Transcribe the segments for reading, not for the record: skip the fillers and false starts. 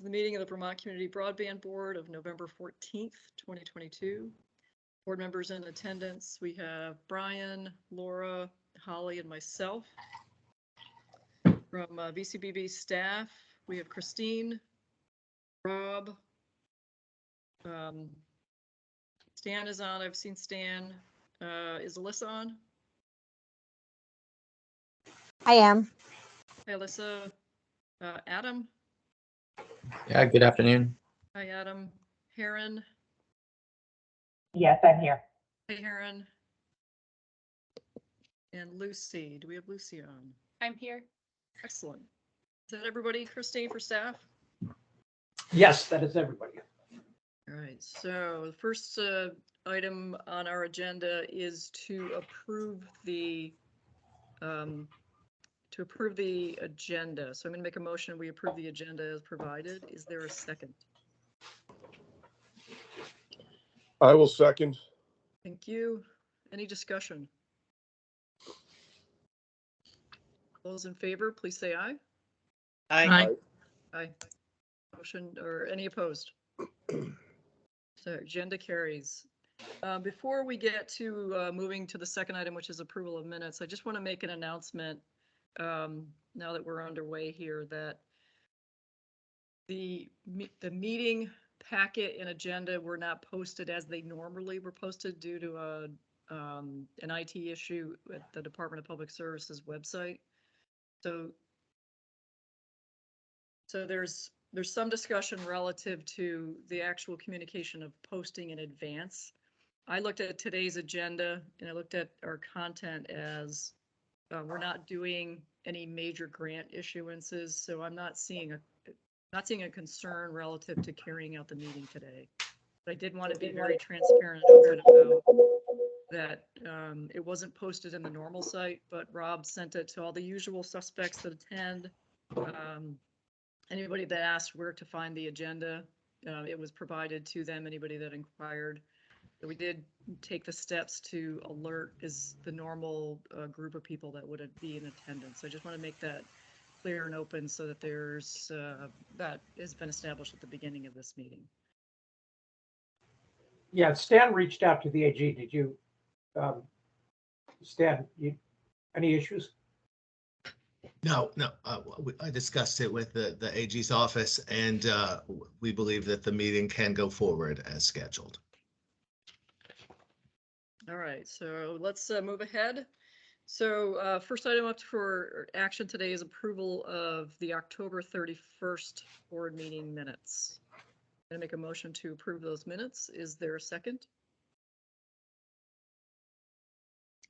is the meeting of the Vermont Community Broadband Board of November 14th, 2022. Board members in attendance, we have Brian, Laura, Holly, and myself. From VCBB staff, we have Christine, Rob, Stan is on. I've seen Stan. Is Alyssa on? I am. Hi, Alyssa. Adam? Yeah, good afternoon. Hi, Adam. Heron? Yes, I'm here. Hey, Heron. And Lucy. Do we have Lucy on? I'm here. Excellent. Is that everybody, Christine, for staff? Yes, that is everybody. All right, so the first item on our agenda is to approve the agenda. So I'm going to make a motion. We approve the agenda as provided. Is there a second? I will second. Thank you. Any discussion? Those in favor, please say aye. Aye. Aye. Motion or any opposed? So agenda carries. Before we get to moving to the second item, which is approval of minutes, I just want to make an announcement now that we're underway here that the meeting packet and agenda were not posted as they normally were posted due to an IT issue at the Department of Public Services website. So there's some discussion relative to the actual communication of posting in advance. I looked at today's agenda and I looked at our content as we're not doing any major grant issuances, so I'm not seeing a concern relative to carrying out the meeting today. But I did want to be very transparent and open about that. It wasn't posted in the normal site, but Rob sent it to all the usual suspects that attend. Anybody that asked where to find the agenda, it was provided to them, anybody that inquired. So we did take the steps to alert is the normal group of people that would be in attendance. So I just want to make that clear and open so that there's that has been established at the beginning of this meeting. Yeah, Stan reached out to the AG. Did you, Stan, any issues? No. I discussed it with the AG's office, and we believe that the meeting can go forward as scheduled. All right, so let's move ahead. So first item up for action today is approval of the October 31st board meeting minutes. I'm going to make a motion to approve those minutes. Is there a second?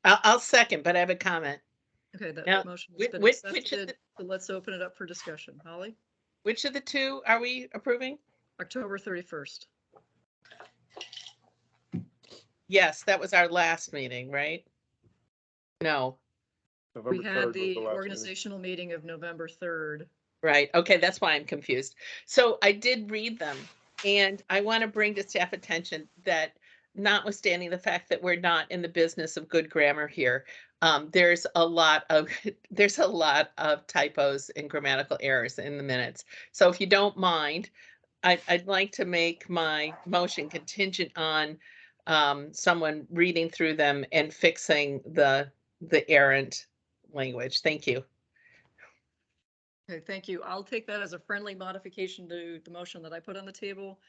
I'll second, but I have a comment. Okay, that Now, motion has been which accepted. So let's open it up for discussion. Holly? Which of the two are we approving? October 31st. Yes, that was our last meeting, right? No, November We 3rd had was the last organizational meeting of November 3rd. right. Okay, that's why I'm confused. So I did read them, and I want to bring to staff attention that notwithstanding the fact that we're not in the business of good grammar here, there's a lot of typos and grammatical errors in the minutes. So if you don't mind, I'd like to make my motion contingent on someone reading through them and fixing the errant language. Thank you. Okay, thank you. I'll take that as a friendly modification to the motion that I put on the table.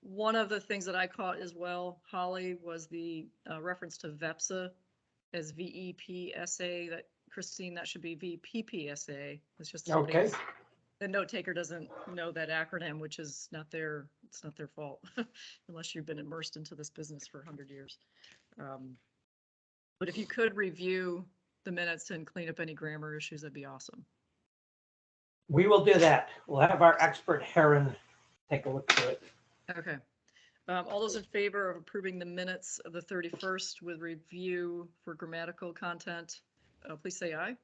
One of the things that I caught as well, Holly, was the reference to VEPSA as VEPSA. That Christine, that should be VPPSA. It's just Okay. the note taker doesn't know that acronym, which is not it's not their fault unless you've been immersed into this business for 100 years. But if you could review the minutes and clean up any grammar issues, that'd be awesome. We will do that. We'll have our expert Heron take a look through it. Okay. All those in favor of approving the minutes of the 31st with review for grammatical content, please say aye.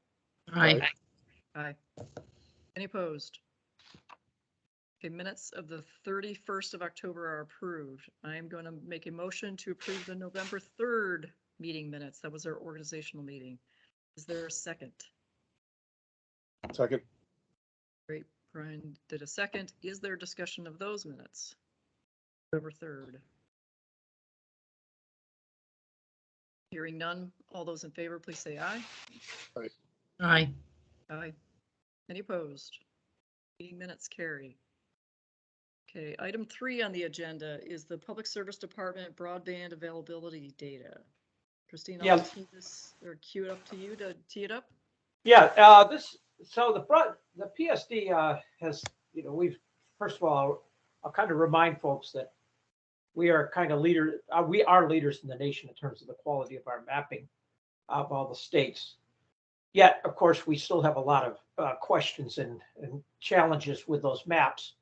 Aye. Aye. Any opposed? Okay, minutes of the 31st of October are approved. I am going to make a motion to approve the November 3rd meeting minutes. That was our organizational meeting. Is there a second? Second. Great. Brian did a second. Is there discussion of those minutes? October 3rd. Hearing none. All those in favor, please say aye. Aye. Aye. Any opposed? Meeting minutes carry. Okay, item 3 on the agenda is the Public Service Department broadband availability data. Christine, Yeah. I'll tee this or cue it up to you to tee it up. Yeah, so the PSD has, we've, first of all, I'll kind of remind folks that we are kind of we are leaders in the nation in terms of the quality of our mapping of all the states. Yet, of course, we still have a lot of questions and challenges with those maps.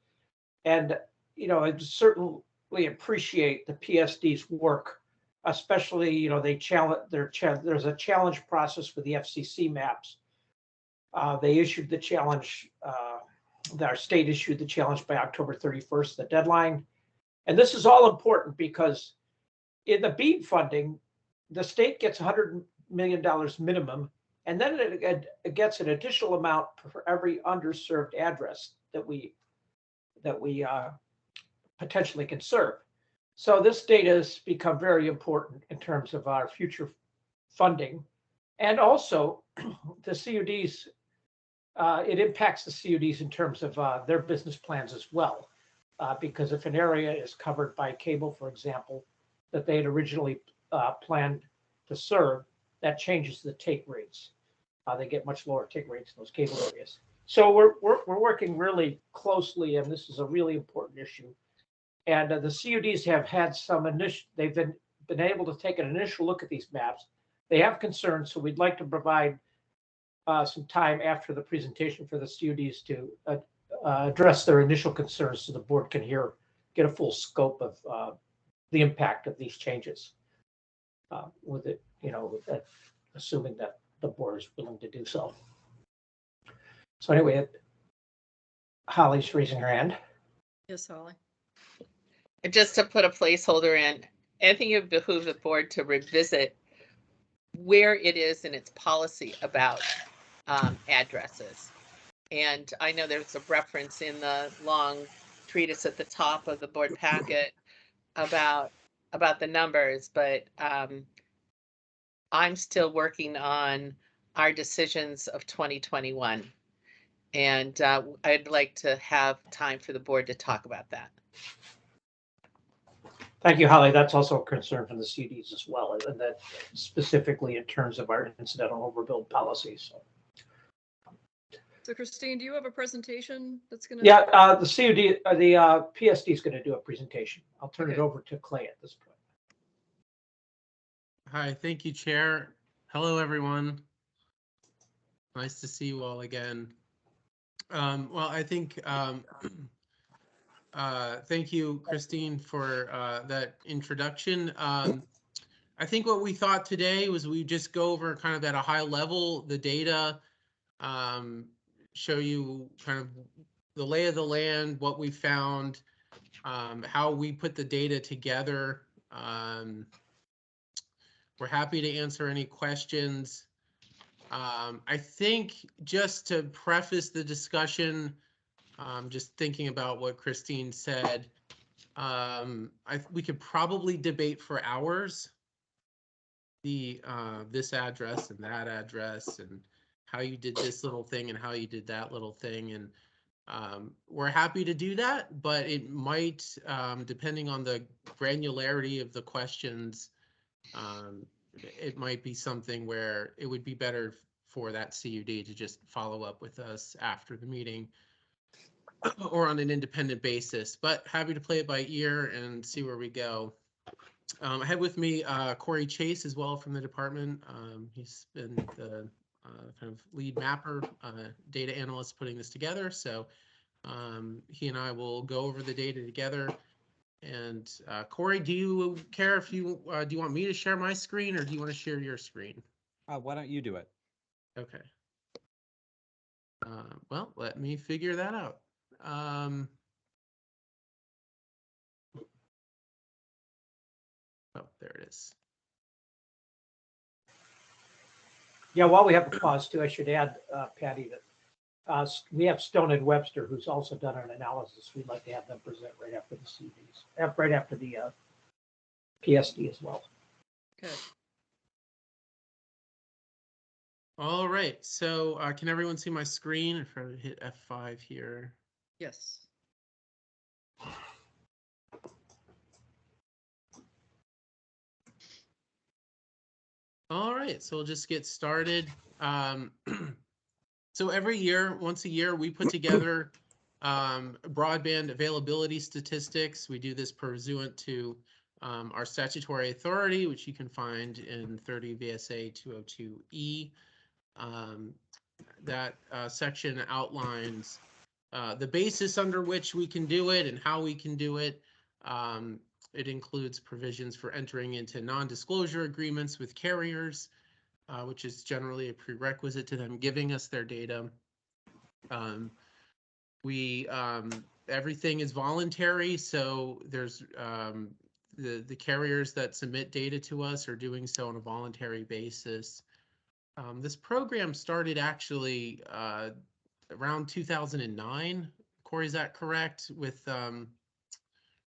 And, I certainly appreciate the PSD's work, especially, there's a challenge process for the FCC maps. They issued the challenge, our state issued the challenge by October 31st, the deadline. And this is all important because in the BEAD funding, the state gets $100 million minimum, and then it gets an additional amount for every underserved address that we potentially can serve. So this data has become very important in terms of our future funding. And also the CUDs, it impacts the CUDs in terms of their business plans as well. Because if an area is covered by cable, for example, that they had originally planned to serve, that changes the take rates. They get much lower take rates in those cable areas. So we're working really closely, and this is a really important issue. And the CUDs have had they've been able to take an initial look at these maps. They have concerns, so we'd like to provide some time after the presentation for the CUDs to address their initial concerns so the board can get a full scope of the impact of these changes with it, assuming that the board is willing to do so. So anyway, Holly's raising her hand. Yes, Holly. Just to put a placeholder in, I think it would behoove the board to revisit where it is in its policy about addresses. And I know there's a reference in the long treatise at the top of the board packet about the numbers, but I'm still working on our decisions of 2021. And I'd like to have time for the board to talk about that. Thank you, Holly. That's also a concern from the CUDs as well, and that specifically in terms of our incidental overbuild policies. So Christine, do you have a presentation that's going to? Yeah, the PSD is going to do a presentation. I'll turn it over to Clay at this point. Hi, thank you, Chair. Hello, everyone. Nice to see you all again. Well, I think, thank you, Christine, for that introduction. I think what we thought today was we just go over kind of at a high level the data, show you kind of the lay of the land, what we found, how we put the data together. We're happy to answer any questions. I think just to preface the discussion, just thinking about what Christine said, we could probably debate for hours this address and that address and how you did this little thing and how you did that little thing. And we're happy to do that, but it might, depending on the granularity of the questions, it might be something where it would be better for that CUD to just follow up with us after the meeting or on an independent basis, but happy to play it by ear and see where we go. I have with me Corey Chase as well from the department. He's been the kind of lead mapper, data analyst putting this together. So he and I will go over the data together. And Corey, do you care if you do you want me to share my screen or do you want to share your screen? Why don't you do it? Okay. Well, let me figure that out. Oh, there it is. Yeah, while we have a pause too, I should add, Patty, that We have Stone and Webster, who's also done an analysis. We'd like to have them present right after the CVs, right after the PSD as well. Okay. All right, so can everyone see my screen? If I hit F5 here. Yes. All right, so we'll just get started. So every year, once a year, we put together broadband availability statistics. We do this pursuant to our statutory authority, which you can find in 30 VSA 202E. That section outlines the basis under which we can do it and how we can do it. It includes provisions for entering into non-disclosure agreements with carriers, which is generally a prerequisite to them giving us their data. Everything is voluntary, so there's the carriers that submit data to us are doing so on a voluntary basis. This program started actually around 2009. Corey, is that correct? With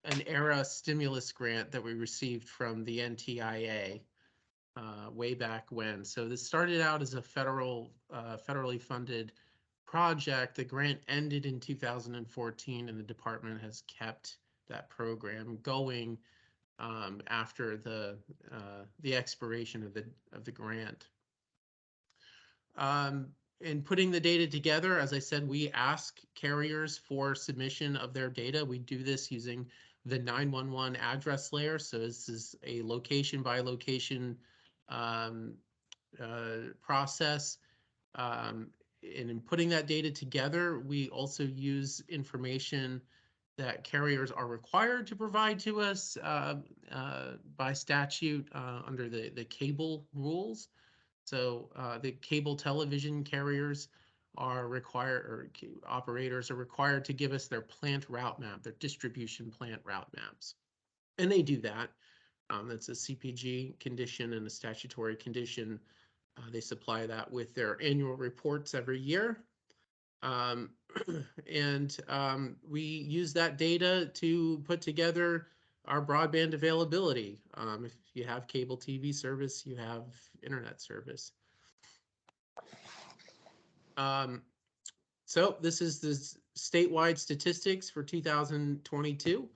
an ERA stimulus grant that we received from the NTIA way back when. So this started out as a federally funded project. The grant ended in 2014, and the department has kept that program going after the expiration of the grant. In putting the data together, as I said, we ask carriers for submission of their data. We do this using the 911 address layer. So this is a location by location process. And in putting that data together, we also use information that carriers are required to provide to us by statute under the cable rules. So the cable television carriers are required, or operators are required to give us their plant route map, their distribution plant route maps. And they do that. That's a CPG condition and a statutory condition. They supply that with their annual reports every year. We use that data to put together our broadband availability. If you have cable TV service, you have internet service. So this is the statewide statistics for 2022.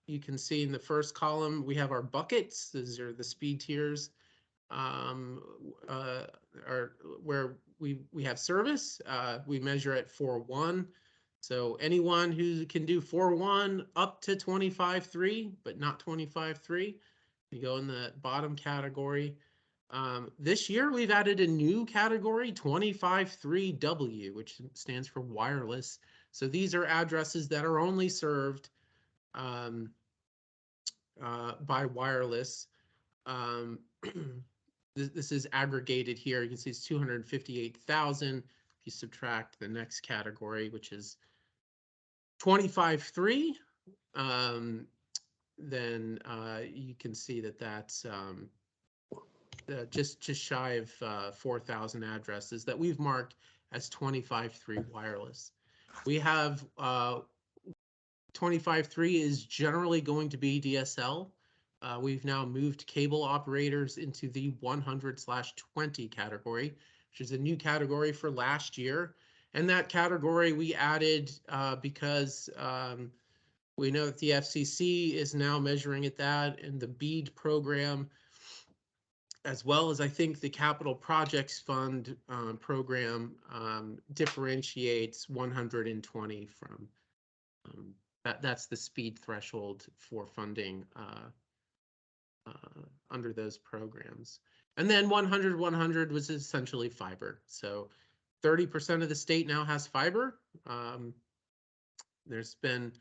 You can see in the first column, we have our buckets. These are the speed tiers where we have service. We measure at 4.1. So anyone who can do 4.1 up to 25.3, but not 25.3, you go in the bottom category. This year we've added a new category, 25.3W, which stands for wireless. So these are addresses that are only served by wireless. This is aggregated here. You can see it's 258,000. If you subtract the next category, which is 25.3, then you can see that that's just shy of 4,000 addresses that we've marked as 25.3 wireless. We have 25.3 is generally going to be DSL. We've now moved cable operators into the 100/20 category, which is a new category for last year. And that category we added because we know that the FCC is now measuring at that, and the BEAD program, as well as I think the Capital Projects Fund program differentiates 120 from that's the speed threshold for funding under those programs. And then 100/100 was essentially fiber. So 30% of the state now has fiber. There's been,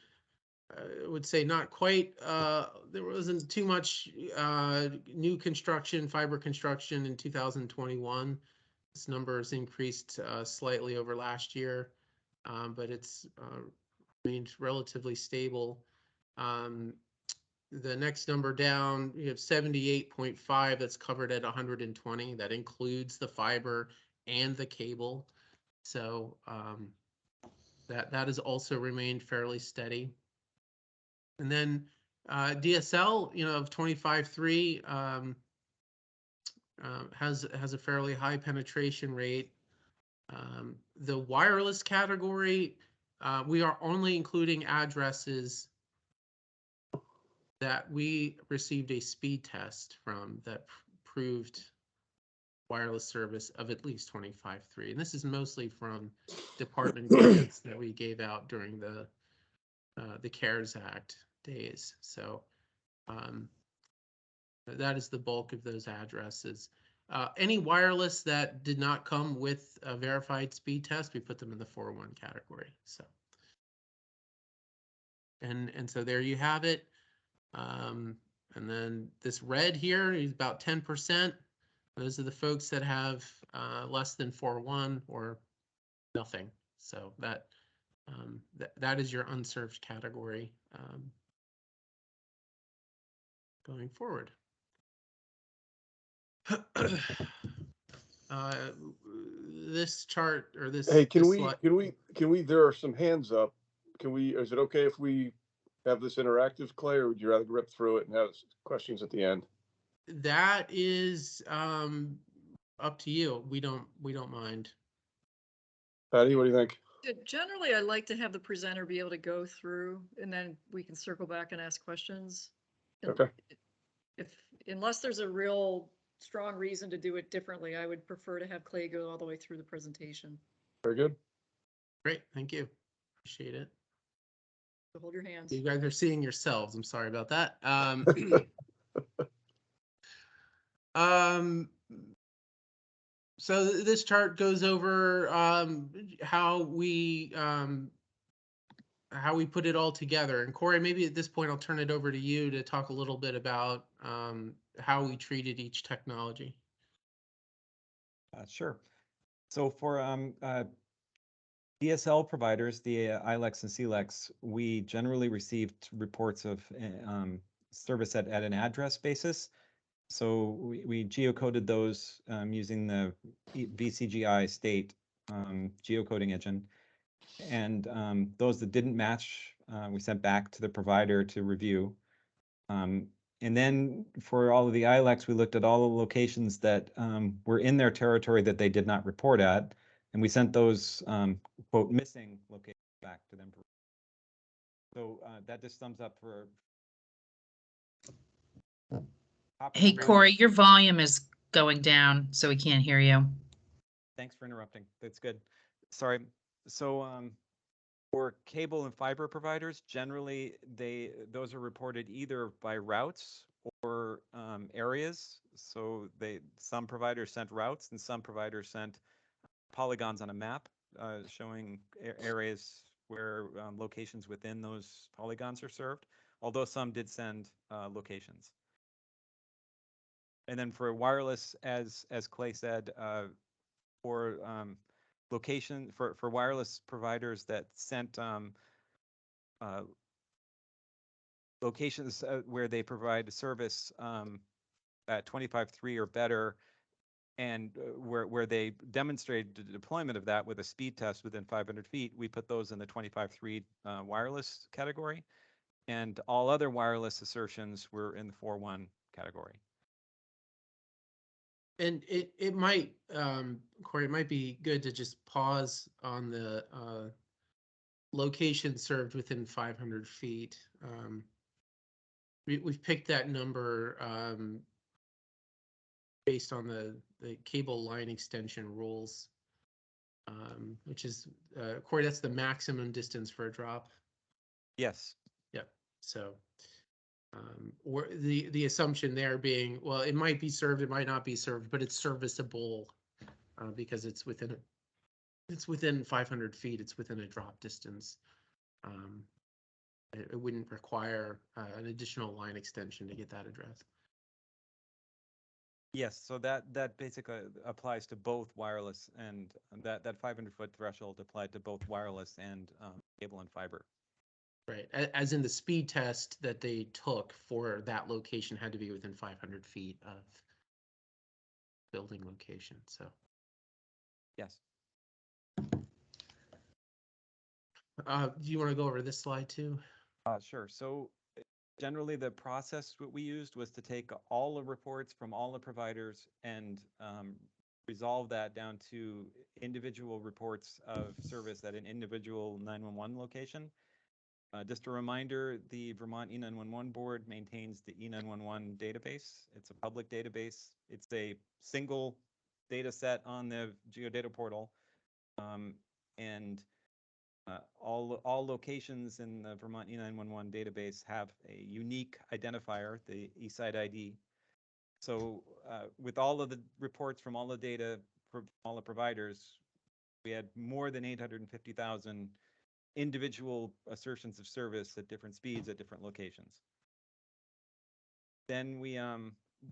I would say, not quite, there wasn't too much new construction, fiber construction in 2021. This number has increased slightly over last year, but it's remained relatively stable. The next number down, you have 78.5 that's covered at 120. That includes the fiber and the cable. So that has also remained fairly steady. And then DSL, of 25.3 has a fairly high penetration rate. The wireless category, we are only including addresses that we received a speed test from that proved wireless service of at least 25.3. And this is mostly from department grants that we gave out during the CARES Act days. So that is the bulk of those addresses. Any wireless that did not come with a verified speed test, we put them in the 401 category. So, and so there you have it. And then this red here is about 10%. Those are the folks that have less than 401 or nothing. So that is your unserved category going forward. This chart or this. Hey, this slide- there are some hands up. Is it okay if we have this interactive, Clay, or would you rather rip through it and have questions at the end? That is up to you. We don't mind. Patty, what do you think? Generally, I like to have the presenter be able to go through and then we can circle back and ask questions. And Okay. Unless there's a real strong reason to do it differently, I would prefer to have Clay go all the way through the presentation. Very good. Great, thank you. Appreciate it. So hold your hands. You guys are seeing yourselves. I'm sorry about that. So this chart goes over how we put it all together. And Corey, maybe at this point I'll turn it over to you to talk a little bit about how we treated each technology. Sure. So for DSL providers, the ILEX and CLEX, we generally received reports of service at an address basis. So we geocoded those using the VCGI state geocoding engine. And those that didn't match, we sent back to the provider to review. And then for all of the ILEX, we looked at all the locations that were in their territory that they did not report at. And we sent those, quote, missing locations back to them. So that just sums up for. Hey, Corey, your volume is going down, so we can't hear you. Thanks for interrupting. That's good. Sorry. So for cable and fiber providers, generally those are reported either by routes or areas. So some providers sent routes and some providers sent polygons on a map showing areas where locations within those polygons are served, although some did send locations. And then for wireless, as Clay said, for location for wireless providers that sent locations where they provide a service at 25.3 or better, and where they demonstrated the deployment of that with a speed test within 500 feet, we put those in the 25.3 wireless category, and all other wireless assertions were in the 4.1 category. And it might, Corey, it might be good to just pause on the location served within 500 feet. We've picked that number based on the cable line extension rules, which is, Corey, that's the maximum distance for a drop. Yes. Yep. So or the assumption there being, well, it might be served, it might not be served, but it's serviceable because it's within 500 feet, it's within a drop distance. It wouldn't require an additional line extension to get that address. Yes, so that basically applies to both wireless, and that 500-foot threshold applied to both wireless and cable and fiber. Right, as in the speed test that they took for that location had to be within 500 feet of building location, so. Yes. Do you want to go over this slide too? Sure. So generally, the process what we used was to take all the reports from all the providers and resolve that down to individual reports of service at an individual 911 location. Just a reminder, the Vermont E911 board maintains the E911 database. It's a public database. It's a single data set on the geodata portal. And all locations in the Vermont E911 database have a unique identifier, the eSite ID. So with all of the reports from all the data from all the providers, we had more than 850,000 individual assertions of service at different speeds at different locations. Then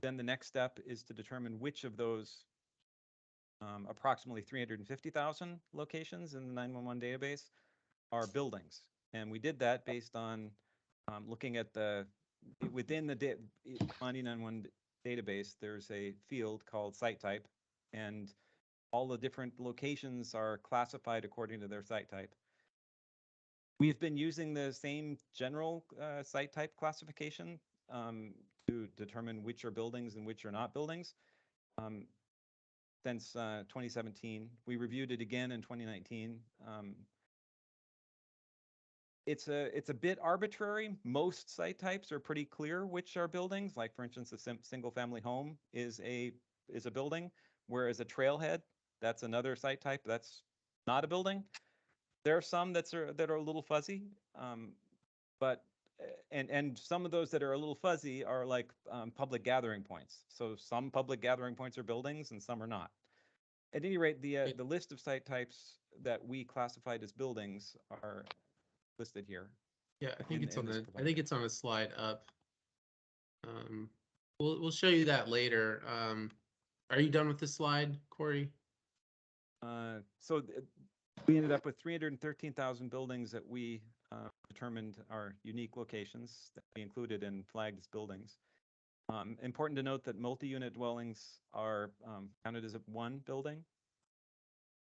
then the next step is to determine which of those approximately 350,000 locations in the 911 database are buildings. And we did that based on looking at within the Vermont E911 database, there's a field called site type, and all the different locations are classified according to their site type. We've been using the same general site type classification to determine which are buildings and which are not buildings since 2017. We reviewed it again in 2019. It's a bit arbitrary. Most site types are pretty clear which are buildings. Like for instance, a single family home is a building, whereas a trailhead, that's another site type that's not a building. There are some that are a little fuzzy, but and some of those that are a little fuzzy are like public gathering points. So some public gathering points are buildings and some are not. At any rate, the list of site types that we classified as buildings are listed here. Yeah, I think in- it's in on this the. I provider. think it's on a slide up. We'll show you that later. Are you done with this slide, Corey? So we ended up with 313,000 buildings that we determined are unique locations that we included and flagged as buildings. Important to note that multi-unit dwellings are counted as one building.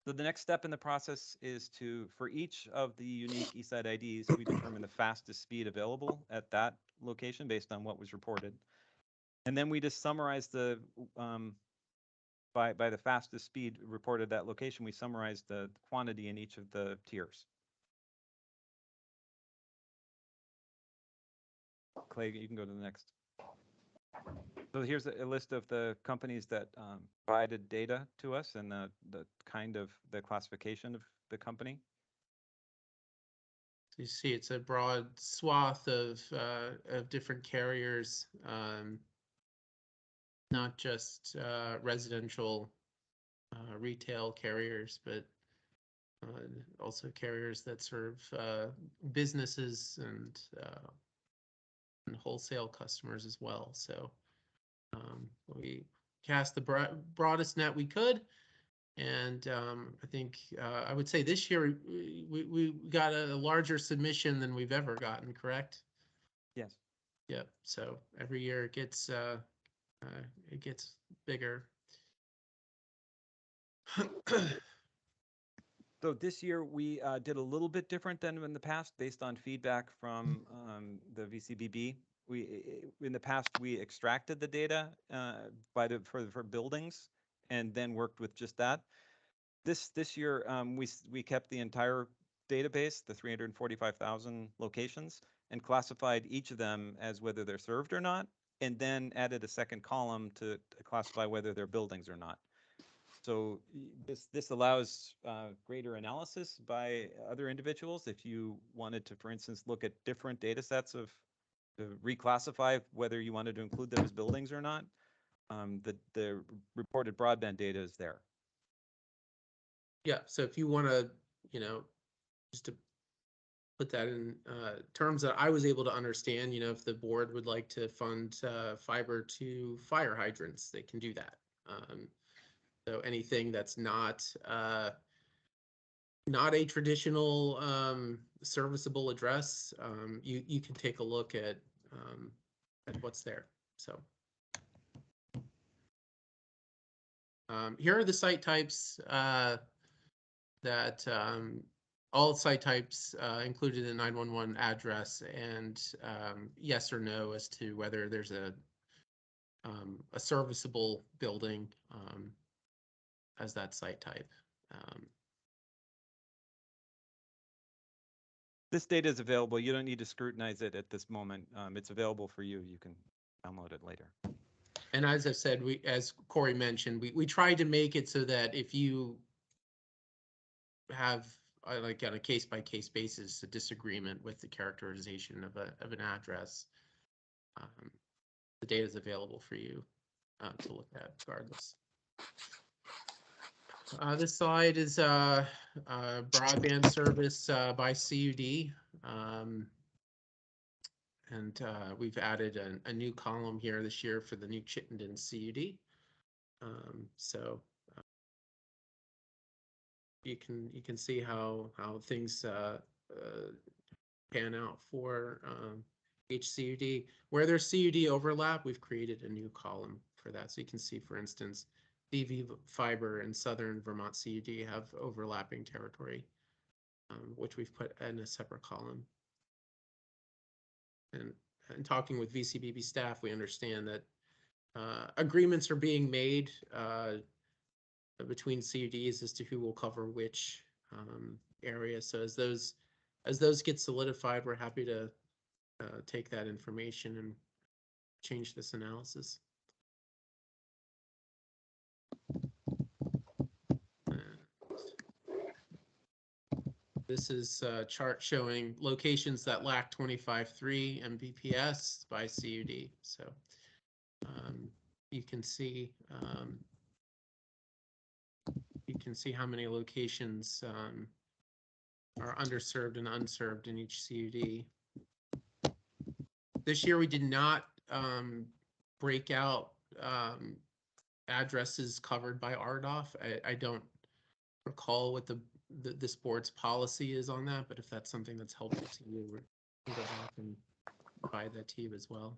So the next step in the process is for each of the unique eSite IDs, we determine the fastest speed available at that location based on what was reported. And then we just summarize by the fastest speed reported at that location, we summarize the quantity in each of the tiers. Clay, you can go to the next. So here's a list of the companies that provided data to us and the kind of the classification of the company. So you see, it's a broad swath of different carriers, not just residential retail carriers, but also carriers that serve businesses and wholesale customers as well. So we cast the broadest net we could. And I think I would say this year we got a larger submission than we've ever gotten, correct? Yes. Yep. So every year it gets bigger. So this year we did a little bit different than in the past based on feedback from the VCBB. In the past we extracted the data for buildings and then worked with just that. This year we kept the entire database, the 345,000 locations, and classified each of them as whether they're served or not, and then added a second column to classify whether they're buildings or not. So this allows greater analysis by other individuals. If you wanted to, for instance, look at different data sets to reclassify whether you wanted to include them as buildings or not, the reported broadband data is there. Yeah. So if you want to, just to put that in terms that I was able to understand, if the board would like to fund fiber to fire hydrants, they can do that. So anything that's not a traditional serviceable address, you can take a look at what's there. So here are the site types that all site types included in 911 address, and yes or no as to whether there's a serviceable building as that site type. This data is available. You don't need to scrutinize it at this moment. It's available for you. You can download it later. And as I said, as Corey mentioned, we tried to make it so that if you have like on a case-by-case basis a disagreement with the characterization of an address, the data is available for you to look at regardless. This slide is broadband service by CUD. And we've added a new column here this year for the new Chittenden CUD. You can see how things pan out for each CUD. Where there's CUD overlap, we've created a new column for that. So you can see, for instance, BV Fiber and Southern Vermont CUD have overlapping territory, which we've put in a separate column. And talking with VCBB staff, we understand that agreements are being made between CUDs as to who will cover which area. So as those get solidified, we're happy to take that information and change this analysis. This is a chart showing locations that lack 25.3 Mbps by CUD. So you can see how many locations are underserved and unserved in each CUD. This year we did not break out addresses covered by RDOF. I don't recall what this board's policy is on that, but if that's something that's helpful to you, we can go back and provide that to you as well.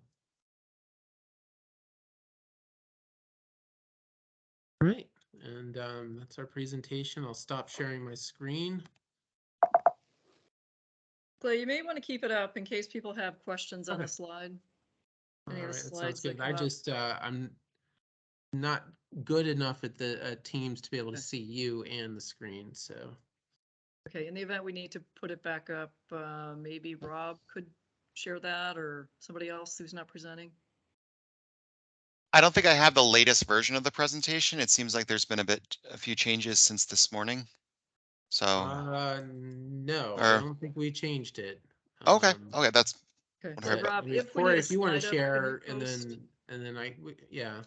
All right, and that's our presentation. I'll stop sharing my screen. Clay, you may want to keep it up in case people have questions on the slide. All Any of right, the that sounds slides that good. I come up. just I'm not good enough at the Teams to be able to see you and the screen, so. Okay, in the event we need to put it back up, maybe Rob could share that, or somebody else who's not presenting. I don't think I have the latest version of the presentation. It seems like there's been a few changes since this morning. So, No, I or, don't think we changed it. okay, okay, that's Okay, what I so heard. But, Rob, I mean, if we Corey, need a if you want to slide up, can you share, and post- then yeah.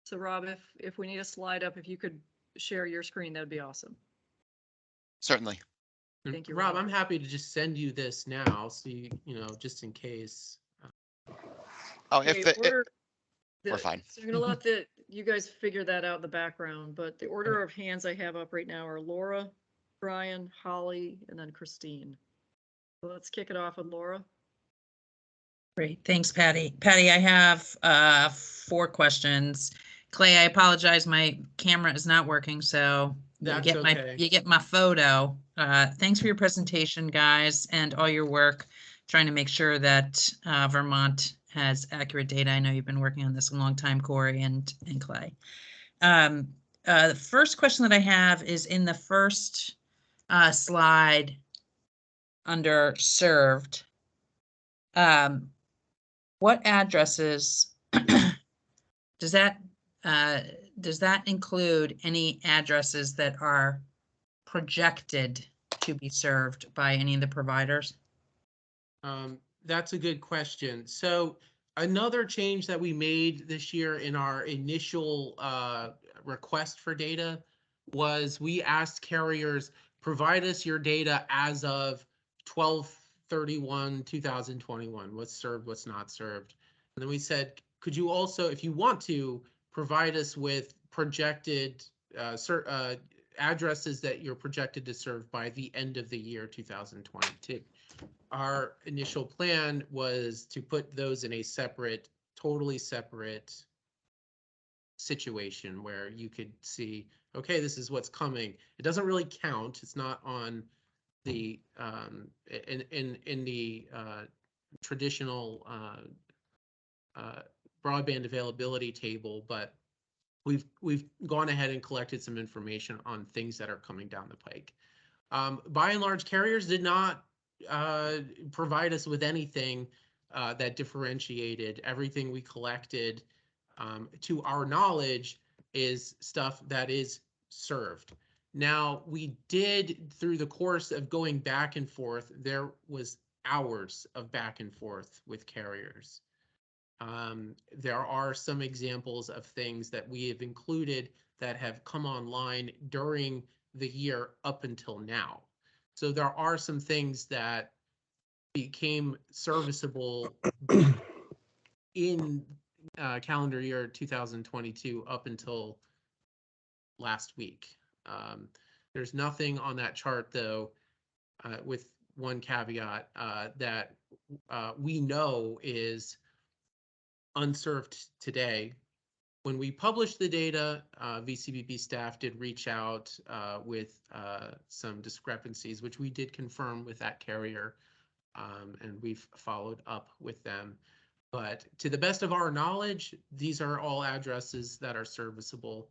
So Rob, if we need a slide up, if you could share your screen, that'd be awesome. Certainly. And Thank you, Rob, Rob. I'm happy to just send you this now, so you know, just in case. Oh, Okay, we're fine. So I'm gonna let you guys figure that out in the background, but the order of hands I have up right now are Laura, Brian, Holly, and then Christine. So let's kick it off with Laura. Great, thanks, Patty. Patty, I have 4 questions. Clay, I apologize, my camera is not working, so That's okay. you get my photo. Thanks for your presentation, guys, and all your work trying to make sure that Vermont has accurate data. I know you've been working on this a long time, Corey and Clay. The first question that I have is in the first slide under served. What addresses does that include any addresses that are projected to be served by any of the providers? That's a good question. So another change that we made this year in our initial request for data was we asked carriers, provide us your data as of 12/31/2021, what's served, what's not served. And then we said, could you also, if you want to, provide us with projected addresses that you're projected to serve by the end of the year 2022. Our initial plan was to put those in a separate, totally separate situation where you could see okay, this is what's coming. It doesn't really count. It's not on the in the traditional broadband availability table, but we've gone ahead and collected some information on things that are coming down the pike. By and large, carriers did not provide us with anything that differentiated. Everything we collected, to our knowledge, is stuff that is served. Now, we did, through the course of going back and forth, there was hours of back and forth with carriers. There are some examples of things that we have included that have come online during the year up until now. So there are some things that became serviceable in calendar year 2022 up until last week. There's nothing on that chart, though, with one caveat, that we know is unserved today. When we published the data, VCBP staff did reach out with some discrepancies, which we did confirm with that carrier, and we've followed up with them. But to the best of our knowledge, these are all addresses that are serviceable.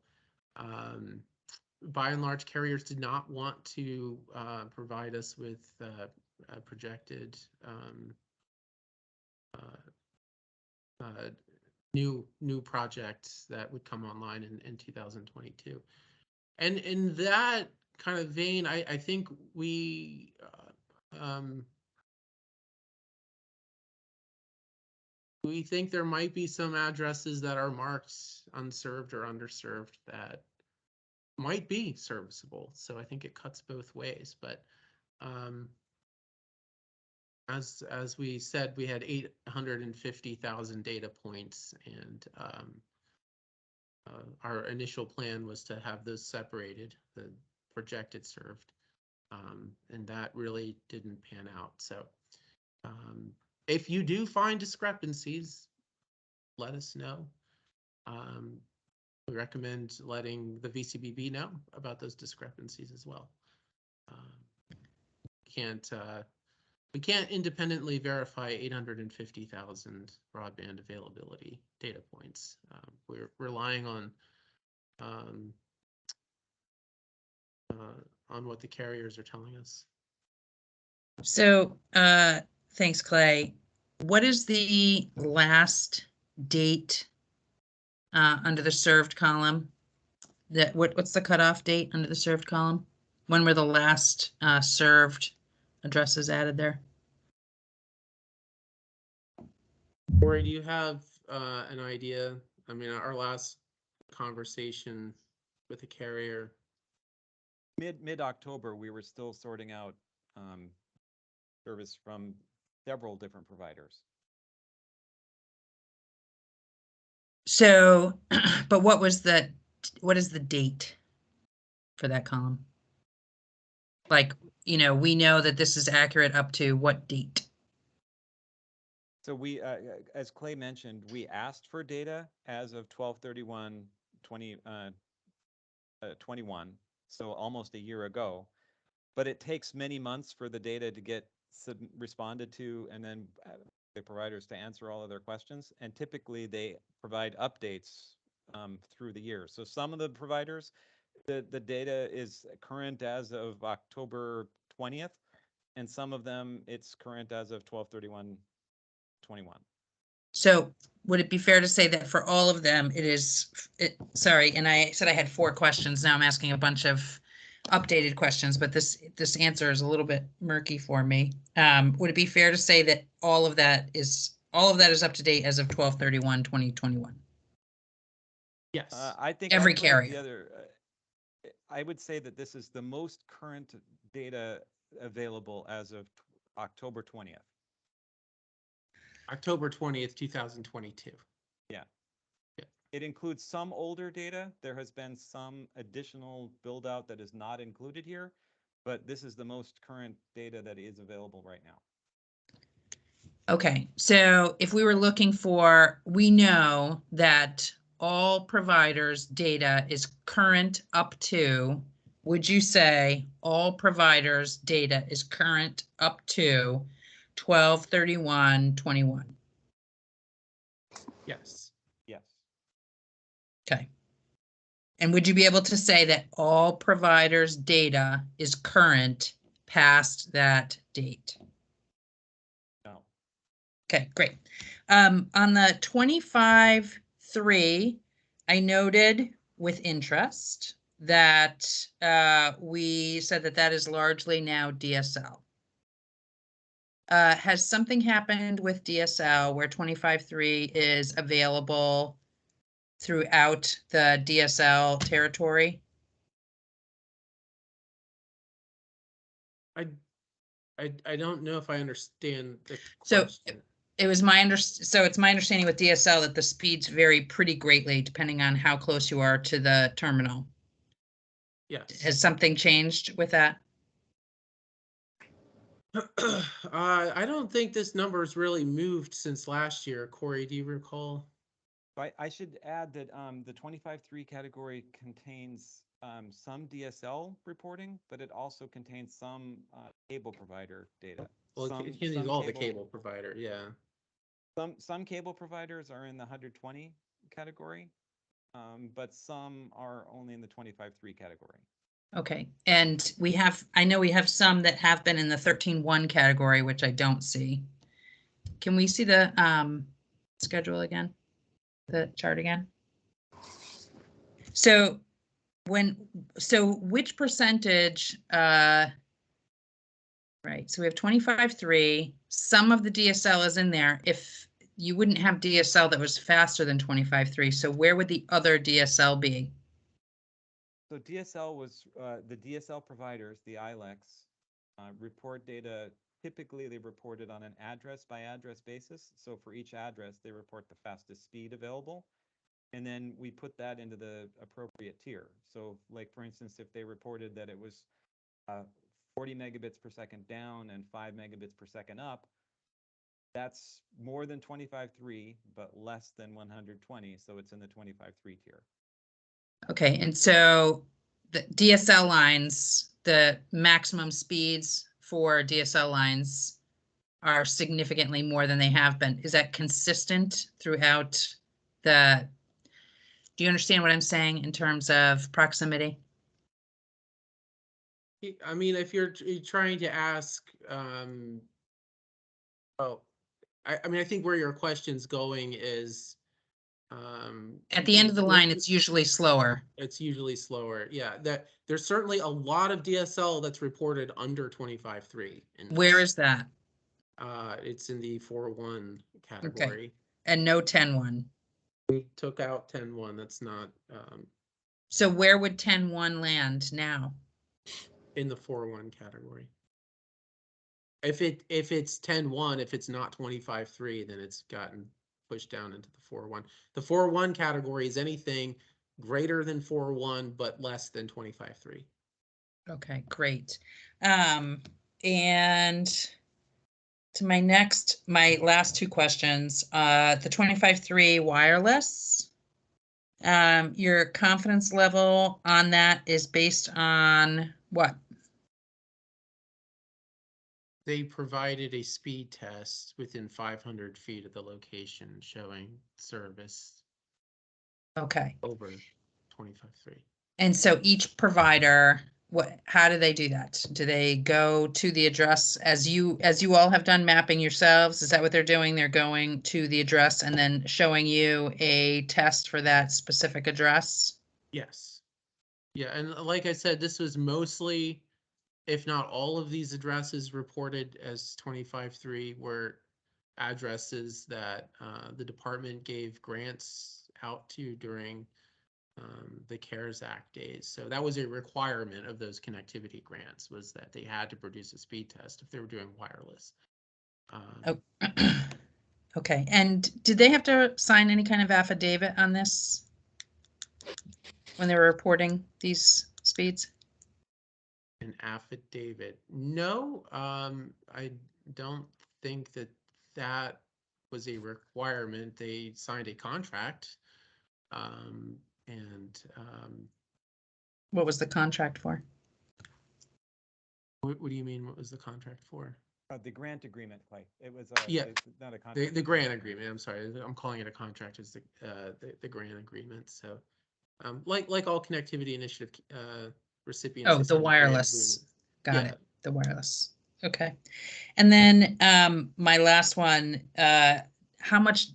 By and large, carriers did not want to provide us with projected new projects that would come online in 2022. And in that kind of vein, I think we think there might be some addresses that are marked unserved or underserved that might be serviceable. So I think it cuts both ways. But as we said, we had 850,000 data points, and our initial plan was to have those separated, the projected served, and that really didn't pan out. So if you do find discrepancies, let us know. We recommend letting the VCBB know about those discrepancies as well. We can't independently verify 850,000 broadband availability data points. We're relying on what the carriers are telling us. So, thanks, Clay. What is the last date under the served column? What's the cutoff date under the served column? When were the last served addresses added there? Corey, do you have an idea? I mean, our last conversation with the carrier. Mid-October, we were still sorting out service from several different providers. So, but what is the date for that column? Like, we know that this is accurate up to what date? So we, as Clay mentioned, we asked for data as of 12/31/2021, so almost a year ago. But it takes many months for the data to get responded to, and then the providers to answer all of their questions. And typically they provide updates through the year. So some of the providers, the data is current as of October 20th, and some of them it's current as of 12/31/21. So would it be fair to say that for all of them, sorry, and I said I had 4 questions. Now I'm asking a bunch of updated questions, but this answer is a little bit murky for me. Would it be fair to say that all of that is up to date as of 12/31/2021? Yes. I think Every I'd put it carrier. the other, I would say that this is the most current data available as of October 20th. October 20th, 2022. Yeah. It includes some older data. There has been some additional build out that is not included here, but this is the most current data that is available right now. Okay, so if we were looking for, we know that all providers' data is current up to, would you say all providers' data is current up to 12/31/21? Yes. Yes. Okay. And would you be able to say that all providers' data is current past that date? No. Okay, great. On the 25/3, I noted with interest that we said that that is largely now DSL. Has something happened with DSL where 25/3 is available throughout the DSL territory? I don't know if I understand the So question. it was so it's my understanding with DSL that the speeds vary pretty greatly depending on how close you are to the terminal. Yes. Has something changed with that? I don't think this number has really moved since last year. Corey, do you recall? I should add that the 25/3 category contains some DSL reporting, but it also contains some cable provider data. Well, Some- it can use some all the cable provider, yeah. Some cable providers are in the 120 category, but some are only in the 25/3 category. Okay, and I know we have some that have been in the 13/1 category, which I don't see. Can we see the schedule again? The chart again? So which percentage, right, so we have 25/3, some of the DSL is in there. If you wouldn't have DSL that was faster than 25/3, so where would the other DSL be? So DSL was the DSL providers, the ILECs, report data. Typically, they report it on an address by address basis. So for each address, they report the fastest speed available. And then we put that into the appropriate tier. So like, for instance, if they reported that it was 40 megabits per second down and 5 megabits per second up, that's more than 25/3, but less than 120. So it's in the 25/3 tier. Okay, and so the DSL lines, the maximum speeds for DSL lines are significantly more than they have been. Is that consistent throughout do you understand what I'm saying in terms of proximity? I mean, if you're trying to ask, oh, I mean, I think where your question's going is, At the end of the line, it's usually slower. It's usually slower. Yeah, that there's certainly a lot of DSL that's reported under 25/3. Where is that? It's in the 4.1 category. And no 10.1. We took out 10.1. That's not So where would 10.1 land now? in the 4.1 category. If it's 10.1, if it's not 25/3, then it's gotten pushed down into the 4.1. The 4.1 category is anything greater than 4.1 but less than 25/3. Okay, great. And to my last two questions, the 25/3 wireless, your confidence level on that is based on what? They provided a speed test within 500 feet of the location showing service Okay. over 25/3. And so each provider, how do they do that? Do they go to the address as you all have done mapping yourselves? Is that what they're doing? They're going to the address and then showing you a test for that specific address? Yes. Yeah, and like I said, this was mostly, if not all of these addresses reported as 25/3 were addresses that the department gave grants out to during the CARES Act days. So that was a requirement of those connectivity grants, was that they had to produce a speed test if they were doing wireless. Okay, and did they have to sign any kind of affidavit on this when they were reporting these speeds? An affidavit? No, I don't think that was a requirement. They signed a contract And What was the contract for? what do you mean? What was the contract for? The grant agreement, Clay. It was Yeah. it's not a contract. The grant agreement. I'm sorry, I'm calling it a contract. It's the grant agreement. So, like all connectivity initiative recipients. Oh, they the sign a grant wireless. agreement. Got Yeah. it. The wireless. Okay. And then my last one, how much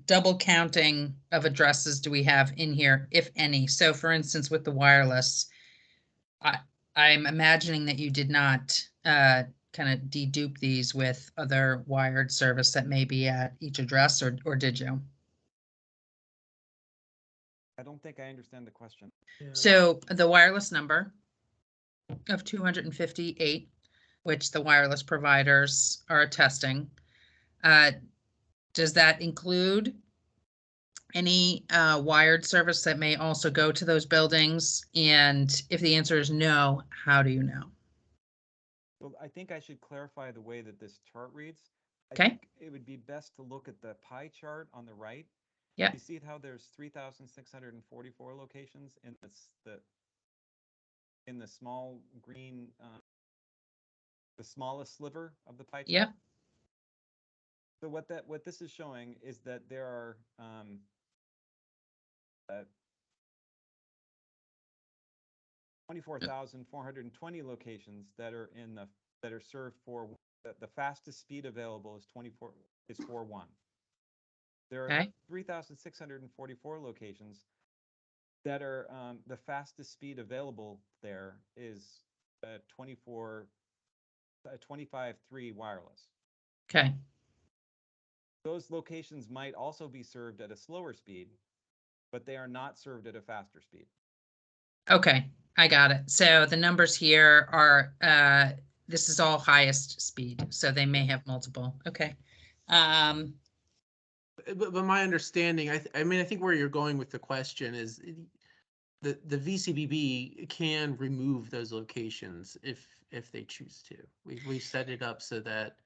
double counting of addresses do we have in here, if any? So for instance, with the wireless, I'm imagining that you did not kind of dedupe these with other wired service that may be at each address, or did you? I don't think I understand the question. Yeah. So the wireless number of 258, which the wireless providers are attesting, does that include any wired service that may also go to those buildings? And if the answer is no, how do you know? Well, I think I should clarify the way that this chart reads. I Okay. think it would be best to look at the pie chart on the right. Yeah. You see how there's 3,644 locations in the small green, the smallest sliver of the pie chart. Yeah. So what this is showing is that there are 24,420 locations that are served for the fastest speed available is 4.1. There are Okay. 3,644 locations that are the fastest speed available there is 25.3 wireless. Okay. Those locations might also be served at a slower speed, but they are not served at a faster speed. Okay. I got it. So the numbers here are, this is all highest speed, so they may have multiple. Okay. But my understanding, I mean, I think where you're going with the question is the VCBB can remove those locations if they choose to. We've set it up so that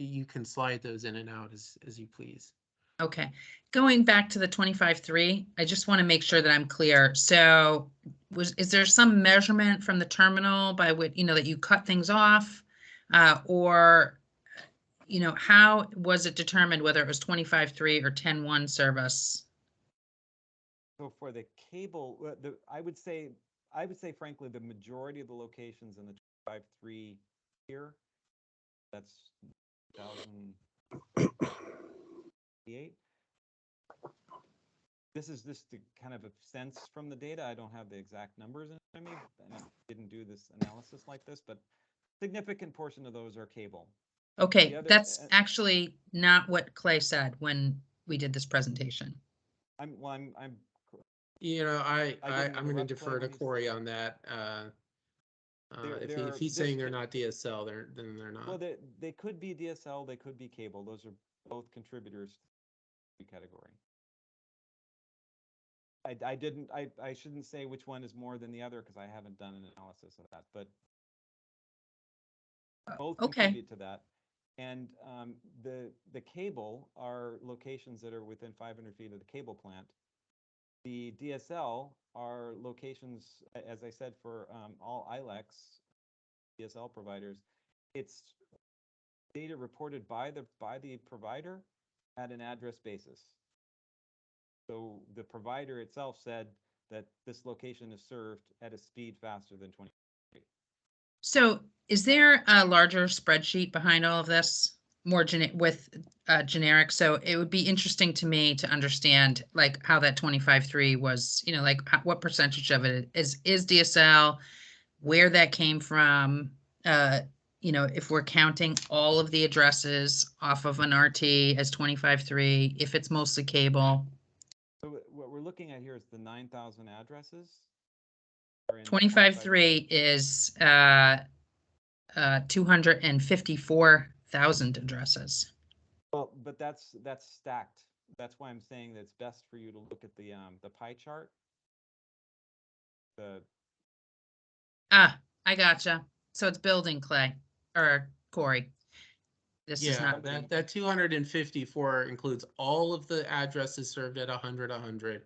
you can slide those in and out as you please. Okay, going back to the 25.3, I just want to make sure that I'm clear. So is there some measurement from the terminal by which, that you cut things off? Or, how was it determined whether it was 25.3 or 10.1 service? So for the cable, I would say frankly, the majority of the locations in the 25.3 here, that's 2008. This is just the kind of a sense from the data. I don't have the exact numbers in front of me, and I didn't do this analysis like this, but significant portion of those are cable. Okay, that's actually not what Clay said when we did this presentation. I'm going to defer to Corey on that. If he's saying they're not DSL, then they're not. Well, they could be DSL, they could be cable. Those are both contributors to the category. I shouldn't say which one is more than the other because I haven't done an analysis of that, but both contribute to that. And the cable are locations that are within 500 feet of the cable plant. The DSL are locations, as I said, for all ILECs, DSL providers. It's data reported by the provider at an address basis. So the provider itself said that this location is served at a speed faster than 20. So is there a larger spreadsheet behind all of this, more generic? So it would be interesting to me to understand like how that 25.3 was, like what percentage of it is DSL, where that came from, if we're counting all of the addresses off of an RT as 25.3, if it's mostly cable. So what we're looking at here is the 9,000 addresses. 25.3 is 254,000 addresses. Well, but that's stacked. That's why I'm saying that it's best for you to look at the pie chart. I gotcha. So it's building, Clay or Corey. This is Yeah, not. that 254 includes all of the addresses served at 100,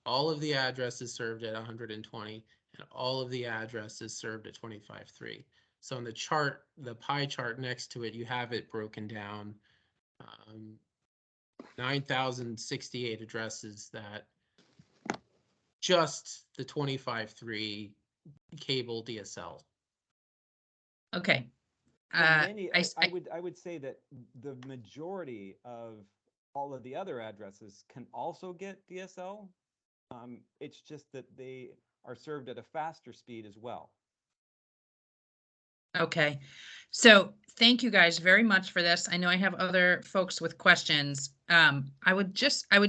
all of the addresses served at 120, and all of the addresses served at 25.3. So in the chart, the pie chart next to it, you have it broken down. 9,068 addresses that just the 25.3 cable DSL. Okay. And many, I I would say that the majority of all of the other addresses can also get DSL. It's just that they are served at a faster speed as well. Okay, so thank you guys very much for this. I know I have other folks with questions. I would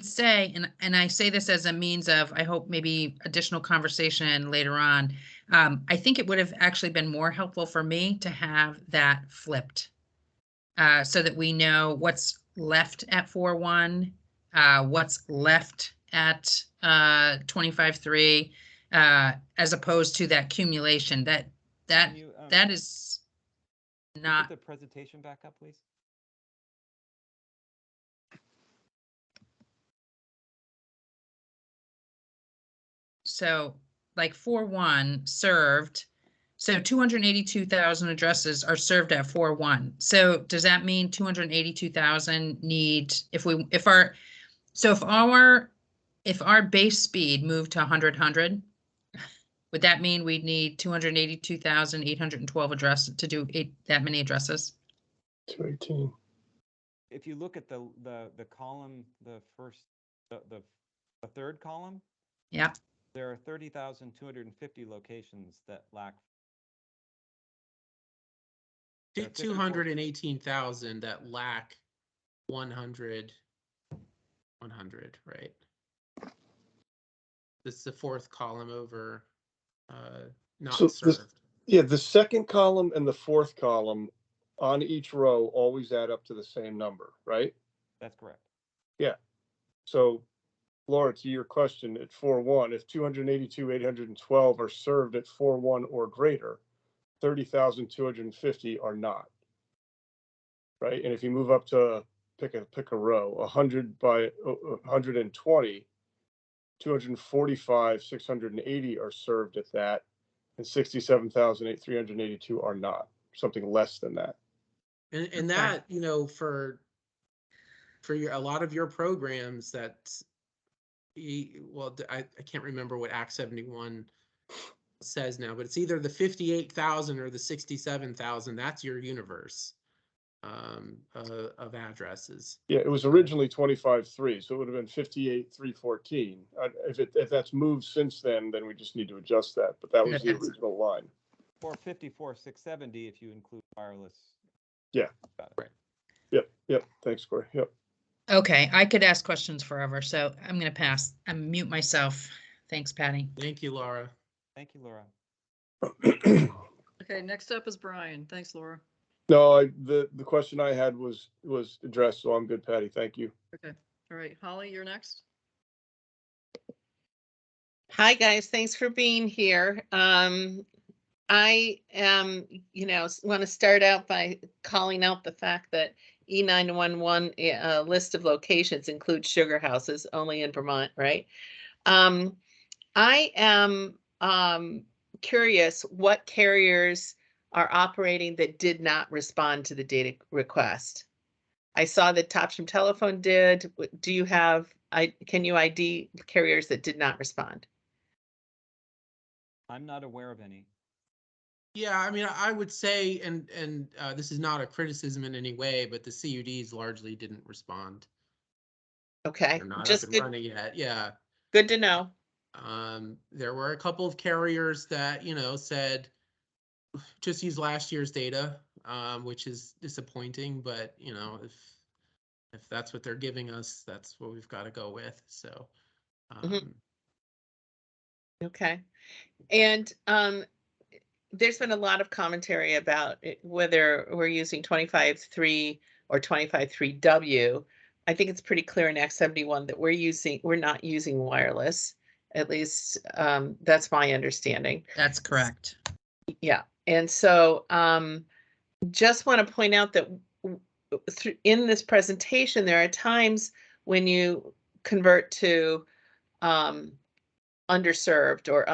say, and I say this as a means of, I hope maybe additional conversation later on. I think it would have actually been more helpful for me to have that flipped. So that we know what's left at 4.1, what's left at 25.3, as opposed to that accumulation. That Can you, that is put not. the presentation back up, please? So like 4.1 served, so 282,000 addresses are served at 4.1. So does that mean 282,000 need, if our base speed moved to 100, would that mean we'd need 282,812 addresses to do that many addresses? 218. If you look at the column, the third column, Yeah. there are 30,250 locations that lack. There are 54 218,000 that lack 100, right? This is the fourth column over, not So served. yeah, the second column and the fourth column on each row always add up to the same number, right? That's correct. Yeah. So Laura, to your question, at 4.1, if 282,812 are served at 4.1 or greater, 30,250 are not. Right? And if you move up to pick a row, 100 by 120, 245, 680 are served at that, and 67,382 are not, something less than that. And that, you know, for a lot of your programs that, well, I can't remember what Act 71 says now, but it's either the 58,000 or the 67,000. That's your universe of addresses. Yeah, it was originally 25.3, so it would have been 58,314. If that's moved since then we just need to adjust that, but that was the original line. Or 54,670 if you include wireless. Yeah. Right. Yep. Thanks, Corey. Yep. Okay, I could ask questions forever, so I'm gonna pass. I'm mute myself. Thanks, Patty. Thank you, Laura. Thank you, Laura. Okay, next up is Brian. Thanks, Laura. No, the question I had was addressed, so I'm good, Patty. Thank you. Okay, all right, Holly, you're next. Hi, guys. Thanks for being here. I want to start out by calling out the fact that E911 list of locations includes sugar houses only in Vermont, right? I am curious what carriers are operating that did not respond to the data request. I saw that Topsham Telephone did. Do you have, can you ID carriers that did not respond? I'm not aware of any. Yeah, I mean, I would say, and this is not a criticism in any way, but the CUDs largely didn't respond. Okay, They're not just up and good, running yet. Yeah. good to know. There were a couple of carriers that, you know, said, just use last year's data, which is disappointing, but you know, if that's what they're giving us, that's what we've got to go with. So, Okay. And there's been a lot of commentary about whether we're using 25.3 or 25.3W. I think it's pretty clear in Act 71 that we're not using wireless. At least that's my understanding. That's correct. Yeah. And so just want to point out that in this presentation, there are times when you convert to underserved or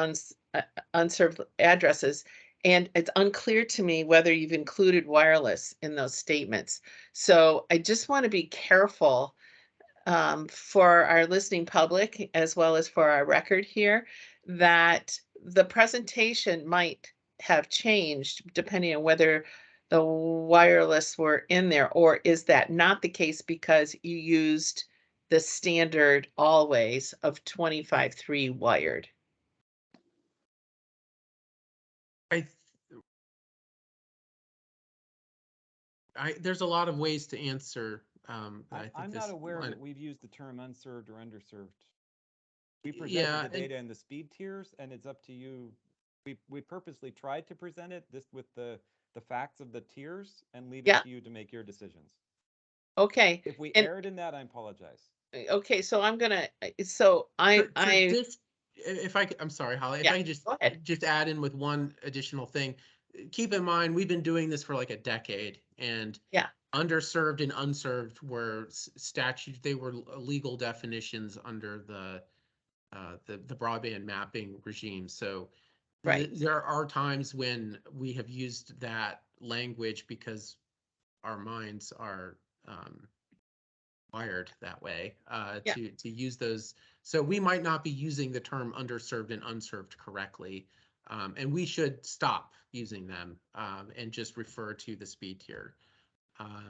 unserved addresses, and it's unclear to me whether you've included wireless in those statements. So I just want to be careful for our listening public as well as for our record here, that the presentation might have changed depending on whether the wireless were in there, or is that not the case because you used the standard always of 25.3 wired? There's a lot of ways to answer. I think I'm this not aware line- that we've used the term unserved or underserved. We presented Yeah, the and- data in the speed tiers, and it's up to you. We purposely tried to present it this with the facts of the tiers and leave Yeah. it to you to make your decisions. Okay. If we And- erred in that, I apologize. Okay, so I'm gonna, so I, I'm sorry, Holly, if Yeah, I could go ahead. just add in with one additional thing. Keep in mind, we've been doing this for like a decade, and Yeah. underserved and unserved were statutes, they were legal definitions under the broadband mapping regime. So Right. there are times when we have used that language because our minds are wired that way Yeah. to use those. So we might not be using the term underserved and unserved correctly. And we should stop using them and just refer to the speed tier.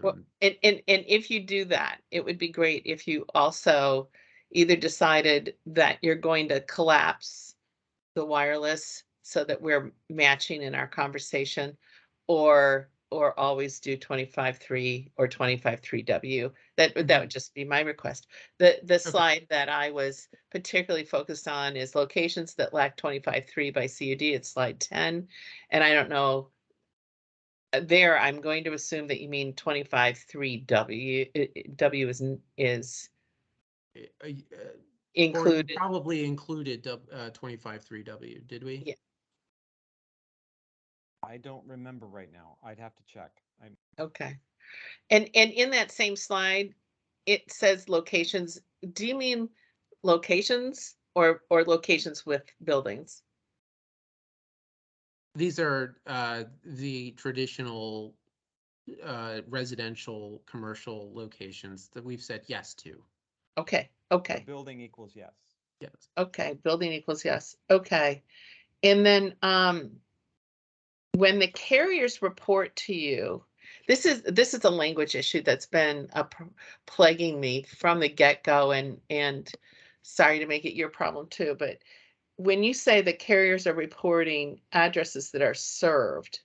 Well, and if you do that, it would be great if you also either decided that you're going to collapse the wireless so that we're matching in our conversation, or always do 25.3 or 25.3W. That would just be my request. The slide that I was particularly focused on is locations that lack 25.3 by CUD. It's slide 10. And I don't know, there, I'm going to assume that you mean 25.3W. W is included. Probably included 25.3W, did we? Yeah. I don't remember right now. I'd have to check. Okay. And in that same slide, it says locations. Do you mean locations or locations with buildings? These are the traditional residential commercial locations that we've said yes to. Okay. The Okay. building equals yes. Yes. Okay. Building equals yes. Okay. And then when the carriers report to you, this is a language issue that's been plaguing me from the get-go, and sorry to make it your problem too, but when you say the carriers are reporting addresses that are served,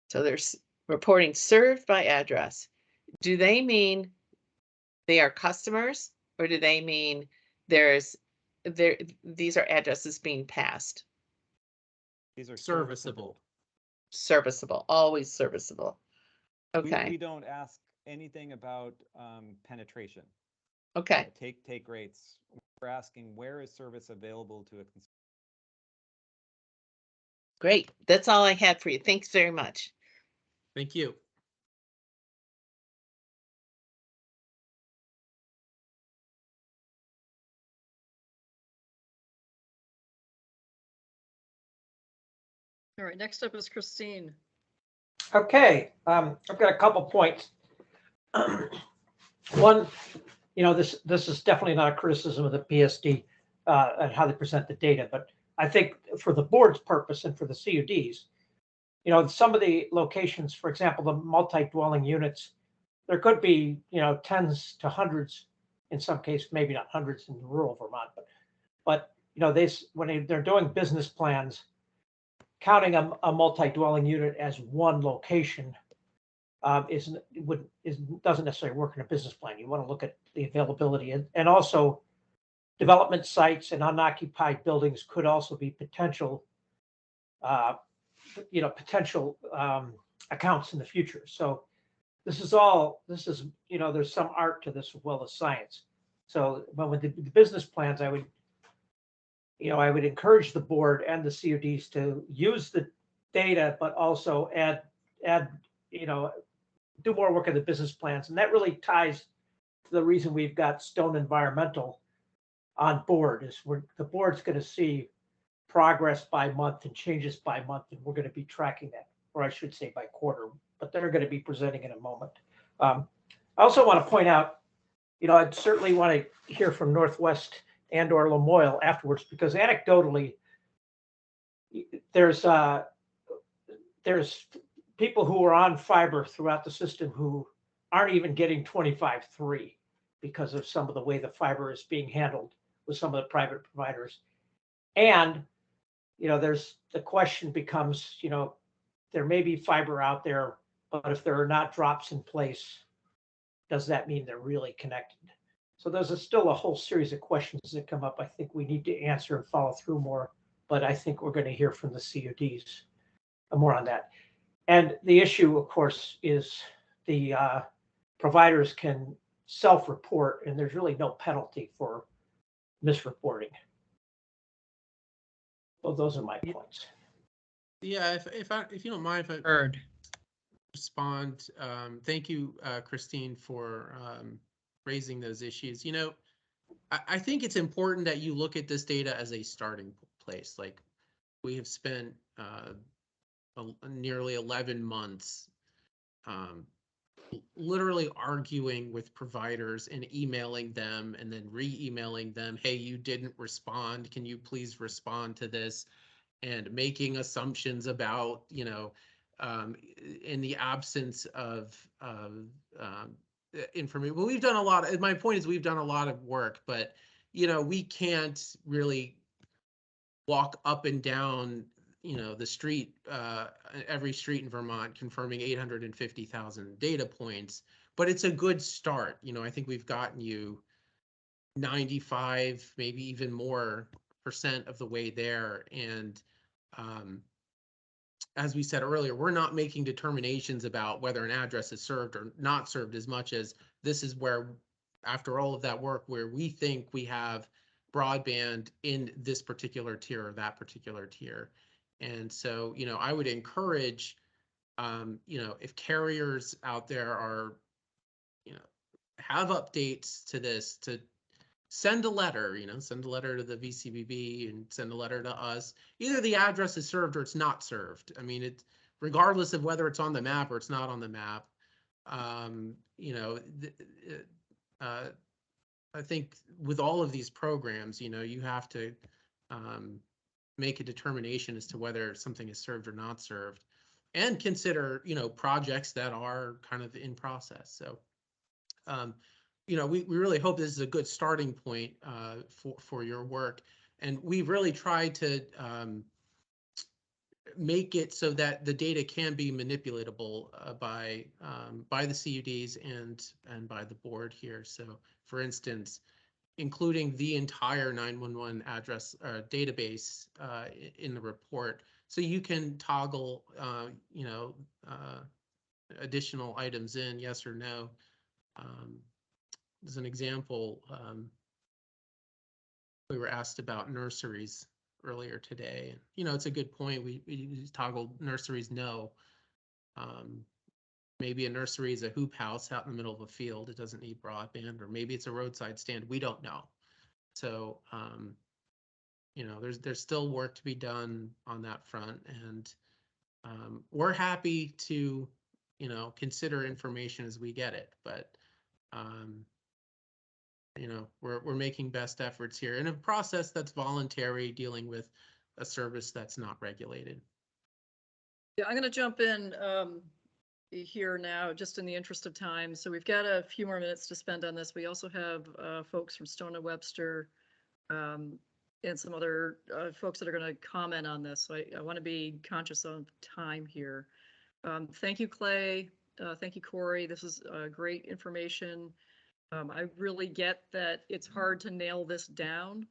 so they're reporting served by address, do they mean they are customers, or do they mean these are addresses being passed? These are Serviceable. Serviceable, always serviceable. Okay. We don't ask anything about penetration. Okay. Take rates. We're asking where is service available to a consumer. Great. That's all I had for you. Thanks very much. Thank you. All right, next up is Christine. Okay, I've got a couple points. One, this is definitely not a criticism of the PSD and how they present the data, but I think for the board's purpose and for the CUDs, some of the locations, for example, the multi-dwelling units, there could be, tens to hundreds, in some cases, maybe not hundreds in rural Vermont, but when they're doing business plans, counting a multi-dwelling unit as one location doesn't necessarily work in a business plan. You want to look at the availability, and also development sites and unoccupied buildings could also be potential accounts in the future. So this is there's some art to this as well as science. So with the business plans, I would encourage the board and the CUDs to use the data, but also add do more work on the business plans. And that really ties to the reason we've got Stone Environmental on board is the board's going to see progress by month and changes by month, and we're going to be tracking that, or I should say by quarter, but they're going to be presenting in a moment. I also want to point out, I'd certainly want to hear from Northwest and or Lamoille afterwards, because anecdotally, there's people who are on fiber throughout the system who aren't even getting 25.3 because of some of the way the fiber is being handled with some of the private providers. And, there's the question becomes, there may be fiber out there, but if there are not drops in place, does that mean they're really connected? So there's still a whole series of questions that come up. I think we need to answer and follow through more, but I think we're going to hear from the CUDs more on that. And the issue, of course, is the providers can self-report, and there's really no penalty for misreporting. Well, those are my points. Yeah, if you don't mind, if I Heard. respond, thank you, Christine, for raising those issues. I think it's important that you look at this data as a starting place. Like, we have spent nearly 11 months literally arguing with providers and emailing them and then re-emailing them, hey, you didn't respond, can you please respond to this? And making assumptions about, in the absence of information. Well, we've done a lot. My point is, we've done a lot of work, but we can't really walk up and down the street, every street in Vermont, confirming 850,000 data points, but it's a good start. I think we've gotten you 95, maybe even more % of the way there. And as we said earlier, we're not making determinations about whether an address is served or not served, as much as this is where, after all of that work, where we think we have broadband in this particular tier or that particular tier. And so, I would encourage, if carriers out there are, have updates to this, to send a letter, send a letter to the VCBB and send a letter to us. Either the address is served or it's not served. I mean, regardless of whether it's on the map or it's not on the map. I think with all of these programs, you have to make a determination as to whether something is served or not served, and consider, projects that are kind of in process. So, we really hope this is a good starting point for your work. And we've really tried to make it so that the data can be manipulatable by the CUDs and by the board here. So, for instance, including the entire 911 address database in the report, so you can toggle, additional items in, yes or no. As an example, we were asked about nurseries earlier today. It's a good point. We toggled nurseries no. Maybe a nursery is a hoop house out in the middle of a field. It doesn't need broadband, or maybe it's a roadside stand. We don't know. So, there's still work to be done on that front, and we're happy to, consider information as we get it. But, we're making best efforts here in a process that's voluntary, dealing with a service that's not regulated. Yeah, I'm going to jump in here now, just in the interest of time. So we've got a few more minutes to spend on this. We also have folks from Stone and Webster and some other folks that are going to comment on this. So I want to be conscious of time here. Thank you, Clay. Thank you, Corey. This is great information. I really get that it's hard to nail this down.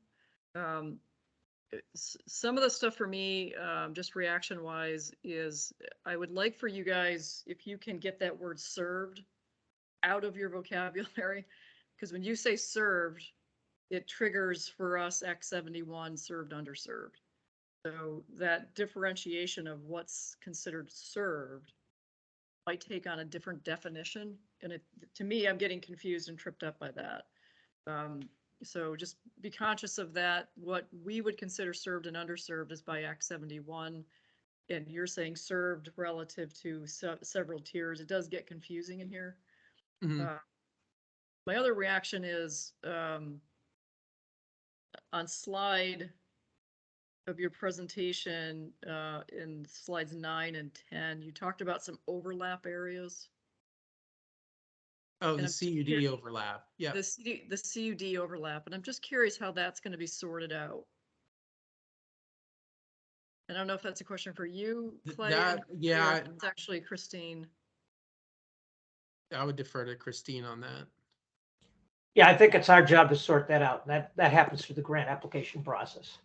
Some of the stuff for me, just reaction wise, is I would like for you guys, if you can get that word served out of your vocabulary, because when you say served, it triggers for us X71 served, underserved. So that differentiation of what's considered served might take on a different definition. And it, to me, I'm getting confused and tripped up by that. So just be conscious of that. What we would consider served and underserved is by Act 71. And you're saying served relative to several tiers. It does get confusing in here. Mhm. My other reaction is on slide of your presentation, in slides 9 and 10, you talked about some overlap areas. Oh, And the I'm CUD curious- overlap. Yeah. The CUD overlap, and I'm just curious how that's going to be sorted out. And I don't know if that's a question for you, Clay. That, or yeah, if it's actually Christine. I would defer to Christine on that. Yeah, I think it's our job to sort that out. That happens through the grant application process.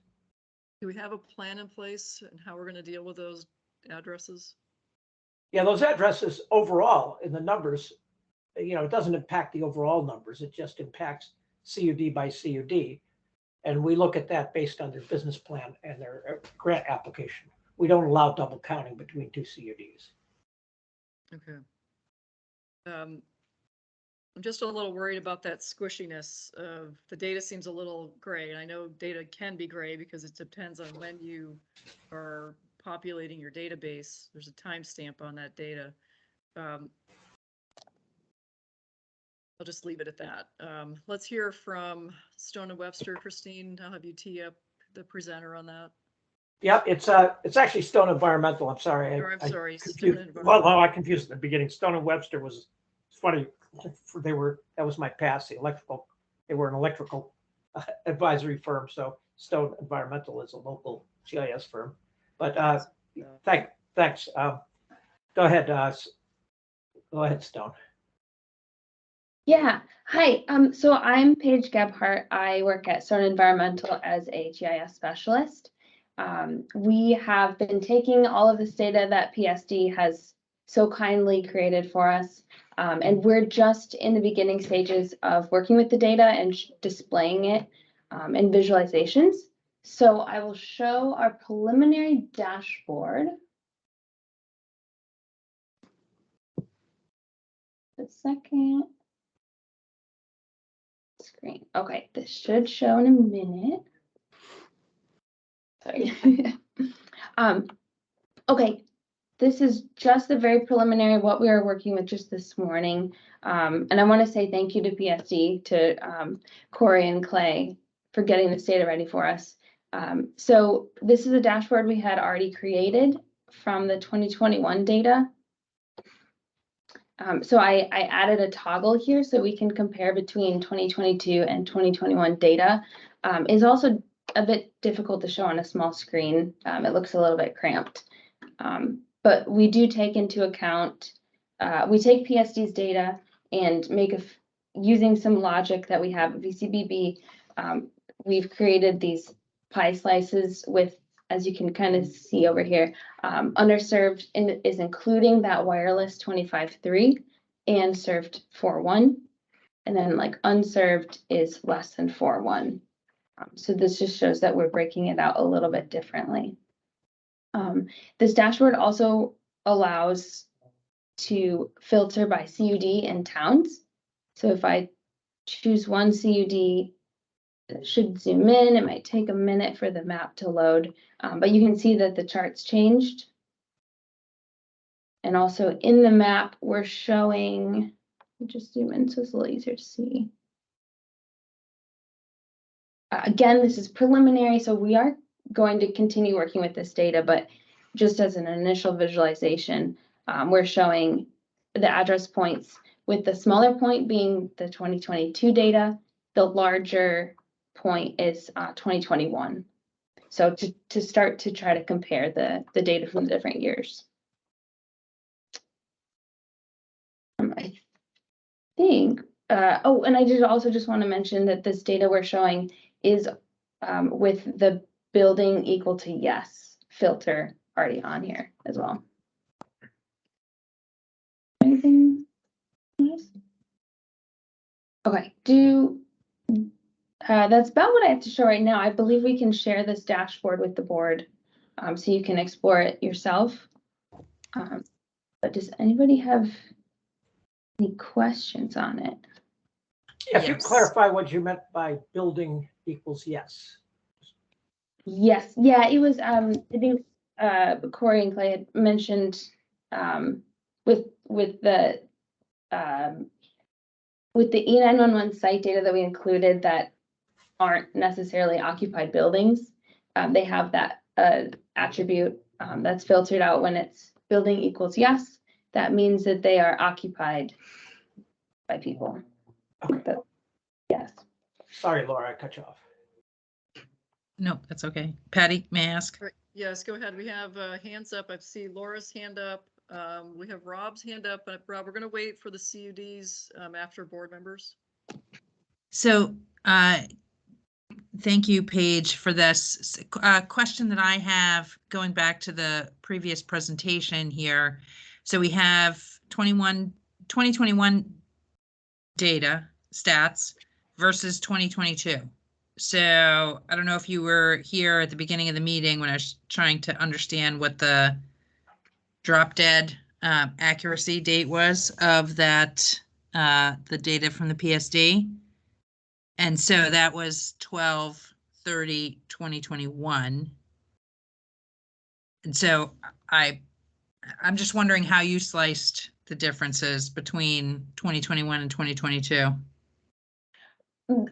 Do we have a plan in place and how we're going to deal with those addresses? Yeah, those addresses overall in the numbers, it doesn't impact the overall numbers. It just impacts CUD by CUD. And we look at that based on their business plan and their grant application. We don't allow double counting between two CUDs. Okay. I'm just a little worried about that squishiness of the data seems a little gray. And I know data can be gray because it depends on when you are populating your database. There's a timestamp on that data. I'll just leave it at that. Let's hear from Stone and Webster. Christine, I'll have you tee up the presenter on that. Yep, it's actually Stone Environmental. I'm sorry. Or, I'm sorry, Stone confused. Environmental. Well, I confused at the beginning. Stone and Webster was, it's funny. That was my past, they were an electrical advisory firm. So Stone Environmental is a local GIS firm. But thanks. Go ahead, Stone. Yeah, hi. So I'm Paige Gebhardt. I work at Stone Environmental as a GIS specialist. We have been taking all of this data that PSD has so kindly created for us, and we're just in the beginning stages of working with the data and displaying it in visualizations. So I will show our preliminary dashboard. A second. Screen. Okay, this should show in a minute. Sorry. Okay, this is just the very preliminary what we are working with just this morning. And I want to say thank you to PSD, to Corey and Clay for getting this data ready for us. So this is a dashboard we had already created from the 2021 data. So I added a toggle here so we can compare between 2022 and 2021 data. Is also a bit difficult to show on a small screen. It looks a little bit cramped. But we do take into account, we take PSD's data and using some logic that we have at VCBB, we've created these pie slices with, as you can kind of see over here, underserved is including that wireless 25.3 and served 4.1. And then like unserved is less than 4.1. So this just shows that we're breaking it out a little bit differently. This dashboard also allows to filter by CUD and towns. So if I choose one CUD, it should zoom in. It might take a minute for the map to load, but you can see that the charts changed. And also in the map, we're showing, just zoom in so it's a little easier to see. Again, this is preliminary, so we are going to continue working with this data, but just as an initial visualization, we're showing the address points with the smaller point being the 2022 data. The larger point is 2021. So to start to try to compare the data from the different years. I think, oh, and I did also just want to mention that this data we're showing is with the building equal to yes filter already on here as well. Anything else? Okay, that's about what I have to show right now. I believe we can share this dashboard with the board so you can explore it yourself. But does anybody have any questions on it? If you Yes. clarify what you meant by building equals yes. Yes, yeah, it was, I think, Corey and Clay had mentioned, with the, with the E911 site data that we included that aren't necessarily occupied buildings, they have that, attribute, that's filtered out when it's building equals yes. That means that they are occupied by people. Okay. Yes. Sorry, Laura, I cut you off. No, that's okay. Patty, may I ask? Right, yes, go ahead. We have hands up. I see Laura's hand up. We have Rob's hand up, but Rob, we're going to wait for the CUDs after board members. So, thank you, Paige, for this. Question that I have, going back to the previous presentation here. So we have 2021 data, stats, versus 2022. So I don't know if you were here at the beginning of the meeting when I was trying to understand what the drop dead accuracy date was of that, the data from the PSD. And so that was 12/30/2021. And so I'm just wondering how you sliced the differences between 2021 and 2022.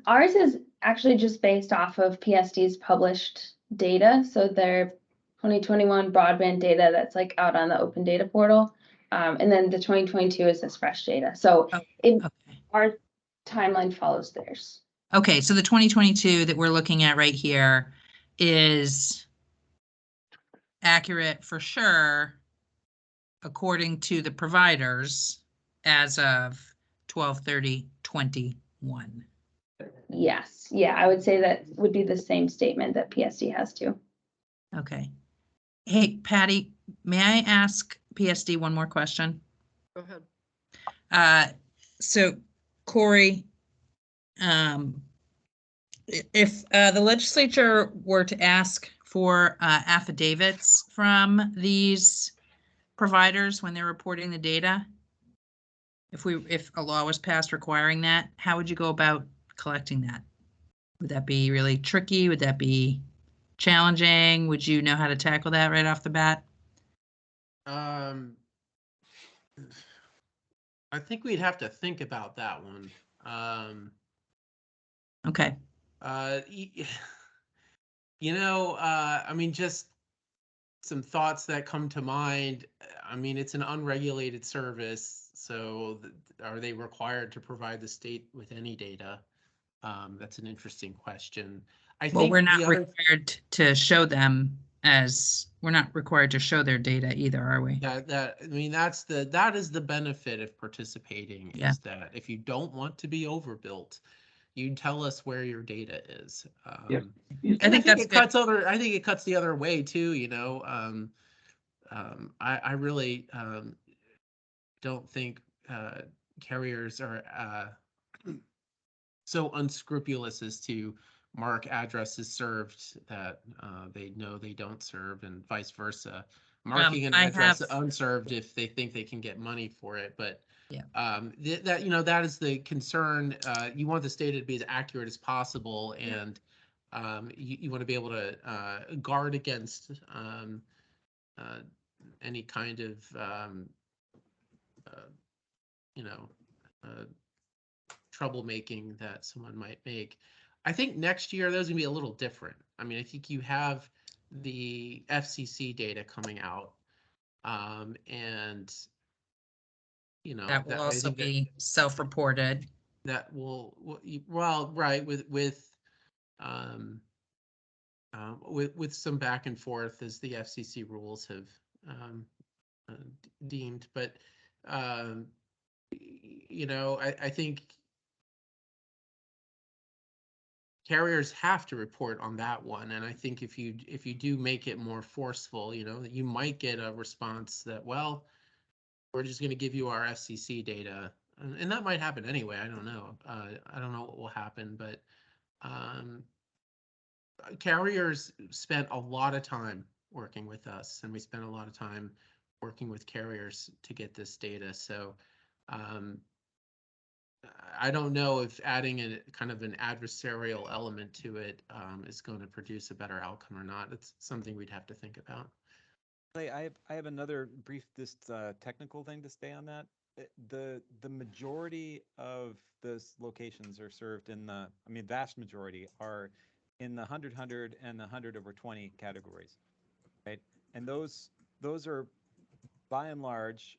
Ours is actually just based off of PSD's published data. So their 2021 broadband data that's like out on the open data portal. And then the 2022 is this fresh data. So Okay. our timeline follows theirs. Okay, so the 2022 that we're looking at right here is accurate for sure, according to the providers, as of 12/30/21. Yes. Yeah, I would say that would be the same statement that PSD has too. Okay. Hey, Patty, may I ask PSD one more question? Go ahead. So Corey, if the legislature were to ask for affidavits from these providers when they're reporting the data, if a law was passed requiring that, how would you go about collecting that? Would that be really tricky? Would that be challenging? Would you know how to tackle that right off the bat? I think we'd have to think about that one. Okay. I mean, just some thoughts that come to mind. I mean, it's an unregulated service, so are they required to provide the state with any data? That's an interesting question. Well, we're not required to show them we're not required to show their data either, are we? That is the benefit of participating, is that if you don't want to be overbuilt, you tell us where your data is. I think that's it cuts I think it cuts the other way too, I really don't think carriers are so unscrupulous as to mark addresses served that they know they don't serve, and vice versa. Marking an address unserved if they think they can get money for it. But yeah, that is the concern. You want this data to be as accurate as possible, and you want to be able to guard against any kind of troublemaking that someone might make. I think next year those gonna be a little different. I mean, I think you have the FCC data coming out, and that will also be self-reported. That will right, with some back and forth as the FCC rules have deemed, but I think carriers have to report on that one, and I think if you do make it more forceful, you might get a response that, well, we're just going to give you our FCC data, and that might happen anyway. I don't know. I don't know what will happen, but carriers spent a lot of time working with us, and we spent a lot of time working with carriers to get this data. So I don't know if adding a kind of an adversarial element to it is going to produce a better outcome or not. It's something we'd have to think about. I have another brief, technical thing to say on that. The majority of those locations are served in the, I mean, vast majority are in the 100 and the 100/20 categories, right? And those are by and large,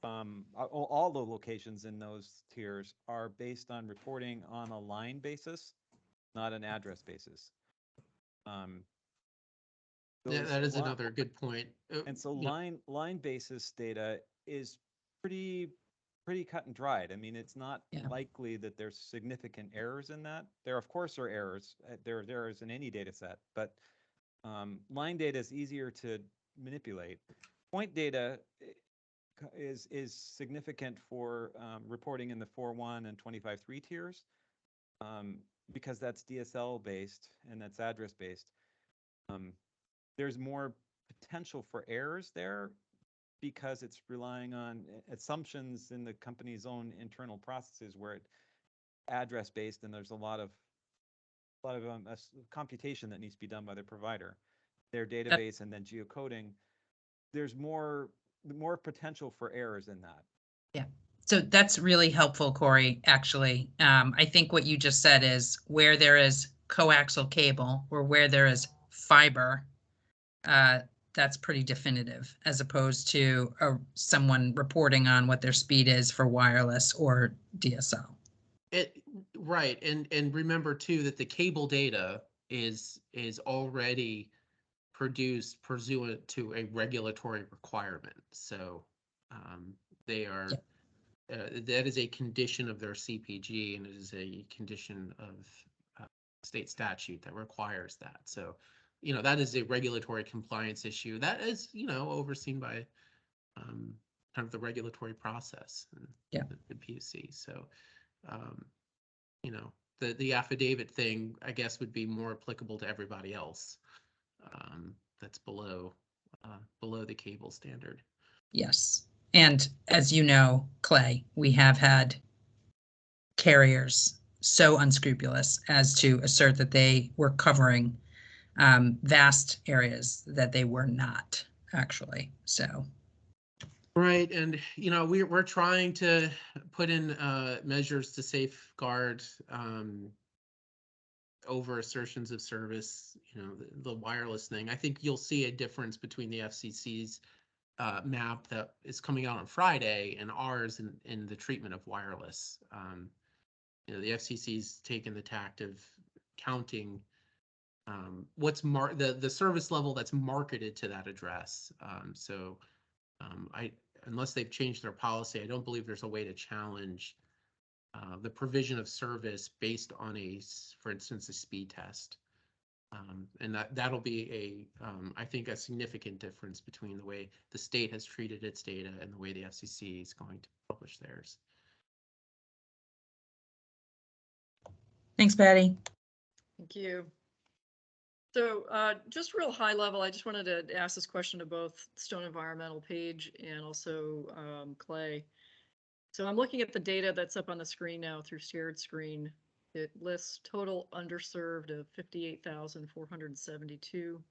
all the locations in those tiers are based on reporting on a line basis, not an address basis. Yeah, that is another good point. And so Yeah. line basis data is pretty cut and dried. I mean, it's not likely that there's significant errors in that. There, of course, are errors. There are errors in any data set, but line data is easier to manipulate. Point data is significant for reporting in the 4.1 and 25.3 tiers because that's DSL based and that's address based. There's more potential for errors there because it's relying on assumptions in the company's own internal processes where it's address based and there's a lot of computation that needs to be done by the provider, their database, and then geocoding. There's more potential for errors in that. Yeah. So that's really helpful, Corey, actually. I think what you just said is where there is coaxial cable or where there is fiber, that's pretty definitive as opposed to someone reporting on what their speed is for wireless or DSL. Right. And remember too, that the cable data is already produced pursuant to a regulatory requirement. So they are, that is a condition of their CPG, and it is a condition of state statute that requires that. So, that is a regulatory compliance issue that is, overseen by kind of the regulatory process and the PUC. So, the affidavit thing, I guess, would be more applicable to everybody else that's below the cable standard. Yes. And as you know, Clay, we have had carriers so unscrupulous as to assert that they were covering vast areas that they were not actually. So. Right. And, we're trying to put in measures to safeguard over assertions of service, the wireless thing. I think you'll see a difference between the FCC's map that is coming out on Friday and ours in the treatment of wireless. The FCC's taken the tact of counting what's the service level that's marketed to that address. Unless they've changed their policy, I don't believe there's a way to challenge the provision of service based on for instance, a speed test. And that'll be I think a significant difference between the way the state has treated its data and the way the FCC is going to publish theirs. Thanks, Patty. Thank you. So just real high level, I just wanted to ask this question to both Stone Environmental Paige and also Clay. So I'm looking at the data that's up on the screen now through shared screen. It lists total underserved of 58,472.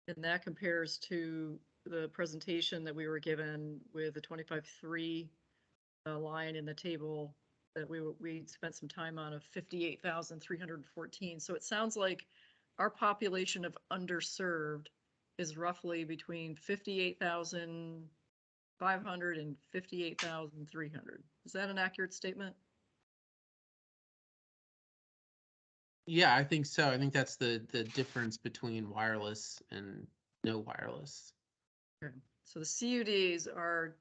And that compares to the presentation that we were given with the 25.3 line in the table that we spent some time on of 58,314. So it sounds like our population of underserved is roughly between 58,500 and 58,300. Is that an accurate statement? Yeah, I think so. I think that's the difference between wireless and no wireless. Okay. So the CUDs are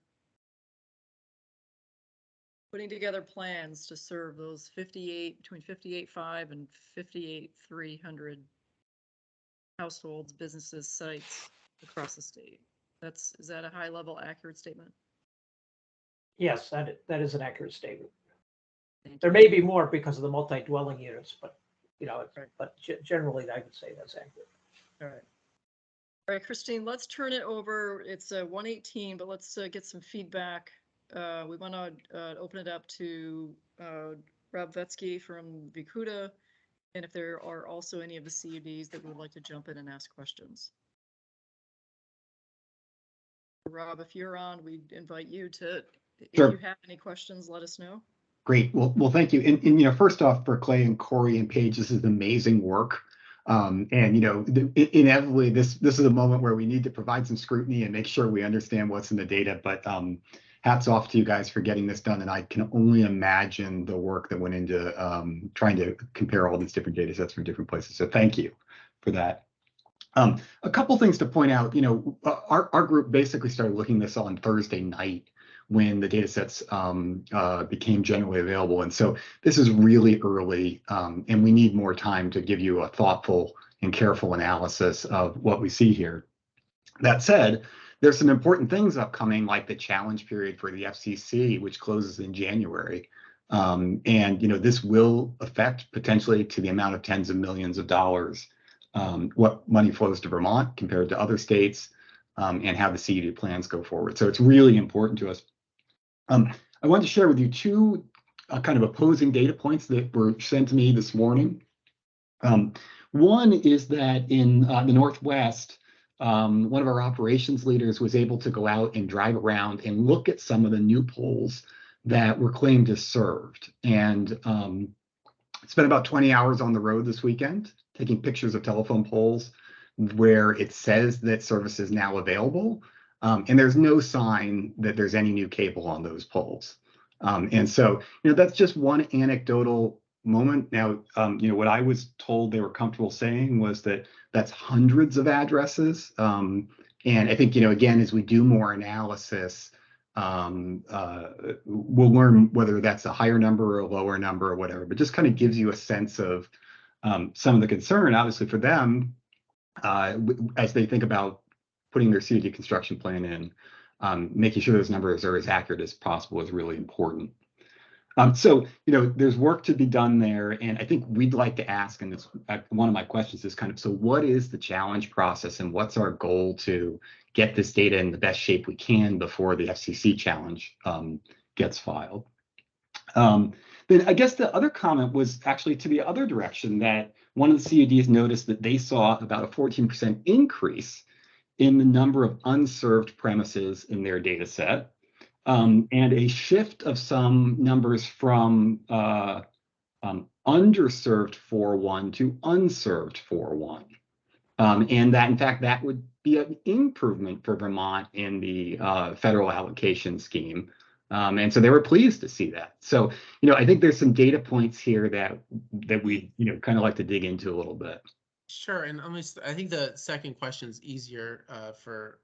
putting together plans to serve those between 58.5 and 58,300 households, businesses, sites across the state. Is that a high level accurate statement? Yes, that is an accurate statement. There may be more because of the multi-dwelling units, but generally I would say that's accurate. All right. All right, Christine, let's turn it over. It's 1:18, but let's get some feedback. We want to open it up to Rob Vetsky from Vikuda, and if there are also any of the CUDs that would like to jump in and ask questions. Rob, if you're on, we invite you to, if Sure. you have any questions, let us know. Great. Well, thank you. And first off, for Clay and Corey and Paige, this is amazing work. And inevitably, this is a moment where we need to provide some scrutiny and make sure we understand what's in the data. But hats off to you guys for getting this done. And I can only imagine the work that went into trying to compare all these different data sets from different places. So thank you for that. A couple things to point out. Our group basically started looking this on Thursday night when the data sets became generally available. And so this is really early, and we need more time to give you a thoughtful and careful analysis of what we see here. That said, there's some important things upcoming, like the challenge period for the FCC, which closes in January. And this will affect potentially to the amount of tens of millions of dollars what money flows to Vermont compared to other states, and how the CUD plans go forward. So it's really important to us. I wanted to share with you two kind of opposing data points that were sent to me this morning. One is that in the Northwest, one of our operations leaders was able to go out and drive around and look at some of the new polls that were claimed as served. And spent about 20 hours on the road this weekend, taking pictures of telephone poles where it says that service is now available. And there's no sign that there's any new cable on those poles. And so, that's just one anecdotal moment. Now, what I was told they were comfortable saying was that that's hundreds of addresses. And I think, again, as we do more analysis, we'll learn whether that's a higher number or a lower number or whatever, but just kind of gives you a sense of some of the concern, obviously, for them as they think about putting their CUD construction plan in. Making sure those numbers are as accurate as possible is really important. So, there's work to be done there. And I think we'd like to ask, and this one of my questions is kind of, so what is the challenge process and what's our goal to get this data in the best shape we can before the FCC challenge gets filed? Then I guess the other comment was actually to the other direction, that one of the CUDs noticed that they saw about a 14% increase in the number of unserved premises in their data set, and a shift of some numbers from underserved 4.1 to unserved 4.1. And that, in fact, that would be an improvement for Vermont in the federal allocation scheme. And so they were pleased to see that. So, I think there's some data points here that we, kind of like to dig into a little bit. Sure, and I think the second question is easier for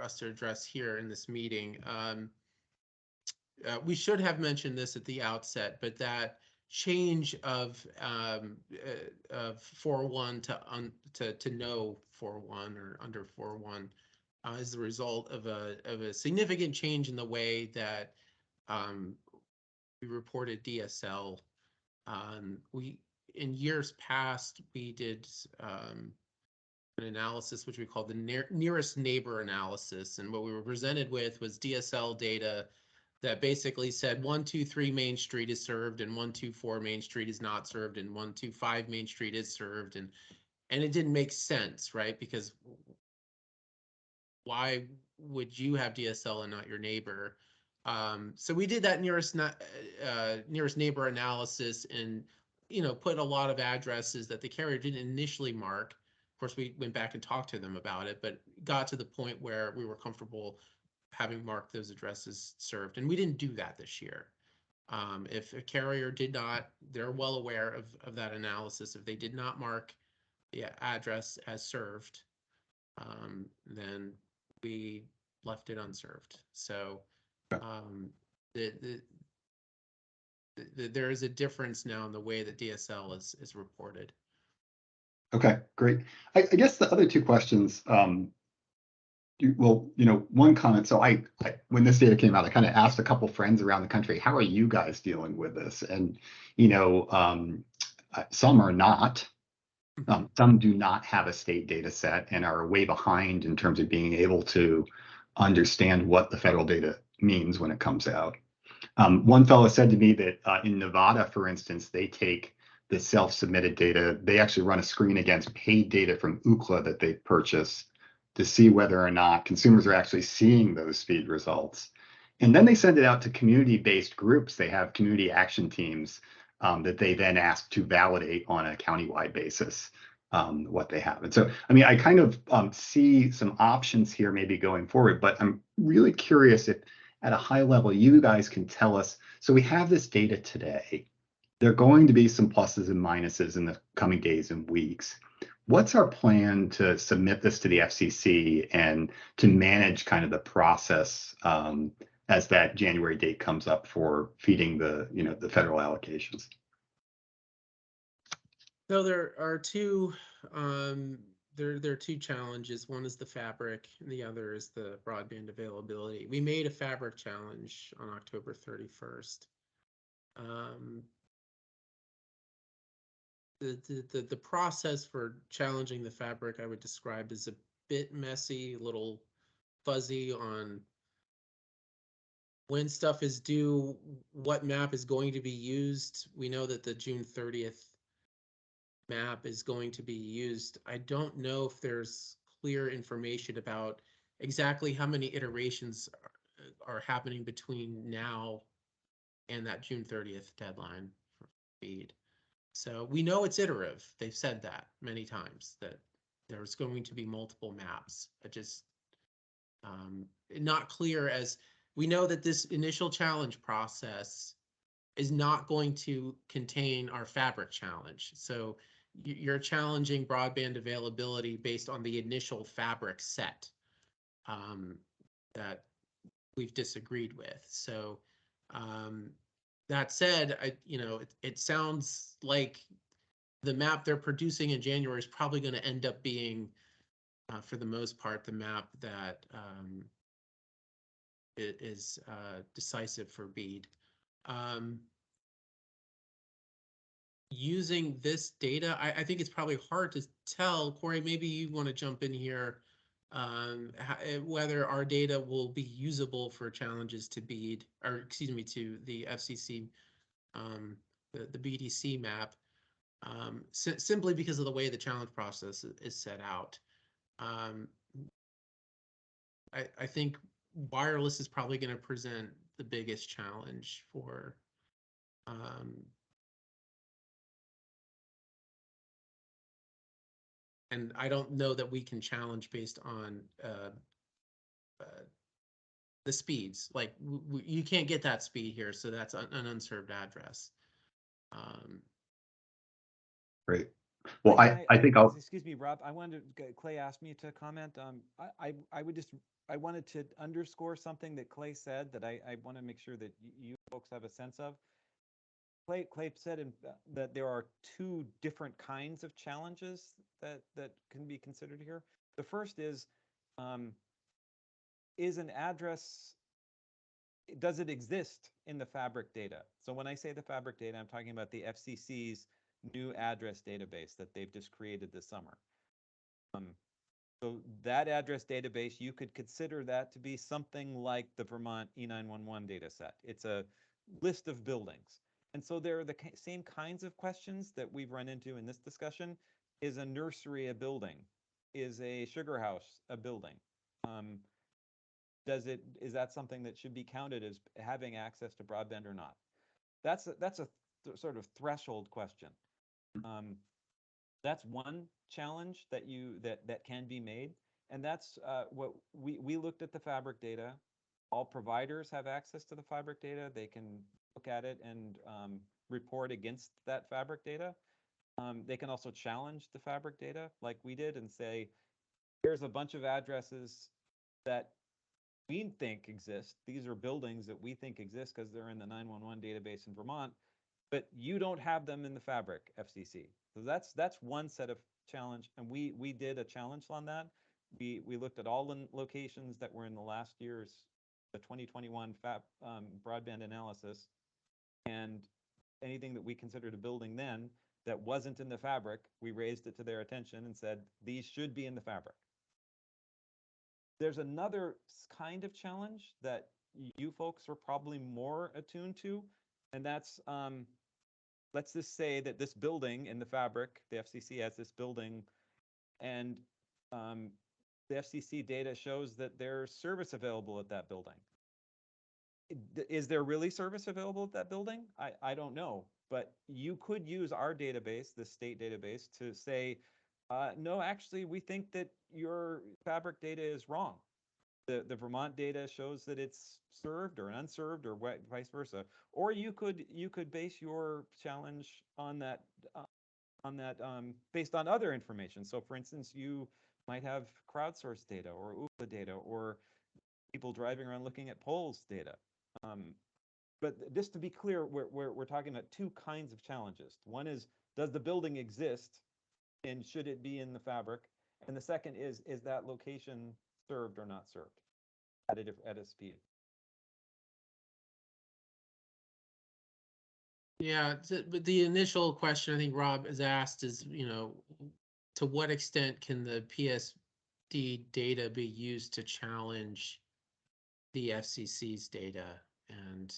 us to address here in this meeting. We should have mentioned this at the outset, but that change of 4.1 to no 4.1 or under 4.1 is the result of a significant change in the way that we reported DSL. In years past, we did an analysis which we called the nearest neighbor analysis, and what we were presented with was DSL data that basically said 123 Main Street is served and 124 Main Street is not served and 125 Main Street is served, and it didn't make sense, right? Because why would you have DSL and not your neighbor? So we did that nearest neighbor analysis and put a lot of addresses that the carrier didn't initially mark. Of course, we went back and talked to them about it, but got to the point where we were comfortable having marked those addresses served. And we didn't do that this year. If a carrier did not, they're well aware of that analysis. If they did not mark the address as served, then we left it unserved. So there is a difference now in the way that DSL is reported. Okay, great. I guess the other two questions, one comment. So I when this data came out, I kind of asked a couple friends around the country, how are you guys dealing with this? And, some are not. Some do not have a state data set and are way behind in terms of being able to understand what the federal data means when it comes out. One fellow said to me that in Nevada, for instance, they take the self-submitted data. They actually run a screen against paid data from Ookla that they purchase to see whether or not consumers are actually seeing those speed results. And then they send it out to community-based groups. They have community action teams that they then ask to validate on a countywide basis what they have. And so, I mean, I kind of see some options here maybe going forward, but I'm really curious if at a high level, you guys can tell us, so we have this data today. There are going to be some pluses and minuses in the coming days and weeks. What's our plan to submit this to the FCC and to manage kind of the process as that January date comes up for feeding the, the federal allocations? So there are two there are two challenges. One is the fabric, and the other is the broadband availability. We made a fabric challenge on October 31st. The process for challenging the fabric I would describe as a bit messy, a little fuzzy on when stuff is due, what map is going to be used. We know that the June 30th map is going to be used. I don't know if there's clear information about exactly how many iterations are happening between now and that June 30th deadline for feed. So we know it's iterative. They've said that many times, that there's going to be multiple maps. It just not clear, as we know that this initial challenge process is not going to contain our fabric challenge. So you're challenging broadband availability based on the initial fabric set that we've disagreed with. So that said, it sounds like the map they're producing in January is probably going to end up being, for the most part, the map that is decisive for BEAD. Using this data, I think it's probably hard to tell. Corey, maybe you want to jump in here, whether our data will be usable for challenges to BEAD, or excuse me, to the FCC, the BDC map, simply because of the way the challenge process is set out. I think wireless is probably going to present the biggest challenge for and I don't know that we can challenge based on the speeds. Like you can't get that speed here, so that's an unserved address. Great. Well, I think I'll. Excuse me, Rob. I wanted Clay asked me to comment. I wanted to underscore something that Clay said that I want to make sure that you folks have a sense of. Clay said that there are two different kinds of challenges that can be considered here. The first is an address, does it exist in the fabric data? So when I say the fabric data, I'm talking about the FCC's new address database that they've just created this summer. So that address database, you could consider that to be something like the Vermont E911 data set. It's a list of buildings. And so there are the same kinds of questions that we've run into in this discussion. Is a nursery a building? Is a sugar house a building? Is that something that should be counted as having access to broadband or not? That's a sort of threshold question. That's one challenge that can be made, and that's what we looked at the fabric data. All providers have access to the fabric data. They can look at it and report against that fabric data. They can also challenge the fabric data like we did and say, here's a bunch of addresses that we think exist. These are buildings that we think exist because they're in the 911 database in Vermont, but you don't have them in the fabric, FCC. So that's one set of challenge, and we did a challenge on that. We looked at all the locations that were in the last year's, the 2021 broadband analysis, and anything that we considered a building then, that wasn't in the fabric, we raised it to their attention and said, these should be in the fabric. There's another kind of challenge that you folks are probably more attuned to, and that's, let's just say that this building in the fabric, the FCC has this building, and the FCC data shows that there's service available at that building. Is there really service available at that building? I don't know, but you could use our database, the state database, to say, no, actually, we think that your fabric data is wrong. The Vermont data shows that it's served or unserved or vice versa. Or you could base your challenge on that based on other information. So, for instance, you might have crowdsourced data or UFLA data or people driving around looking at polls data. But just to be clear, we're talking about two kinds of challenges. One is, does the building exist and should it be in the fabric? And the second is that location served or not served at a speed? Yeah, but the initial question I think Rob has asked is, to what extent can the PSD data be used to challenge the FCC's data? And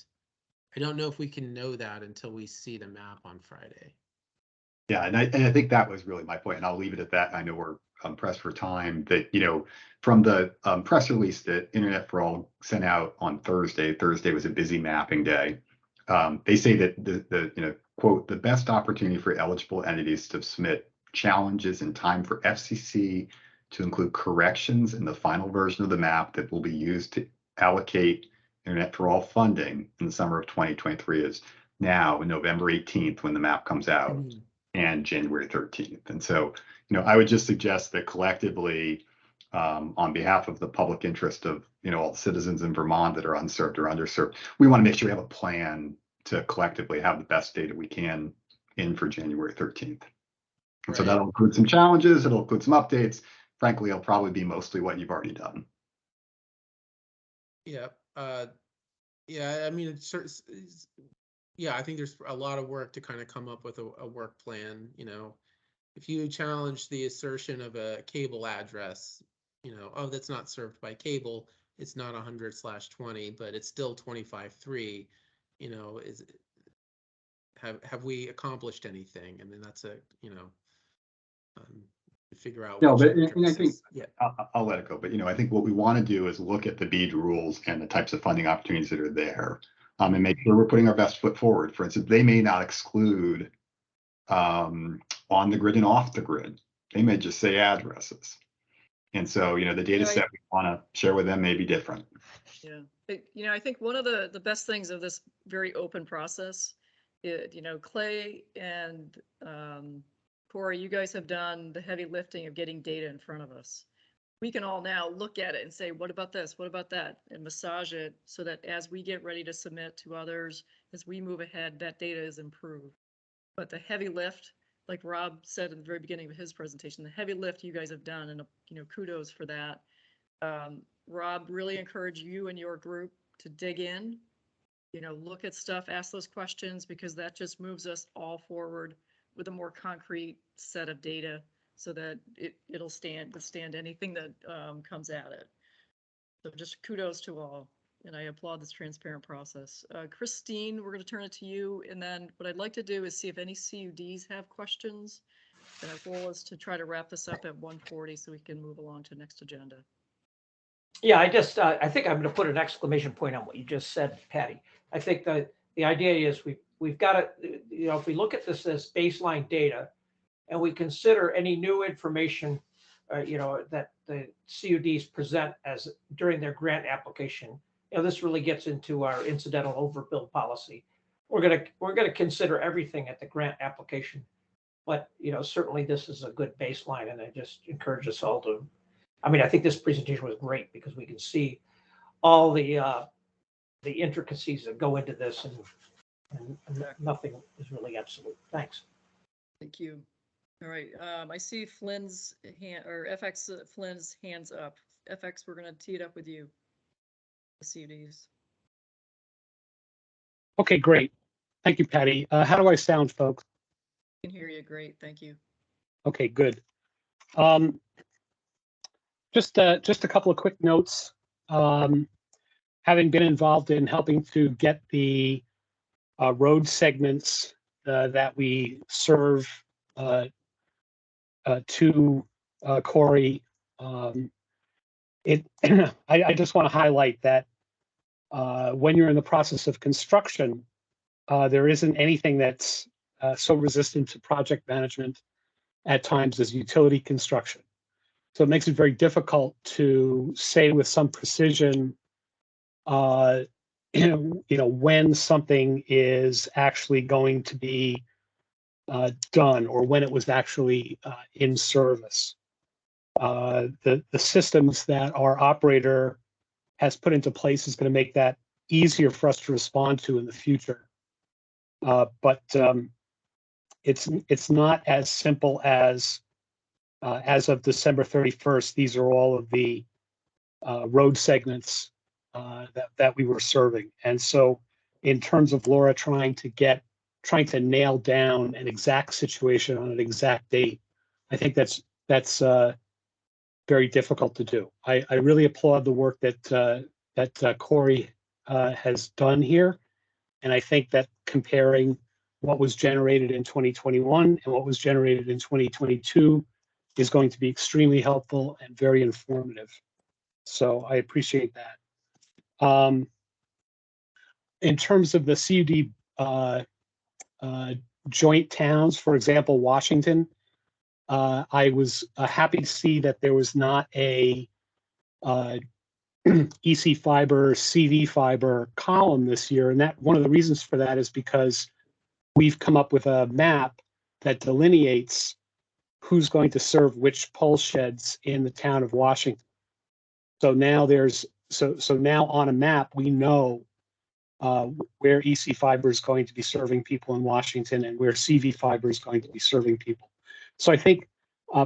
I don't know if we can know that until we see the map on Friday. Yeah, and I think that was really my point, and I'll leave it at that. I know we're pressed for time. That from the press release that Internet for All sent out on Thursday. Thursday was a busy mapping day. They say that the quote, the best opportunity for eligible entities to submit challenges in time for FCC to include corrections in the final version of the map that will be used to allocate Internet for All funding in the summer of 2023 is now, November 18th, when the map comes out. Mm-hmm. And January 13th. And so, I would just suggest that collectively, on behalf of the public interest of, all the citizens in Vermont that are unserved or underserved, we want to make sure we have a plan to collectively have the best data we can in for January 13th. And so that'll include some challenges, it'll include some updates. Frankly, it'll probably be mostly what you've already done. Yeah. Yeah, I mean, yeah, I think there's a lot of work to kind of come up with a work plan. If you challenge the assertion of a cable address, oh, that's not served by cable, it's not 100/20, but it's still 25.3, have we accomplished anything? And then that's figure out. No, which but and I think yeah, I'll let it go. But I think what we want to do is look at the BEAD rules and the types of funding opportunities that are there, and make sure we're putting our best foot forward. For instance, they may not exclude on the grid and off the grid. They may just say addresses. And so, the data set we want to share with them may be different. Yeah. I think one of the best things of this very open process, Clay and Corey, you guys have done the heavy lifting of getting data in front of us. We can all now look at it and say, what about this? What about that? And massage it so that as we get ready to submit to others, as we move ahead, that data is improved. But the heavy lift, like Rob said at the very beginning of his presentation, the heavy lift you guys have done, and kudos for that. Rob, really encourage you and your group to dig in, look at stuff, ask those questions, because that just moves us all forward with a more concrete set of data so that it'll withstand anything that comes at it. So just kudos to all. And I applaud this transparent process. Christine, we're going to turn it to you. And then what I'd like to do is see if any CUDs have questions. And our goal is to try to wrap this up at 1:40 so we can move along to next agenda. Yeah, I think I'm going to put an exclamation point on what you just said, Patty. I think the idea is we've got to, if we look at this as baseline data and we consider any new information, that the CUDs present as during their grant application, this really gets into our incidental overbill policy. We're gonna consider everything at the grant application, but certainly this is a good baseline, and I just encourage us all to. I mean, I think this presentation was great because we can see all the intricacies that go into this, and nothing is really absolute. Thanks. Thank you. All right. I see Flynn's hand, or FX Flynn's hands up. FX, we're going to tee it up with you. The CUDs. Okay, great. Thank you, Patty. How do I sound, folks? Can hear you great. Thank you. Okay, good. Just a couple of quick notes. Having been involved in helping to get the road segments that we serve to Corey, I just want to highlight that when you're in the process of construction, there isn't anything that's so resistant to project management at times as utility construction. So it makes it very difficult to say with some precision, when something is actually going to be done or when it was actually in service. The systems that our operator has put into place is going to make that easier for us to respond to in the future. But it's not as simple as of December 31st, these are all of the road segments that we were serving. And so in terms of Laura trying to nail down an exact situation on an exact date, I think that's very difficult to do. I really applaud the work that Corey has done here. And I think that comparing what was generated in 2021 and what was generated in 2022 is going to be extremely helpful and very informative. So I appreciate that. In terms of the CUD joint towns, for example, Washington, I was happy to see that there was not a EC fiber, CV fiber column this year. And that one of the reasons for that is because we've come up with a map that delineates who's going to serve which pole sheds in the town of Washington. So now so now on a map, we know where EC fiber is going to be serving people in Washington and where CV fiber is going to be serving people. So I think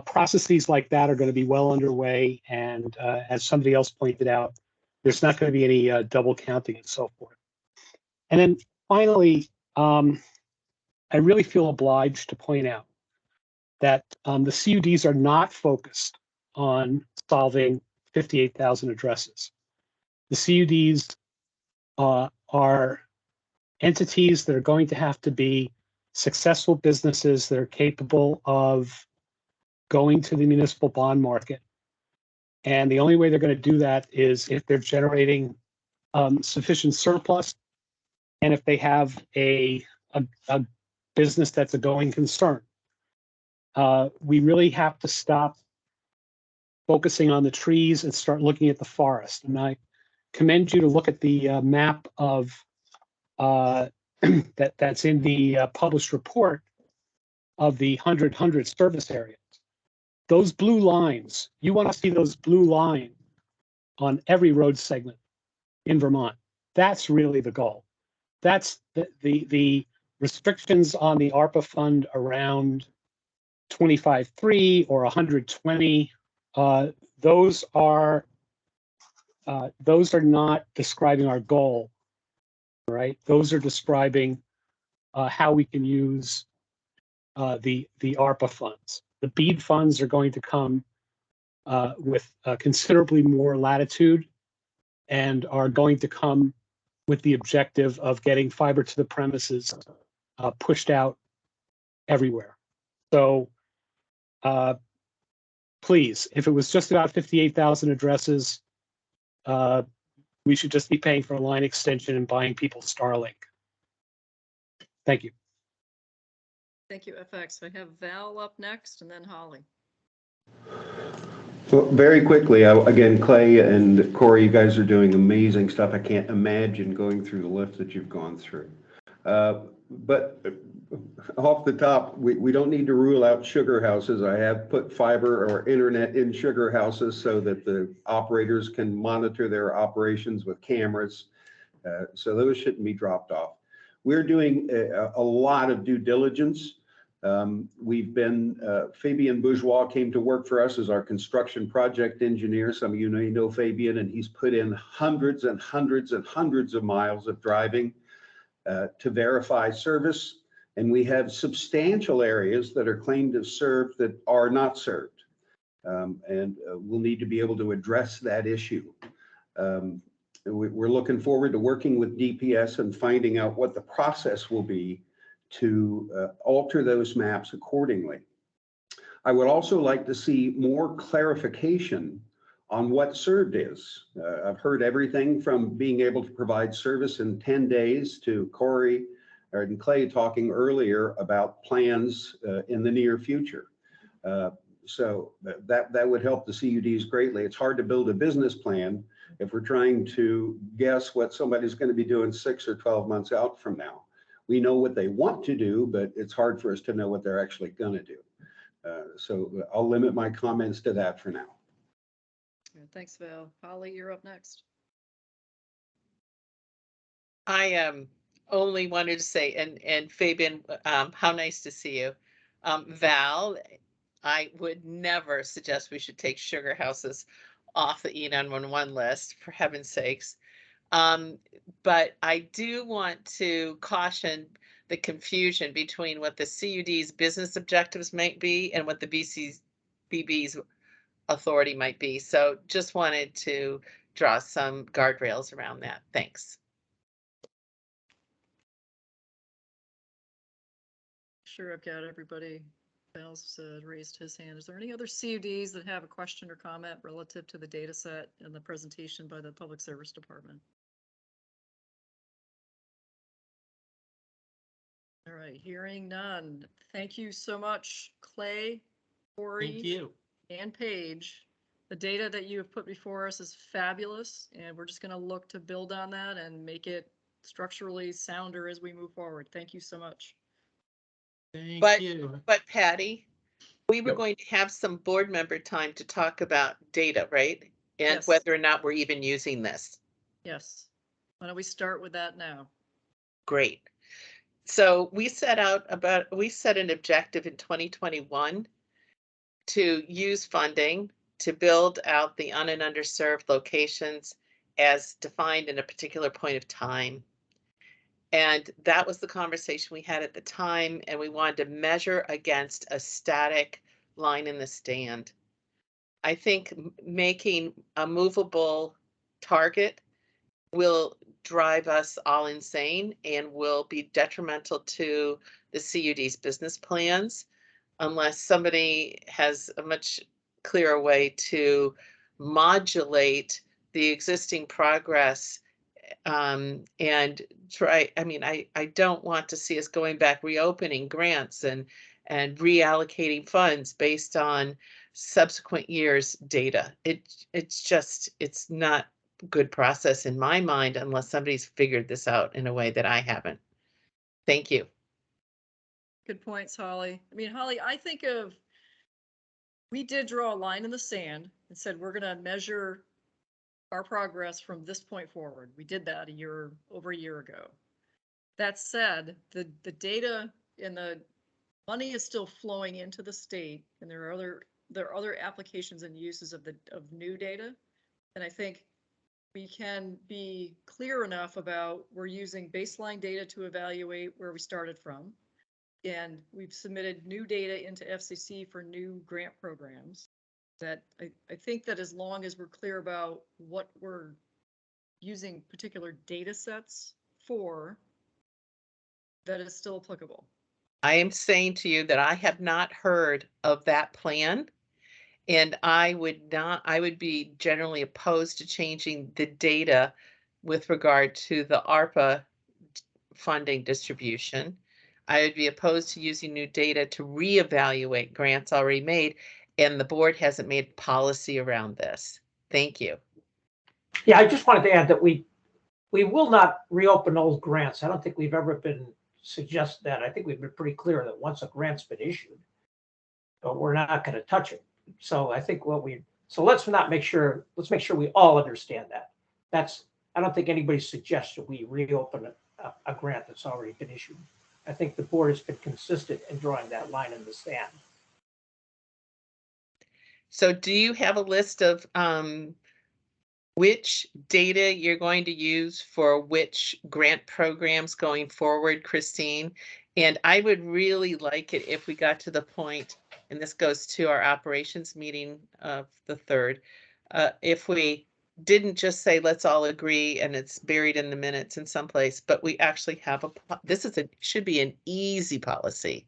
processes like that are going to be well underway. And as somebody else pointed out, there's not going to be any double counting and so forth. And then finally, I really feel obliged to point out that the CUDs are not focused on solving 58,000 addresses. The CUDs are entities that are going to have to be successful businesses that are capable of going to the municipal bond market. And the only way they're going to do that is if they're generating sufficient surplus and if they have a business that's a going concern. We really have to stop focusing on the trees and start looking at the forest. And I commend you to look at the map of that's in the published report of the 100 service areas. Those blue lines, you want to see those blue lines on every road segment in Vermont. That's really the goal. That's the restrictions on the ARPA fund around 25.3 or 120. Those are not describing our goal, right? Those are describing how we can use the ARPA funds. The BEAD funds are going to come with considerably more latitude and are going to come with the objective of getting fiber to the premises pushed out everywhere. So please, if it was just about 58,000 addresses, we should just be paying for a line extension and buying people Starlink. Thank you. Thank you, FX. I have Val up next and then Holly. Well, very quickly, again, Clay and Corey, you guys are doing amazing stuff. I can't imagine going through the list that you've gone through. But off the top, we don't need to rule out sugar houses. I have put fiber or internet in sugar houses so that the operators can monitor their operations with cameras. So those shouldn't be dropped off. We're doing a lot of due diligence. We've been, Fabian Bourgeois came to work for us as our construction project engineer. Some of you know Fabian, and he's put in hundreds and hundreds and hundreds of miles of driving to verify service And we have substantial areas that are claimed to serve that are not served. And we'll need to be able to address that issue. We're looking forward to working with DPS and finding out what the process will be to alter those maps accordingly. I would also like to see more clarification on what served is. I've heard everything from being able to provide service in 10 days to Corey and Clay talking earlier about plans in the near future. So that would help the CUDs greatly. It's hard to build a business plan if we're trying to guess what somebody's going to be doing 6 or 12 months out from now. We know what they want to do, but it's hard for us to know what they're actually going to do. So I'll limit my comments to that for now. Thanks, Val. Holly, you're up next. I only wanted to say, and Fabian, how nice to see you. Val, I would never suggest we should take sugar houses off the E911 list, for heaven's sakes. But I do want to caution the confusion between what the CUD's business objectives might be and what the BB's authority might be. So just wanted to draw some guardrails around that. Thanks. Sure, I've got everybody. Val's raised his hand. Is there any other CUDs that have a question or comment relative to the data set and the presentation by the Public Service Department? All right, hearing none. Thank you so much, Clay, Corey, Thank you. and Paige. The data that you have put before us is fabulous, and we're just going to look to build on that and make it structurally sounder as we move forward. Thank you so much. Thank you. But Patty, we were Yep. going to have some board member time to talk about data, right? And Yes. whether or not we're even using this. Yes. Why don't we start with that now? Great. So we set an objective in 2021 to use funding to build out the un- and underserved locations as defined in a particular point of time. And that was the conversation we had at the time, and we wanted to measure against a static line in the stand. I think making a movable target will drive us all insane and will be detrimental to the CUD's business plans unless somebody has a much clearer way to modulate the existing progress and try. I mean, I don't want to see us going back, reopening grants and reallocating funds based on subsequent years' data. It's not good process in my mind unless somebody's figured this out in a way that I haven't. Thank you. Good points, Holly. I mean, Holly, I think we did draw a line in the sand and said, we're going to measure our progress from this point forward. We did that over a year ago. That said, the data and the money is still flowing into the state, and there are other applications and uses of new data. And I think we can be clear enough about we're using baseline data to evaluate where we started from. And we've submitted new data into FCC for new grant programs. That I think that as long as we're clear about what we're using particular data sets for, that is still applicable. I am saying to you that I have not heard of that plan. And I would be generally opposed to changing the data with regard to the ARPA funding distribution. I would be opposed to using new data to reevaluate grants already made, and the board hasn't made policy around this. Thank you. Yeah, I just wanted to add that we will not reopen old grants. I don't think we've ever been suggested that. I think we've been pretty clear that once a grant's been issued, we're not going to touch it. So I think let's make sure we all understand that. I don't think anybody suggests that we reopen a grant that's already been issued. I think the board has been consistent in drawing that line in the sand. So do you have a list of which data you're going to use for which grant programs going forward, Christine? And I would really like it if we got to the point, and this goes to our operations meeting of the 3rd, if we didn't just say, let's all agree and it's buried in the minutes in some place, but we actually have should be an easy policy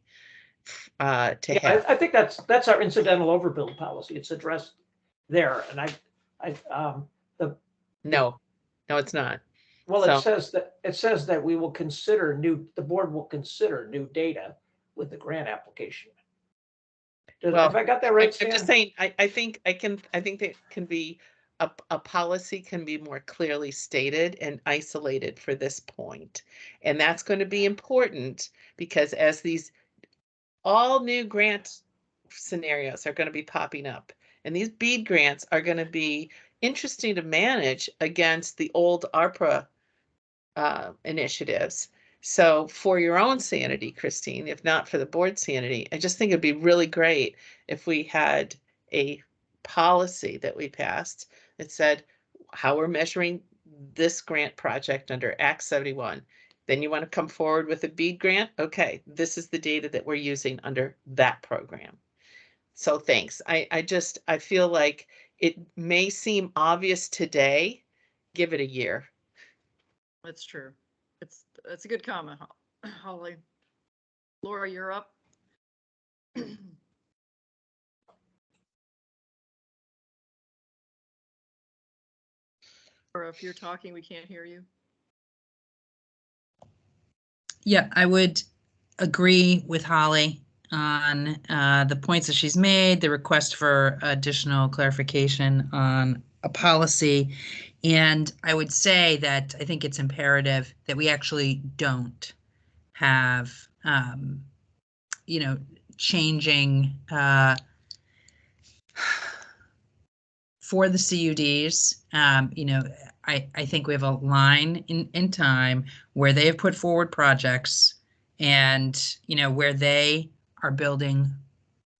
to Yeah, have. I think that's our incidental overbuild policy. It's addressed there, and No, it's not. well, So- it says that we will consider the board will consider new data with the grant application. Well, Have I got that right, I'm Stan? just saying, I think that can be, a policy can be more clearly stated and isolated for this point. And that's going to be important because as these all new grant scenarios are going to be popping up, and these BEAD grants are going to be interesting to manage against the old ARPA initiatives. So for your own sanity, Christine, if not for the board sanity, I just think it'd be really great if we had a policy that we passed that said how we're measuring this grant project under Act 71. Then you want to come forward with a BEAD grant? Okay, this is the data that we're using under that program. So thanks. I feel like it may seem obvious today. Give it a year. That's true. That's a good comment, Holly. Laura, you're up. Or if you're talking, we can't hear you. Yeah, I would agree with Holly on the points that she's made, the request for additional clarification on a policy. And I would say that I think it's imperative that we actually don't have, changing for the CUDs. I think we have a line in time where they have put forward projects and, where they are building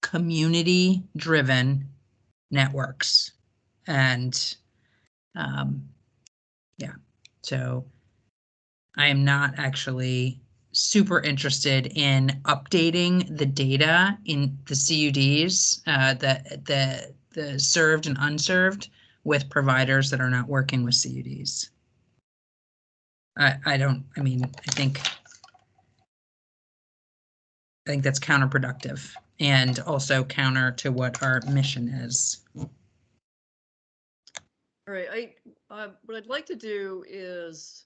community-driven networks. And yeah, so I am not actually super interested in updating the data in the CUDs, the served and unserved, with providers that are not working with CUDs. I think that's counterproductive and also counter to what our mission is. All right, what I'd like to do is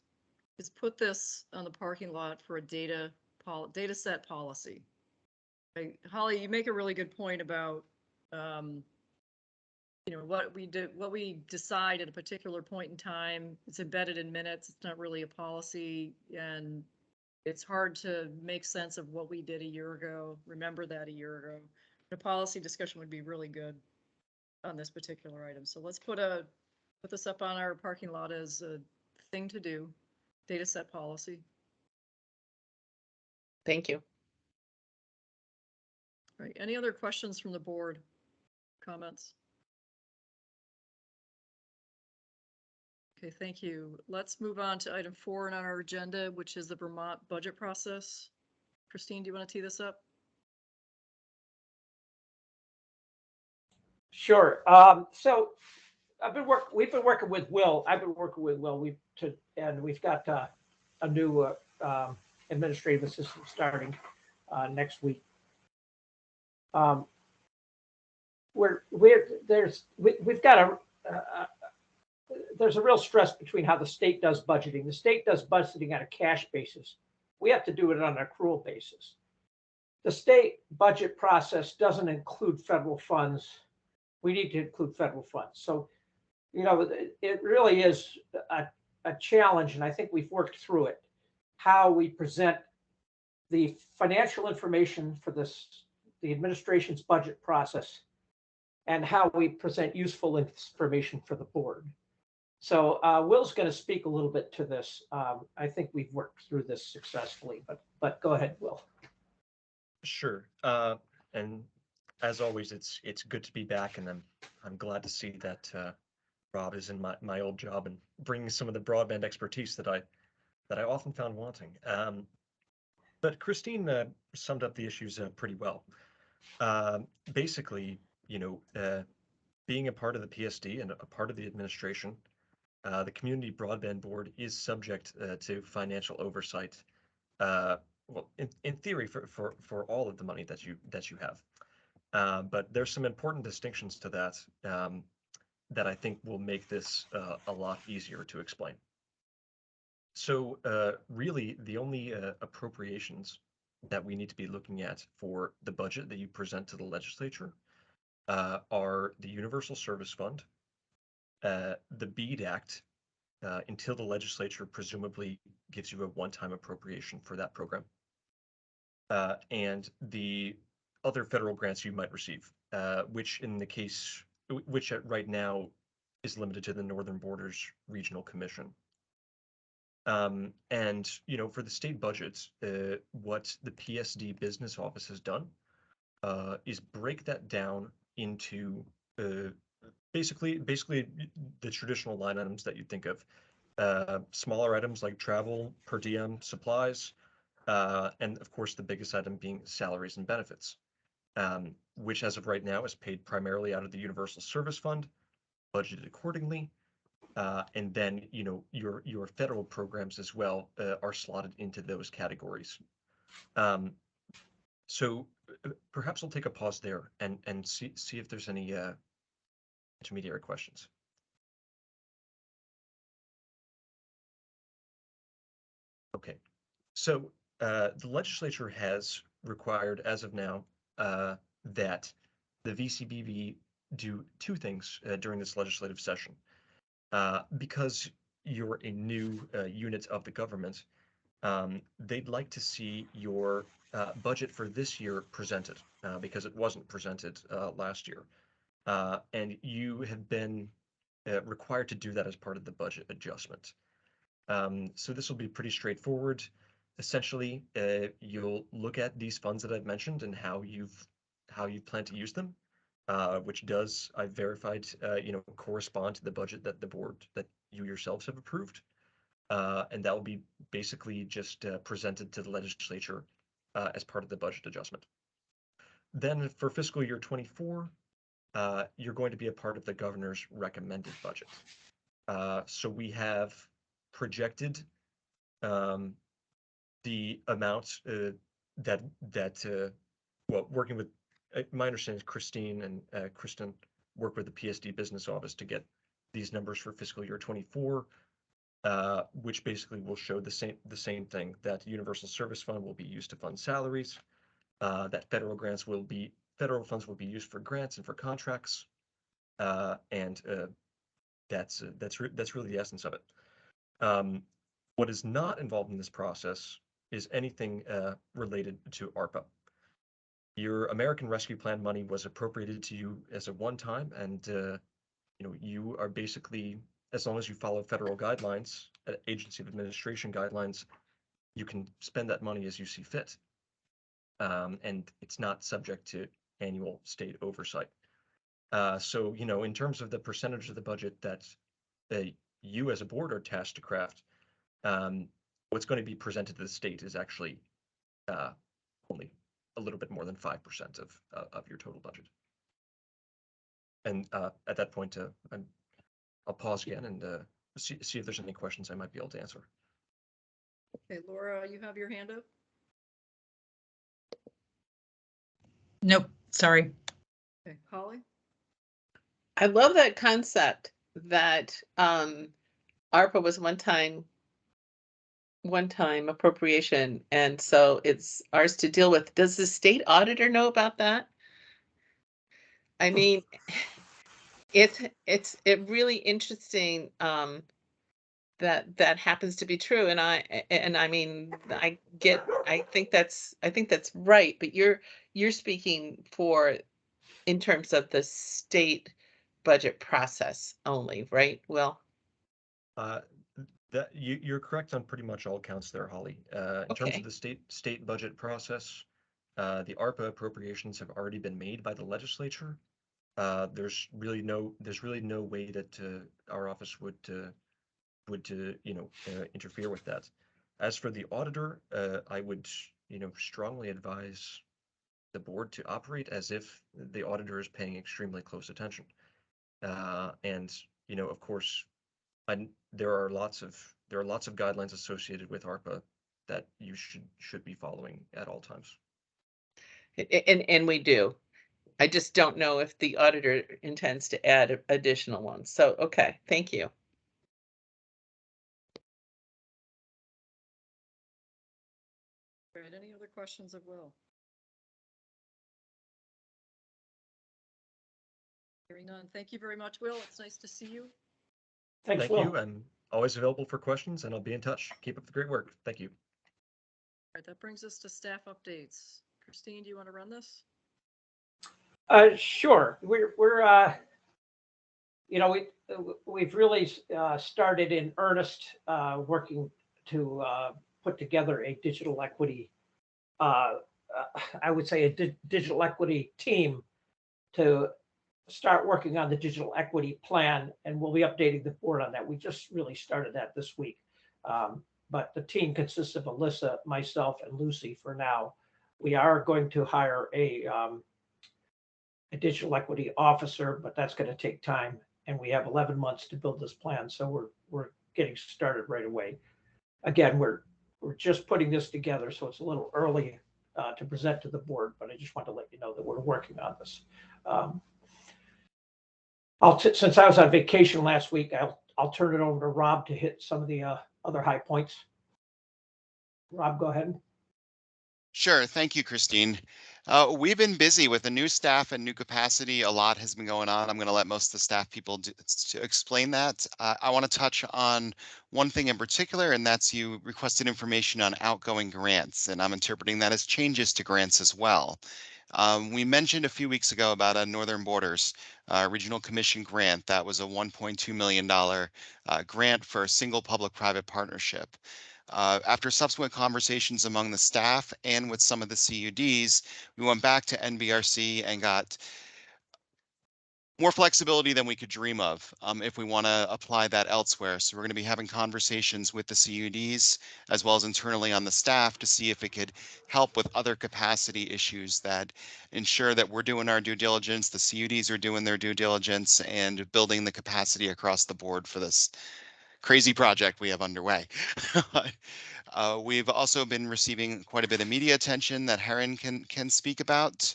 put this on the parking lot for a data set policy. Okay, Holly, you make a really good point about what we decide at a particular point in time. It's embedded in minutes. It's not really a policy, and it's hard to make sense of what we did a year ago. Remember that a year ago. The policy discussion would be really good on this particular item. So let's put this up on our parking lot as a thing to do. Data set policy. Thank you. All right. Any other questions from the board? Comments? Okay, thank you. Let's move on to item 4 on our agenda, which is the Vermont budget process. Christine, do you want to tee this up? Sure. So we've been working with Will. I've been working with Will. We've got a new administrative assistant starting next week. There's a real stress between how the state does budgeting. The state does budgeting on a cash basis. We have to do it on an accrual basis. The state budget process doesn't include federal funds. We need to include federal funds. So, it really is a challenge, and I think we've worked through it, how we present the financial information for the administration's budget process, and how we present useful information for the board. So Will's going to speak a little bit to this. I think we've worked through this successfully, but go ahead, Will. Sure. And as always, it's good to be back, and I'm glad to see that Rob is in my old job and bringing some of the broadband expertise that I often found wanting. But Christine summed up the issues pretty well. Basically, being a part of the PSD and a part of the administration, the Community Broadband Board is subject to financial oversight. Well, in theory, for all of the money that you have, but there's some important distinctions to that that I think will make this a lot easier to explain. So really, the only appropriations that we need to be looking at for the budget that you present to the legislature are the Universal Service Fund, the BEAD Act, until the legislature presumably gives you a one-time appropriation for that program, and the other federal grants you might receive, which right now is limited to the Northern Borders Regional Commission. And for the state budgets, what the PSD business office has done is break that down into basically the traditional line items that you think of. Smaller items like travel, per diem, supplies, and of course the biggest item being salaries and benefits, which as of right now is paid primarily out of the Universal Service Fund, budgeted accordingly. And then, your federal programs as well are slotted into those categories. So perhaps we'll take a pause there and see if there's any intermediary questions. Okay, so the legislature has required as of now that the VCBB do two things during this legislative session. Because you're a new unit of the government, they'd like to see your budget for this year presented because it wasn't presented last year. And you have been required to do that as part of the budget adjustment. So this will be pretty straightforward. Essentially, you'll look at these funds that I've mentioned and how you plan to use them. Which does, I've verified, correspond to the budget that the board, that you yourselves have approved. And that will be basically just presented to the legislature as part of the budget adjustment. Then for fiscal year 24, you're going to be a part of the governor's recommended budget. So we have projected the amounts well, working with, my understanding is Christine and Kristen work with the PSD business office to get these numbers for fiscal year 24, which basically will show the same thing, that the Universal Service Fund will be used to fund salaries, that federal funds will be used for grants and for contracts, and that's really the essence of it. What is not involved in this process is anything related to ARPA. Your American Rescue Plan money was appropriated to you as a one-time, and you are basically, as long as you follow federal guidelines, agency of administration guidelines, you can spend that money as you see fit, and it's not subject to annual state oversight. So in terms of the percentage of the budget that you as a board are tasked to craft, what's going to be presented to the state is actually only a little bit more than 5% of your total budget. And at that point, I'll pause again and see if there's any questions I might be able to answer. Okay, Laura, you have your hand up? Nope, sorry. Okay, Holly? I love that concept that ARPA was one-time appropriation, and so it's ours to deal with. Does the state auditor know about that? I mean, it's really interesting that happens to be true, and I mean, I think that's right, but you're speaking for in terms of the state budget process only, right? Will? That you're correct on pretty much all counts there, Holly. In terms Okay. of the state budget process, the ARPA appropriations have already been made by the legislature. There's really no way that our office would interfere with that. As for the auditor, I would strongly advise the board to operate as if the auditor is paying extremely close attention. And, of course, there are lots of guidelines associated with ARPA that you should be following at all times. And we do. I just don't know if the auditor intends to add additional ones. So, okay, thank you. All right, any other questions of Will? Hearing none. Thank you very much, Will. It's nice to see you. Thanks, Thank Will. you. I'm always available for questions and I'll be in touch. Keep up the great work. Thank you. All right, that brings us to staff updates. Christine, do you want to run this? Sure. We're we've really started in earnest working to put together a digital equity, I would say a digital equity team to start working on the digital equity plan, and we'll be updating the board on that. We just really started that this week. But the team consists of Alyssa, myself, and Lucy for now. We are going to hire a digital equity officer, but that's going to take time. And we have 11 months to build this plan. So we're getting started right away. Again, we're just putting this together, so it's a little early to present to the board, but I just want to let you know that we're working on this. Since I was on vacation last week, I'll turn it over to Rob to hit some of the other high points. Rob, go ahead. Sure. Thank you, Christine. We've been busy with the new staff and new capacity. A lot has been going on. I'm going to let most of the staff people to explain that. I want to touch on one thing in particular, and that's you requested information on outgoing grants, and I'm interpreting that as changes to grants as well. We mentioned a few weeks ago about a Northern Borders Regional Commission grant. That was a $1.2 million grant for a single public-private partnership. After subsequent conversations among the staff and with some of the CUDs, we went back to NBRC and got more flexibility than we could dream of if we want to apply that elsewhere. So we're going to be having conversations with the CUDs as well as internally on the staff to see if it could help with other capacity issues that ensure that we're doing our due diligence, the CUDs are doing their due diligence, and building the capacity across the board for this crazy project we have underway. We've also been receiving quite a bit of media attention that Heron can speak about,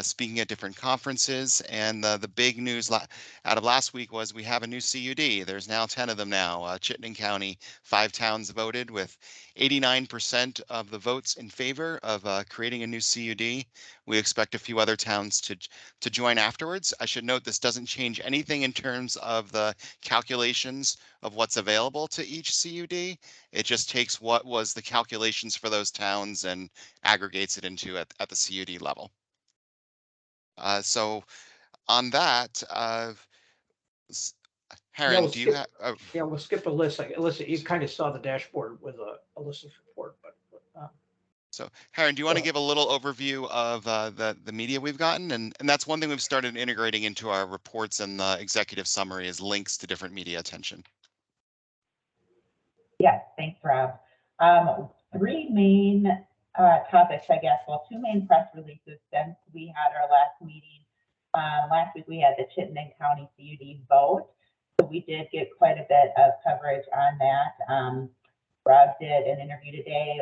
speaking at different conferences. And the big news out of last week was we have a new CUD. There's now 10 of them now. Chittenden County, 5 towns voted with 89% of the votes in favor of creating a new CUD. We expect a few other towns to join afterwards. I should note this doesn't change anything in terms of the calculations of what's available to each CUD. It just takes what was the calculations for those towns and aggregates it into at the CUD level. So on that, Heron, do you have? Yeah, we'll skip Alyssa. Alyssa, you kind of saw the dashboard with Alyssa's report, but. So Heron, do you want to give a little overview of the media we've gotten? And that's one thing we've started integrating into our reports and the executive summary is links to different media attention. Yes, thanks, Rob. 3 main topics, I guess. Well, 2 main press releases since we had our last meeting. Last week we had the Chittenden County CUD vote. So we did get quite a bit of coverage on that. Rob did an interview today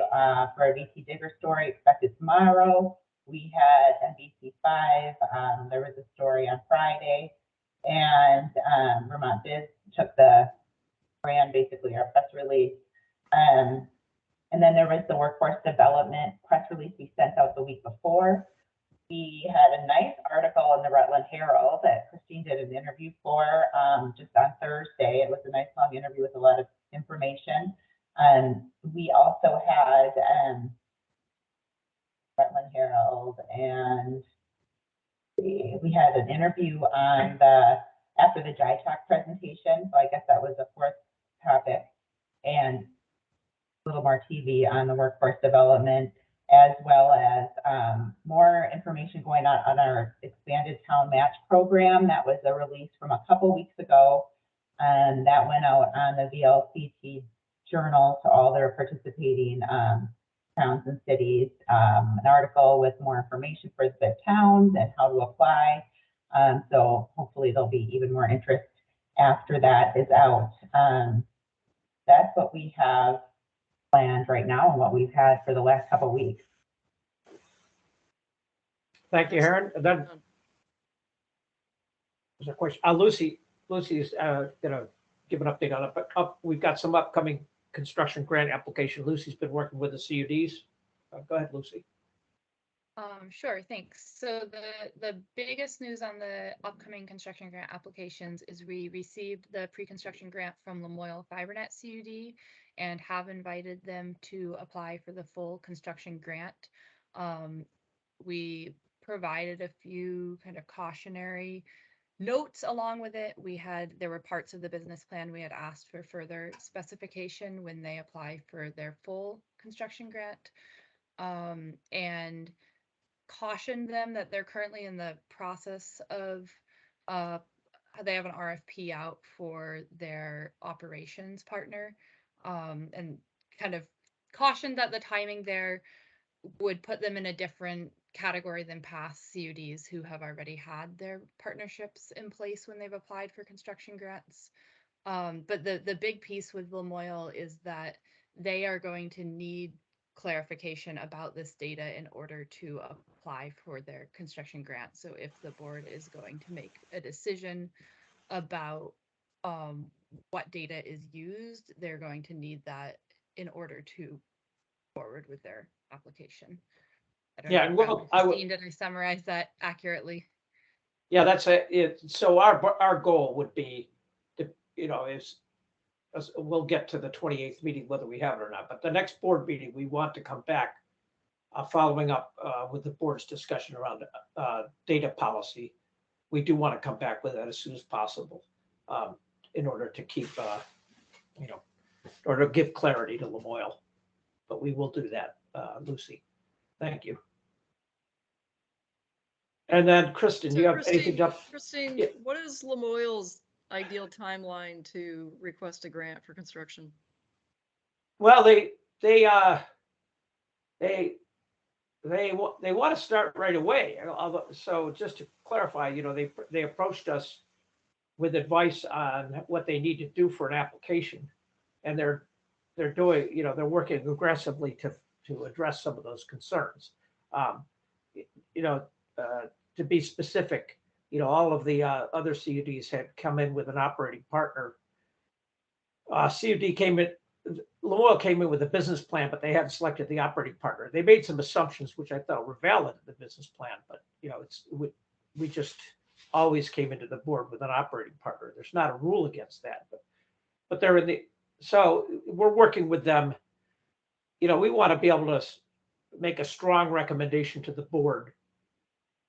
for a VT Digger story expected tomorrow. We had NBC5. There was a story on Friday. And Vermont Biz ran basically our press release. And then there was the workforce development press release we sent out the week before. We had a nice article in the Rutland Herald that Christine did an interview for just on Thursday. It was a nice long interview with a lot of information. We also had Rutland Herald, and we had an interview on after the JITAC presentation. So I guess that was the 4th topic, and a little more TV on the workforce development, as well as more information going on our expanded town match program. That was a release from a couple weeks ago, and that went out on the VLCT journal to all their participating towns and cities, an article with more information for the towns and how to apply. So hopefully there'll be even more interest after that is out. That's what we have planned right now and what we've had for the last couple of weeks. Thank you, Aaron. And then there's a question. Lucy's gonna give an update on it, but we've got some upcoming construction grant application. Lucy's been working with the CUDs. Go ahead, Lucy. Sure, thanks. So the biggest news on the upcoming construction grant applications is we received the pre-construction grant from Lamoille FiberNet CUD and have invited them to apply for the full construction grant. We provided a few kind of cautionary notes along with it. There were parts of the business plan we had asked for further specification when they apply for their full construction grant, and cautioned them that they're currently in the process of they have an RFP out for their operations partner, and kind of cautioned that the timing there would put them in a different category than past CUDs who have already had their partnerships in place when they've applied for construction grants. But the big piece with Lamoille is that they are going to need clarification about this data in order to apply for their construction grant. So if the board is going to make a decision about what data is used, they're going to need that in order to forward with their application. Yeah, well, Christine, did I summarize that accurately? Yeah, that's it. So our goal would be to, is we'll get to the 28th meeting whether we have it or not. But the next board meeting, we want to come back, following up with the board's discussion around data policy. We do want to come back with that as soon as possible, in order to keep, or to give clarity to Lamoille. But we will do that, Lucy. Thank you. And then Kristen, do you have anything to? Christine, Yeah. what is Lamoille's ideal timeline to request a grant for construction? Well, they want to start right away. So just to clarify, they approached us with advice on what they need to do for an application, and they're doing, they're working aggressively to address some of those concerns. To be specific, all of the other CUDs had come in with an operating partner. Lamoille came in with a business plan, but they hadn't selected the operating partner. They made some assumptions, which I thought were valid in the business plan, but we just always came into the board with an operating partner. There's not a rule against that, but they're in the, so we're working with them. We want to be able to make a strong recommendation to the board.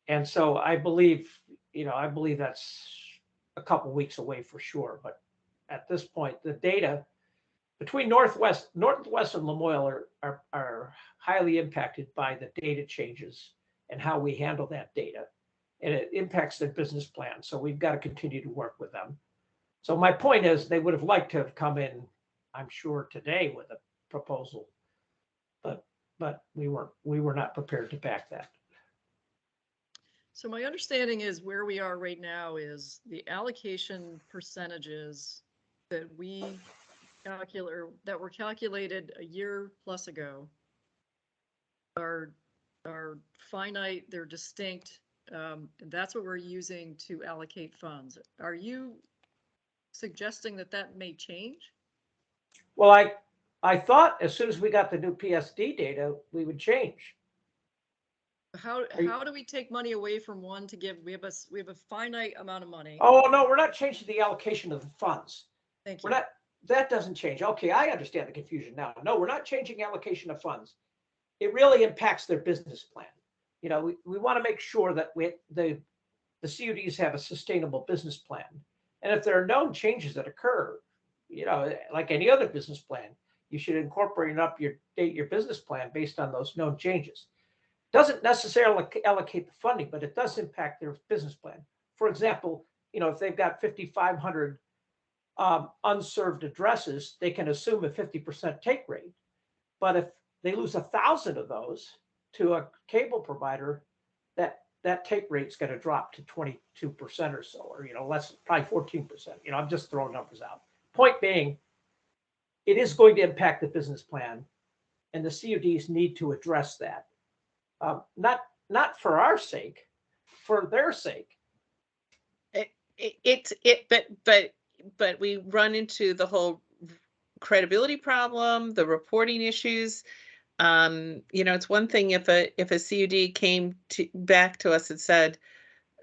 And so I believe that's a couple of weeks away for sure. But at this point, the data between Northwest and Lamoille are highly impacted by the data changes and how we handle that data. And it impacts their business plan. So we've got to continue to work with them. So my point is they would have liked to have come in, I'm sure, today with a proposal, but we were not prepared to back that. So my understanding is where we are right now is the allocation percentages that we calculate, or that were calculated a year plus ago, are finite, they're distinct. And that's what we're using to allocate funds. Are you suggesting that may change? Well, I thought as soon as we got the new PSD data, we would change. How do we take money away from one to give? We have a finite amount of money. Oh no, we're not changing the allocation of the funds. Thank you. That doesn't change. Okay, I understand the confusion now. No, we're not changing allocation of funds. It really impacts their business plan. We want to make sure that the CUDs have a sustainable business plan. And if there are known changes that occur, like any other business plan, you should incorporate your business plan based on those known changes. Doesn't necessarily allocate the funding, but it does impact their business plan. For example, if they've got 5,500 unserved addresses, they can assume a 50% take rate. But they lose 1,000 of those to a cable provider, that take rate's going to drop to 22% or so, or, less, probably 14%. I'm just throwing numbers out. Point being, it is going to impact the business plan, and the CUDs need to address that. Not for our sake, for their sake. But we run into the whole credibility problem, the reporting issues. It's one thing if a CUD came back to us and said,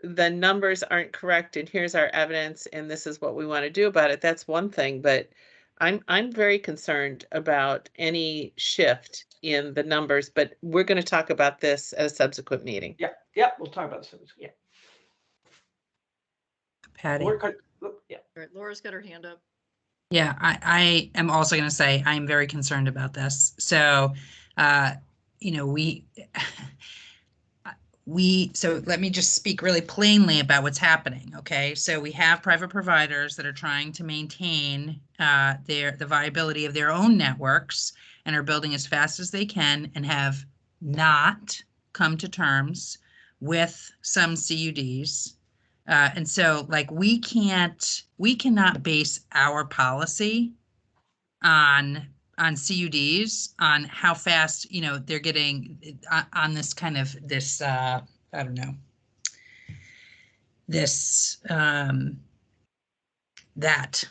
the numbers aren't correct and here's our evidence and this is what we want to do about it. That's one thing, but I'm very concerned about any shift in the numbers, but we're going to talk about this at a subsequent meeting. Yeah, we'll talk about this. Yeah. Patty. Yeah. All right, Laura's got her hand up. Yeah, I am also going to say I'm very concerned about this. So, so let me just speak really plainly about what's happening. Okay, so we have private providers that are trying to maintain the viability of their own networks and are building as fast as they can and have not come to terms with some CUDs. And so like we cannot base our policy on CUDs, on how fast, they're getting on this kind of this, I don't know, this, that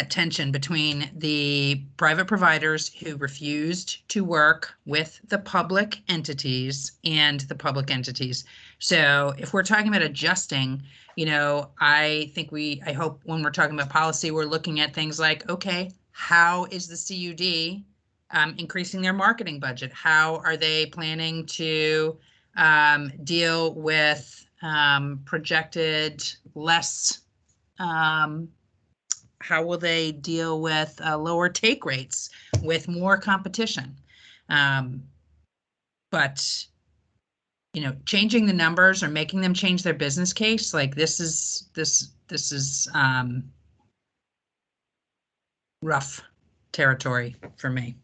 tension between the private providers who refused to work with the public entities and the public entities. So if we're talking about adjusting, I hope when we're talking about policy, we're looking at things like, okay, how is the CUD increasing their marketing budget? How are they planning to deal with projected less, how will they deal with lower take rates with more competition? But changing the numbers or making them change their business case, like this is rough territory for me.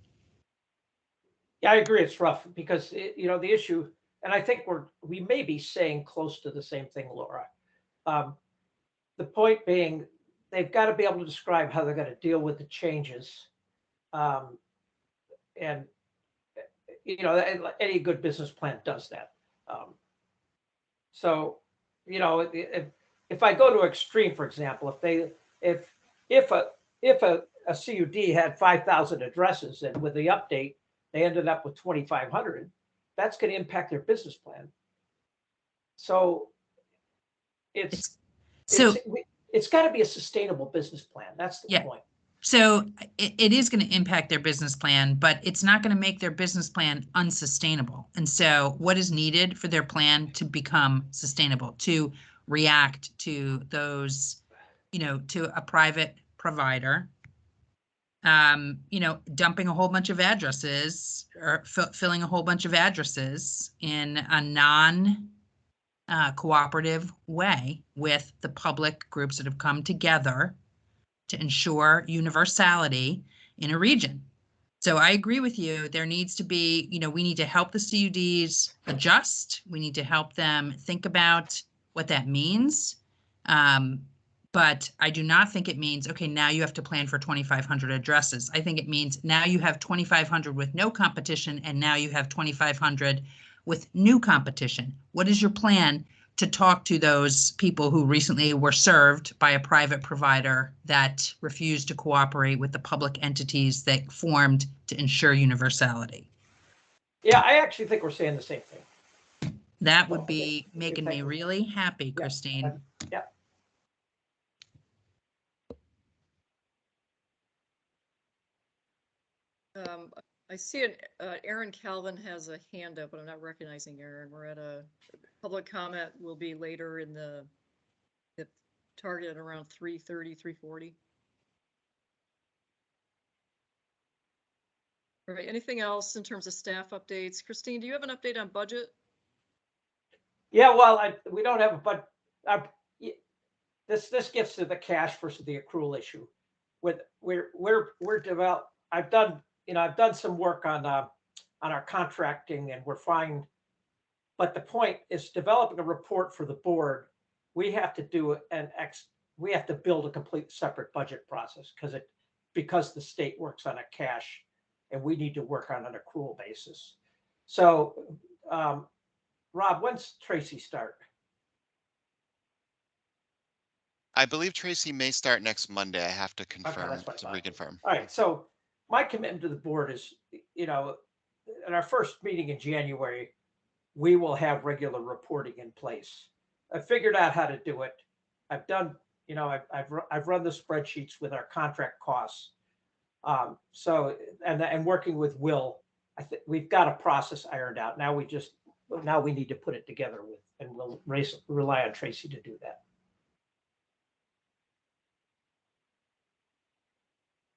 Yeah, I agree. It's rough because the issue, and I think we may be saying close to the same thing, Laura. The point being, they've got to be able to describe how they're going to deal with the changes, and any good business plan does that. So, if I go to extreme, for example, if a CUD had 5,000 addresses and with the update they ended up with 2,500, that's going to impact their business plan. So it's got to be a sustainable business plan. That's the point. So it is going to impact their business plan, but it's not going to make their business plan unsustainable. And so what is needed for their plan to become sustainable, to react to those, to a private provider, dumping a whole bunch of addresses or filling a whole bunch of addresses in a non-cooperative way with the public groups that have come together to ensure universality in a region. So I agree with you. There needs to be, we need to help the CUDs adjust. We need to help them think about what that means. But I do not think it means, okay, now you have to plan for 2,500 addresses. I think it means now you have 2,500 with no competition, and now you have 2,500 with new competition. What is your plan to talk to those people who recently were served by a private provider that refused to cooperate with the public entities that formed to ensure universality? Yeah, I actually think we're saying the same thing. That would be making me really happy, Christine. Yeah. I see Aaron Calvin has a hand up, but I'm not recognizing Aaron. We're at a public comment will be later in the target at around 3:30, 3:40. All right, anything else in terms of staff updates? Christine, do you have an update on budget? Yeah, well, we don't have a, but this gets to the cash versus the accrual issue. With we're developed. I've done some work on on our contracting and we're fine. But the point is developing a report for the board. We have to do we have to build a complete separate budget process because the state works on a cash and we need to work on an accrual basis. So, Rob, when's Tracy start? I believe Tracy may start next Monday. I have to Okay, confirm, that's what I to thought. reconfirm. All right, so my commitment to the board is, in our first meeting in January, we will have regular reporting in place. I figured out how to do it. I've done, I've run the spreadsheets with our contract costs. So, and working with Will, I think we've got a process ironed out. Now we need to put it together and we'll rely on Tracy to do that.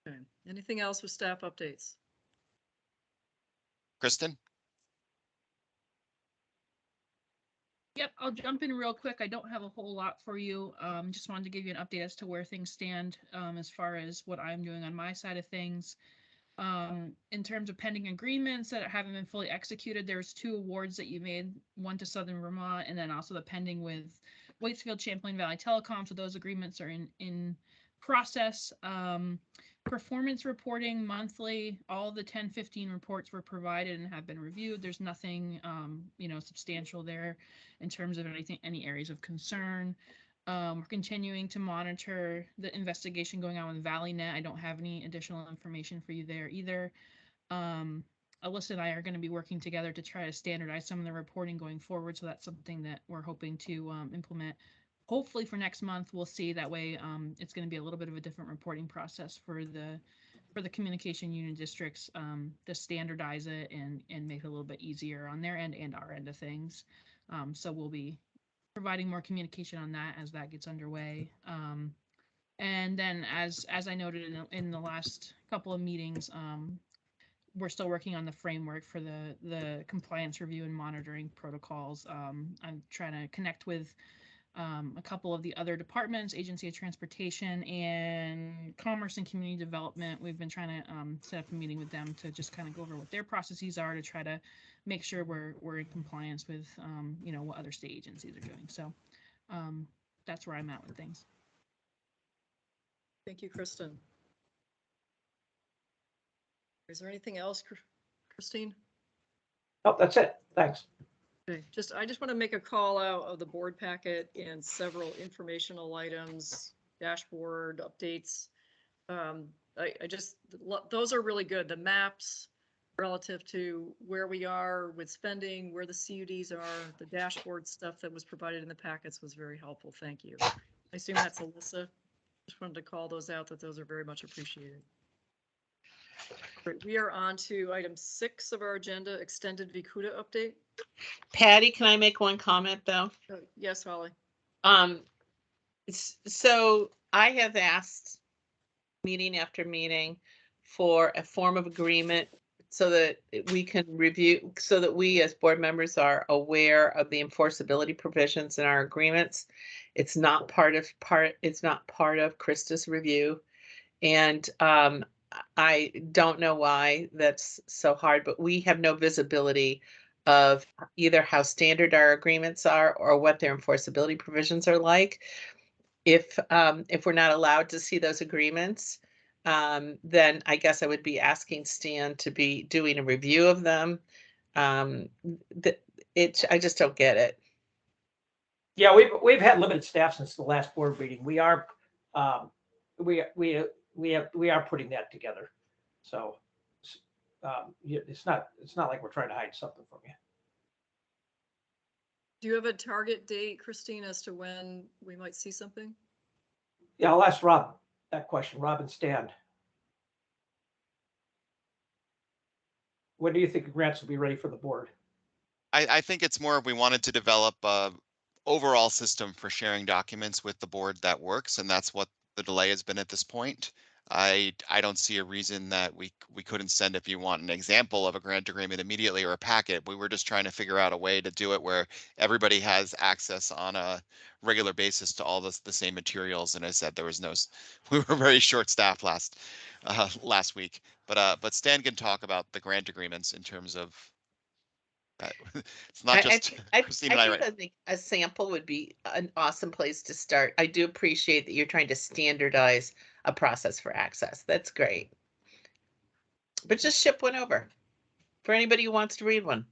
Okay. Anything else with staff updates? Kristen? Yep, I'll jump in real quick. I don't have a whole lot for you. Just wanted to give you an update as to where things stand as far as what I'm doing on my side of things. In terms of pending agreements that haven't been fully executed, there's 2 awards that you made, one to Southern Vermont and then also the pending with Waitsfield Champlain Valley Telecom. So those agreements are in process. Performance reporting monthly, all the 10-15 reports were provided and have been reviewed. There's nothing substantial there in terms of any areas of concern. We're continuing to monitor the investigation going on with ValleyNet. I don't have any additional information for you there either. Alyssa and I are going to be working together to try to standardize some of the reporting going forward. So that's something that we're hoping to implement. Hopefully for next month, we'll see. That way, it's going to be a little bit of a different reporting process for the communication unit districts to standardize it and make it a little bit easier on their end and our end of things. So we'll be providing more communication on that as that gets underway. And then as I noted in the last couple of meetings, we're still working on the framework for the compliance review and monitoring protocols. I'm trying to connect with a couple of the other departments, Agency of Transportation and Commerce and Community Development. We've been trying to set up a meeting with them to just kind of go over what their processes are to try to make sure we're in compliance with what other state agencies are doing. So that's where I'm at with things. Thank you, Kristen. Is there anything else, Christine? Oh, that's it. Thanks. Okay, I just want to make a call out of the board packet and several informational items, dashboard updates. Those are really good. The maps relative to where we are with spending, where the CUDs are, the dashboard stuff that was provided in the packets was very helpful. Thank you. I assume that's Alyssa. Just wanted to call those out, that those are very much appreciated. Great. We are on to item 6 of our agenda, extended VCUDA update. Patty, can I make one comment though? Yes, Holly. So I have asked meeting after meeting for a form of agreement so that we can review, so that we as board members are aware of the enforceability provisions in our agreements. It's not part of Krista's review. And I don't know why that's so hard, but we have no visibility of either how standard our agreements are or what their enforceability provisions are like. If we're not allowed to see those agreements, then I guess I would be asking Stan to be doing a review of them. I just don't get it. Yeah, we've had limited staff since the last board meeting. We are putting that together. So it's not like we're trying to hide something from you. Do you have a target date, Christine, as to when we might see something? Yeah, I'll ask Rob that question. Rob and Stan. When do you think the grants will be ready for the board? I think it's more we wanted to develop a overall system for sharing documents with the board that works, and that's what the delay has been at this point. I don't see a reason that we couldn't send, if you want an example of a grant agreement immediately or a packet. We were just trying to figure out a way to do it where everybody has access on a regular basis to all the same materials. And I said there was no, we were very short staffed last week. But Stan can talk about the grant agreements in terms of it's not just Christine and I, right? I think a sample would be an awesome place to start. I do appreciate that you're trying to standardize a process for access. That's great. But just ship one over for anybody who wants to read one.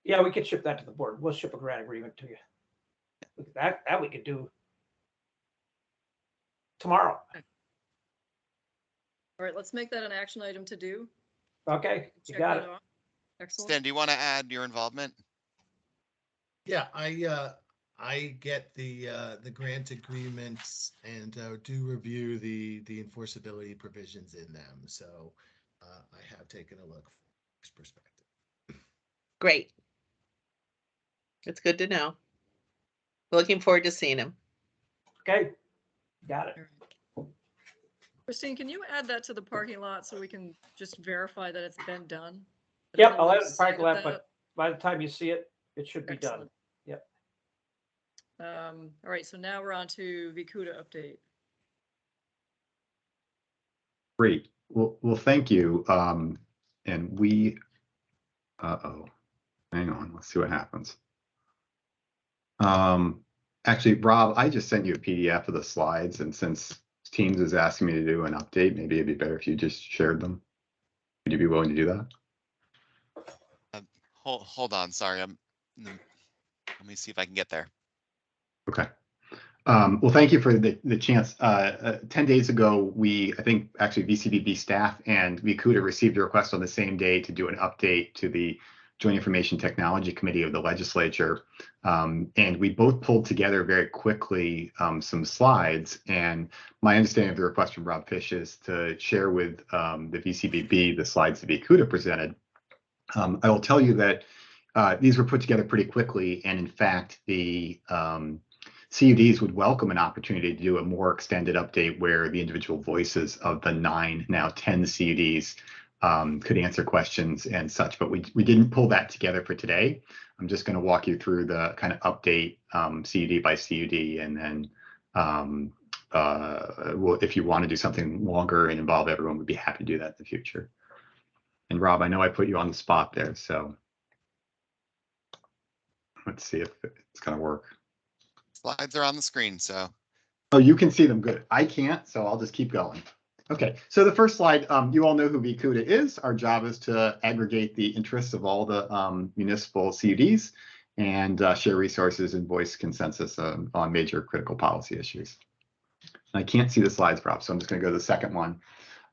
Yeah, we could ship that to the board. We'll ship a grant agreement to you. That we could do tomorrow. All right, let's make that an action item to do. Okay, you Check got that it. off. Excellent. Stan, do you want to add your involvement? Yeah, I get the grant agreements and do review the enforceability provisions in them. So I have taken a look from this perspective. Great. It's good to know. Looking forward to seeing him. Okay, got it. Christine, can you add that to the parking lot so we can just verify that it's been done? Yep, I'll add it to the parking lot, but by the time you see it, it should be done. Yep. All right, so now we're on to Vikuda update. Great. Well, thank you. And we, hang on, let's see what happens. Actually, Rob, I just sent you a PDF of the slides, and since Teams is asking me to do an update, maybe it'd be better if you just shared them. Would you be willing to do that? Hold on, sorry. Let me see if I can get there. Okay. Well, thank you for the chance. 10 days ago, I think actually VCBB staff and Vikuda received a request on the same day to do an update to the Joint Information Technology Committee of the legislature. And we both pulled together very quickly some slides. And my understanding of the request from Rob Fish is to share with the VCBB the slides that Vikuda presented. I will tell you that these were put together pretty quickly. And in fact, the CUDs would welcome an opportunity to do a more extended update where the individual voices of the 9, now 10 CUDs could answer questions and such, but we didn't pull that together for today. I'm just going to walk you through the kind of update CUD by CUD, and then if you want to do something longer and involve everyone, we'd be happy to do that in the future. And Rob, I know I put you on the spot there, so let's see if it's going to work. Slides are on the screen, so. Oh, you can see them, good. I can't, so I'll just keep going. Okay, so the first slide, you all know who Vikuda is. Our job is to aggregate the interests of all the municipal CUDs and share resources and voice consensus on major critical policy issues. I can't see the slides, Rob, so I'm just going to go to the second one.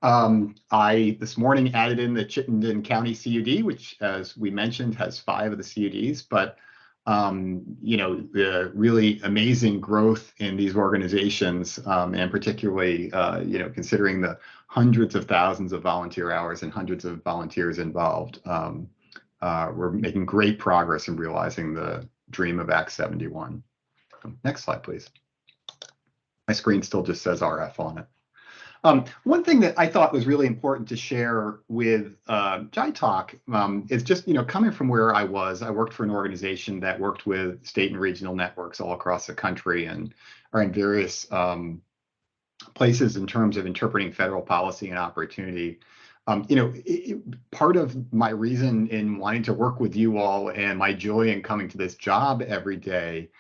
I, this morning, added in the Chittenden County CUD, which, as we mentioned, has 5 of the CUDs, but you know, the really amazing growth in these organizations, and particularly, you know, considering the hundreds of thousands of volunteer hours and hundreds of volunteers involved, we're making great progress in realizing the dream of Act 71. Next slide, please. My screen still just says RF on it. One thing that I thought was really important to share with Jai Talk is just, you know, coming from where I worked for an organization that worked with state and regional networks all across the country and are in various places in terms of interpreting federal policy and opportunity. You know, part of my reason in wanting to work with you all and my joy in coming to this job every day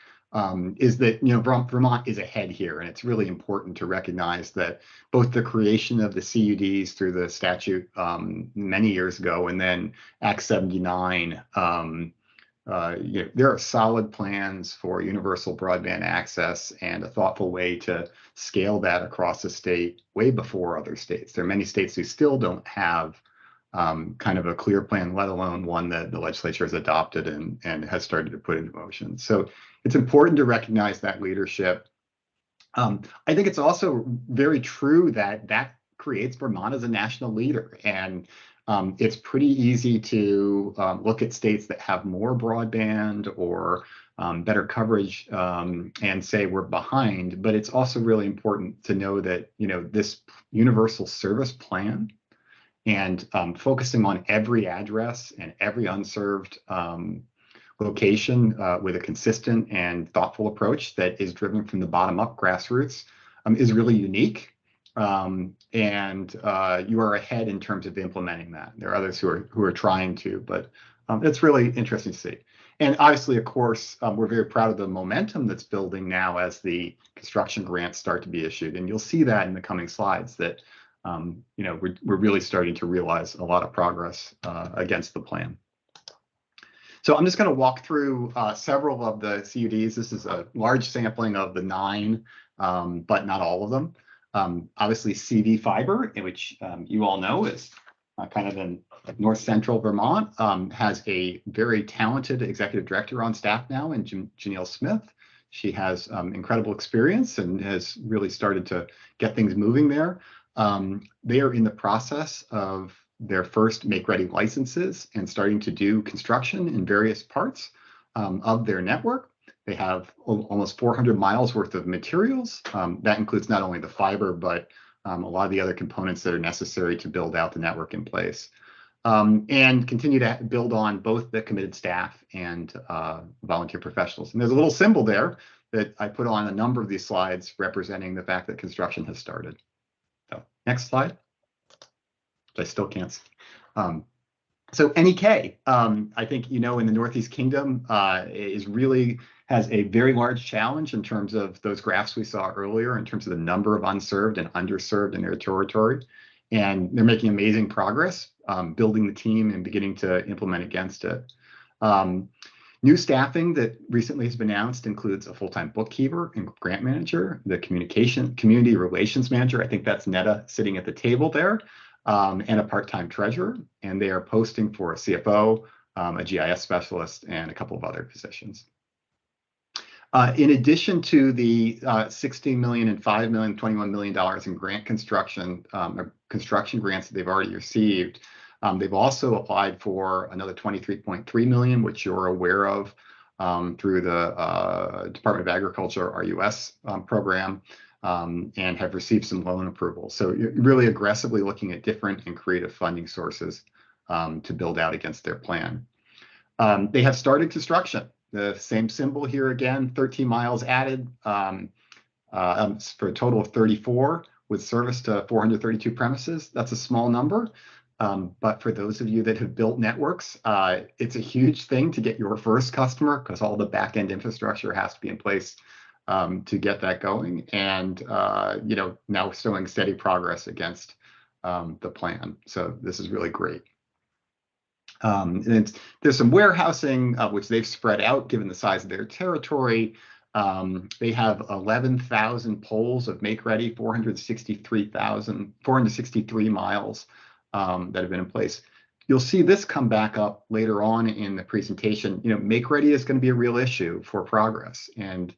is that, you know, Vermont is ahead here, and it's really important to recognize that both the creation of the CUDs through the statute many years ago and then Act 79, you know, there are solid plans for universal broadband access and a thoughtful way to scale that across the state way before other states. There are many states who still don't have kind of a clear plan, let alone one that the legislature has adopted and has started to put into motion. So it's important to recognize that leadership. I think it's also very true that that creates Vermont as a national leader. And It's pretty easy to look at states that have more broadband or better coverage and say we're behind, but it's also really important to know that, this universal service plan and focusing on every address and every unserved location with a consistent and thoughtful approach that is driven from the bottom up grassroots is really unique. And you are ahead in terms of implementing that. There are others who are trying to, but it's really interesting to see. And obviously, of course, we're very proud of the momentum that's building now as the construction grants start to be issued. And you'll see that in the coming slides that, we're really starting to realize a lot of progress against the plan. So I'm just going to walk through several of the CUDs. This is a large sampling of the 9, but not all of them. Obviously, CV Fiber, which you all know is kind of in north central Vermont, has a very talented executive director on staff now in Janelle Smith. She has incredible experience and has really started to get things moving there. They are in the process of their first make-ready licenses and starting to do construction in various parts of their network. They have almost 400 miles worth of materials. That includes not only the fiber, but a lot of the other components that are necessary to build out the network in place. And continue to build on both the committed staff and volunteer professionals. And there's a little symbol there that I put on a number of these slides representing the fact that construction has started. So next slide. I still can't see. So NEK, I think, in the Northeast Kingdom has a very large challenge in terms of those graphs we saw earlier, in terms of the number of unserved and underserved in their territory. And they're making amazing progress, building the team and beginning to implement against it. New staffing that recently has been announced includes a full-time bookkeeper and grant manager, the community relations manager. I think that's Netta sitting at the table there. And a part-time treasurer, and they are posting for a CFO, a GIS specialist, and a couple of other positions. In addition to the $16 million and $5 million, $21 million in grant construction grants that they've already received, they've also applied for another $23.3 million, which you're aware of through the Department of Agriculture, RUS program. And have received some loan approval. So you're really aggressively looking at different and creative funding sources to build out against their plan. They have started construction. The same symbol here again, 13 miles added for a total of 34 with service to 432 premises. That's a small number. But for those of you that have built networks, it's a huge thing to get your first customer because all the back-end infrastructure has to be in place to get that going, and now showing steady progress against the plan. So this is really great. And there's some warehousing which they've spread out given the size of their territory. They have 11,000 poles of make ready, 463 miles that have been in place. You'll see this come back up later on in the presentation. Make ready is going to be a real issue for progress. And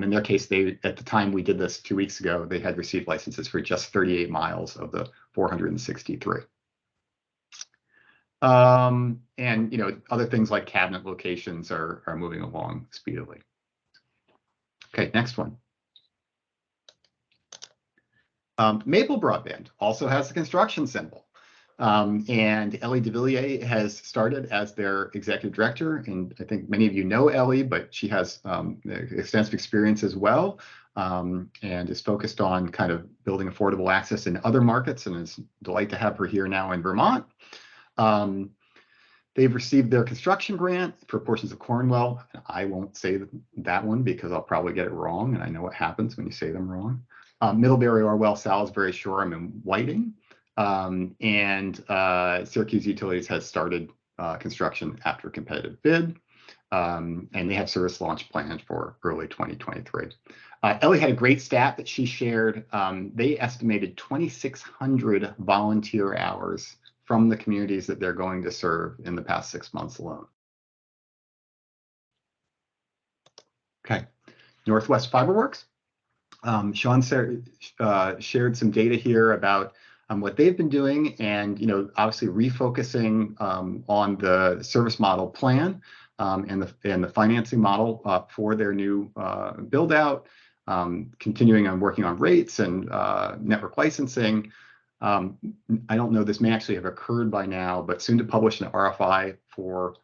in their case, at the time we did this 2 weeks ago, they had received licenses for just 38 miles of the 463. And other things like cabinet locations are moving along speedily. Okay, next one. Maple Broadband also has the construction symbol. And Ellie DeVilliers has started as their executive director. And I think many of you know Ellie, but she has extensive experience as well, and is focused on kind of building affordable access in other markets, and it's a delight to have her here now in Vermont. They've received their construction grant for portions of Cornwall. I won't say that one because I'll probably get it wrong, and I know what happens when you say them wrong. Middlebury, Orwell, Salisbury, Shoreham, and Whiting. And Syracuse Utilities has started construction after a competitive bid, and they have service launch planned for early 2023. Ellie had a great stat that she shared. They estimated 2,600 volunteer hours from the communities that they're going to serve in the past 6 months alone. Okay, Northwest Fiberworks. Sean shared some data here about what they've been doing, and obviously refocusing on the service model plan and the financing model for their new build out, continuing on working on rates and network licensing. I don't know, this may actually have occurred by now, but soon to publish an RFI for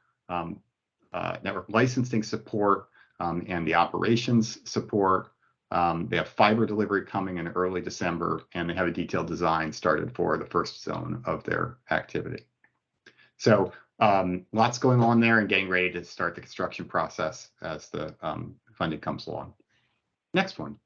network licensing support and the operations support. They have fiber delivery coming in early December, and they have a detailed design started for the first zone of their activity. So lots going on there and getting ready to start the construction process as the funding comes along. Next one.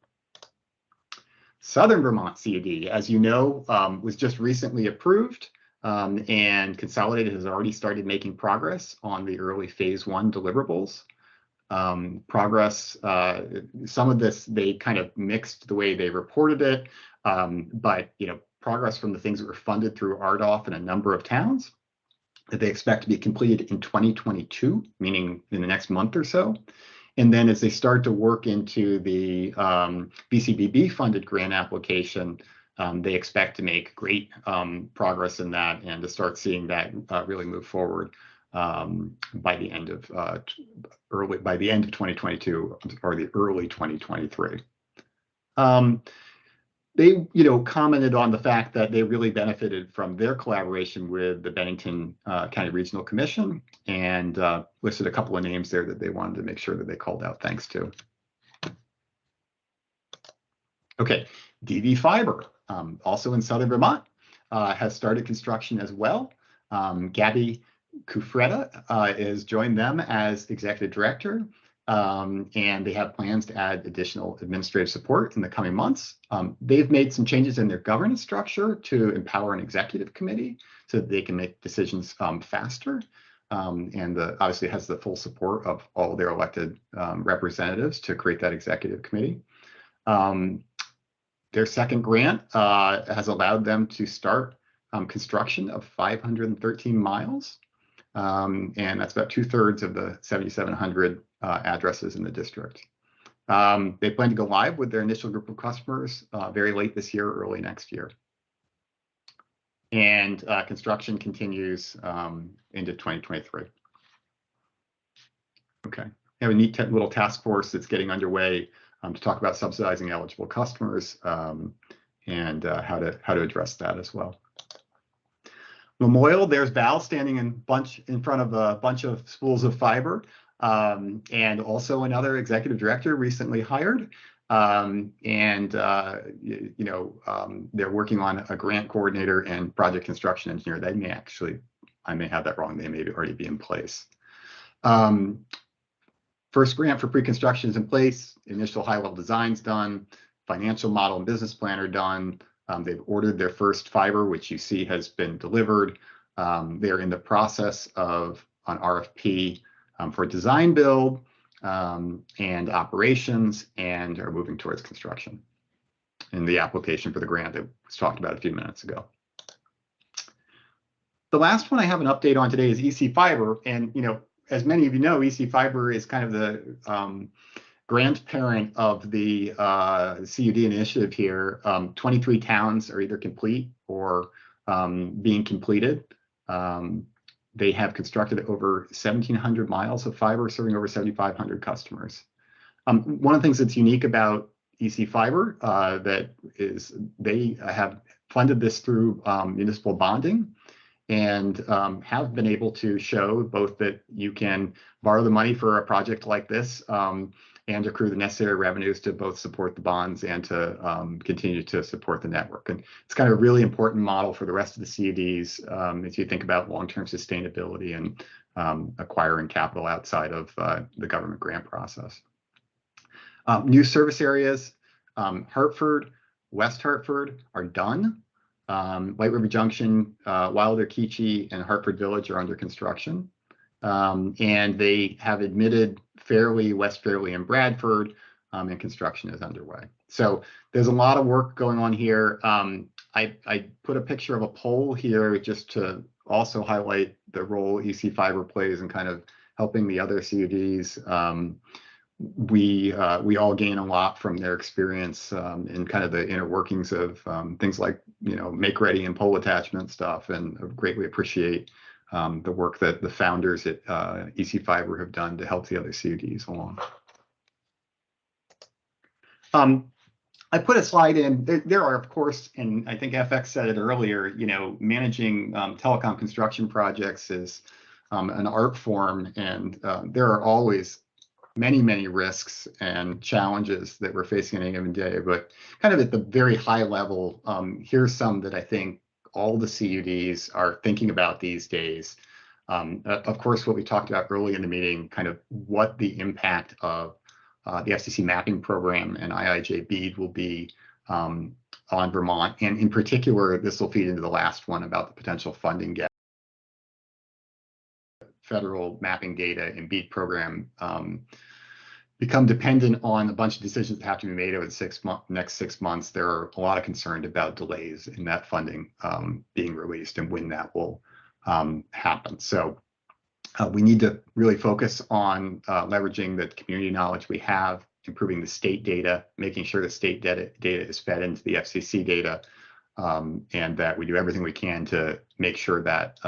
Southern Vermont CUD, as you know, was just recently approved, and Consolidated has already started making progress on the early phase 1 deliverables. Progress, some of this, they kind of mixed the way they reported it, but progress from the things that were funded through RDOF in a number of towns that they expect to be completed in 2022, meaning in the next month or so. And then as they start to work into the BCBB funded grant application, they expect to make great progress in that and to start seeing that really move forward by the end of 2022 or the early 2023. They commented on the fact that they really benefited from their collaboration with the Bennington County Regional Commission, and listed a couple of names there that they wanted to make sure that they called out thanks to. Okay, DV Fiber, also in Southern Vermont, has started construction as well. Gabby Kufreda has joined them as executive director, and they have plans to add additional administrative support in the coming months. They've made some changes in their governance structure to empower an executive committee so that they can make decisions faster, and obviously has the full support of all their elected representatives to create that executive committee. Their second grant has allowed them to start construction of 513 miles. And that's about 2/3 of the 7,700 addresses in the district. They plan to go live with their initial group of customers very late this year, early next year. And construction continues into 2023. Okay, we have a neat little task force that's getting underway to talk about subsidizing eligible customers and how to address that as well. Memorial, there's Val standing in front of a bunch of spools of fiber, and also another executive director recently hired. They're working on a grant coordinator and project construction engineer. They may actually, I may have that wrong, they may already be in place. First grant for pre-construction is in place, initial high-level design's done, financial model and business plan are done. They've ordered their first fiber, which you see has been delivered. They're in the process of an RFP for design build and operations, and are moving towards construction in the application for the grant that was talked about a few minutes ago. The last one I have an update on today is EC Fiber. And, as many of you know, EC Fiber is kind of the grandparent of the CUD initiative here. 23 towns are either complete or being completed. They have constructed over 1,700 miles of fiber, serving over 7,500 customers. One of the things that's unique about EC Fiber that is they have funded this through municipal bonding, and have been able to show both that you can borrow the money for a project like this and accrue the necessary revenues to both support the bonds and to continue to support the network. And it's kind of a really important model for the rest of the CUDs as you think about long-term sustainability and acquiring capital outside of the government grant process. New service areas, Hartford, West Hartford are done. White River Junction, Wilder, Keachie, and Hartford Village are under construction. And they have admitted Fairleigh, West Fairleigh, and Bradford, and construction is underway. So there's a lot of work going on here. I put a picture of a pole here just to also highlight the role EC Fiber plays in kind of helping the other CUDs we all gain a lot from their experience in kind of the inner workings of things like, make ready and pole attachment stuff, and greatly appreciate the work that the founders at EC Fiber have done to help the other CUDs along. I put a slide in. There are, of course, and I think FX said it earlier, managing telecom construction projects is an art form, and there are always many, many risks and challenges that we're facing any given day. But kind of at the very high level, here's some that I think all the CUDs are thinking about these days. Of course, what we talked about early in the meeting, kind of what the impact of the FCC mapping program and IIJ BEAD will be on Vermont. And in particular, this will feed into the last one about the potential funding gap. Federal mapping data and BEAD program become dependent on a bunch of decisions that have to be made over the next 6 months. There are a lot of concern about delays in that funding being released and when that will happen. So we need to really focus on leveraging the community knowledge we have, improving the state data, making sure the state data is fed into the FCC data, and that we do everything we can to make sure that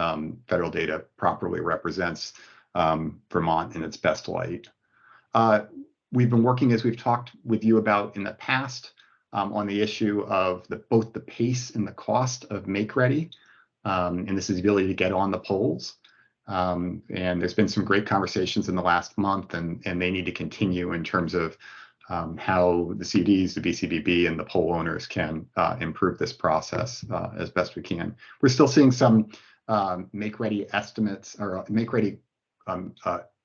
federal data properly represents Vermont in its best light. We've been working, as we've talked with you about in the past, on the issue of both the pace and the cost of Make Ready, and this is the ability to get on the polls. And there's been some great conversations in the last month, and they need to continue in terms of how the CDs, the VCBB, and the poll owners can improve this process as best we can. We're still seeing some Make Ready estimates or Make Ready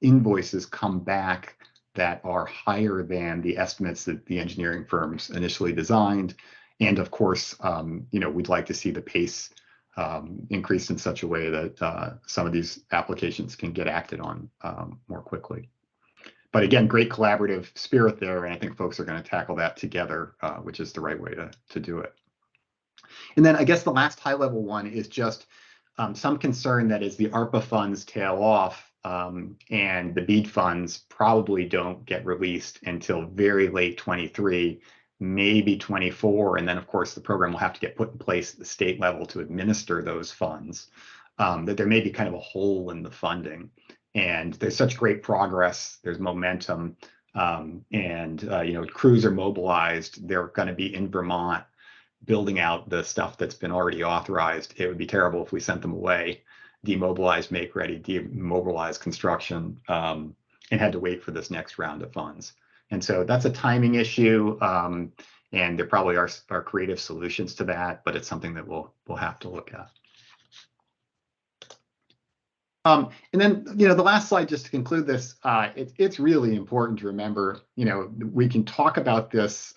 invoices come back that are higher than the estimates that the engineering firms initially designed. And of course, we'd like to see the pace increased in such a way that some of these applications can get acted on more quickly. But again, great collaborative spirit there, and I think folks are going to tackle that together, which is the right way to do it. And then I guess the last high-level one is just some concern that as the ARPA funds tail off and the BEAD funds probably don't get released until very late 23, maybe 24, and then of course the program will have to get put in place at the state level to administer those funds, that there may be kind of a hole in the funding. And there's such great progress, there's momentum, and crews are mobilized. They're going to be in Vermont building out the stuff that's been already authorized. It would be terrible if we sent them away, demobilized Make Ready, demobilized construction, and had to wait for this next round of funds. And so that's a timing issue, and there probably are creative solutions to that, but it's something that we'll have to look at. And then, the last slide, just to conclude this, it's really important to remember, we can talk about this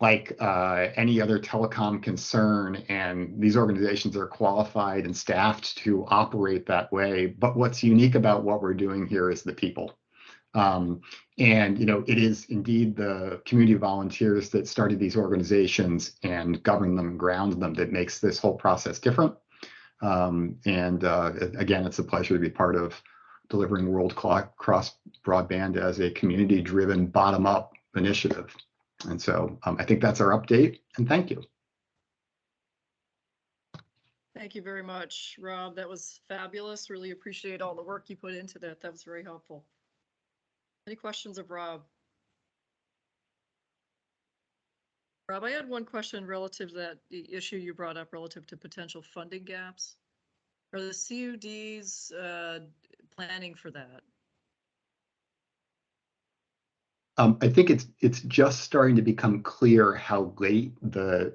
like any other telecom concern, and these organizations are qualified and staffed to operate that way. But what's unique about what we're doing here is the people. And, it is indeed the community volunteers that started these organizations and govern them and ground them that makes this whole process different. Again, it's a pleasure to be part of delivering world-class broadband as a community-driven, bottom-up initiative. And so I think that's our update, and thank you. Thank you very much, Rob. That was fabulous. Really appreciate all the work you put into that. That was very helpful. Any questions of Rob? Rob, I had one question relative to that the issue you brought up relative to potential funding gaps. Are the CUDs planning for that? I think it's just starting to become clear how late the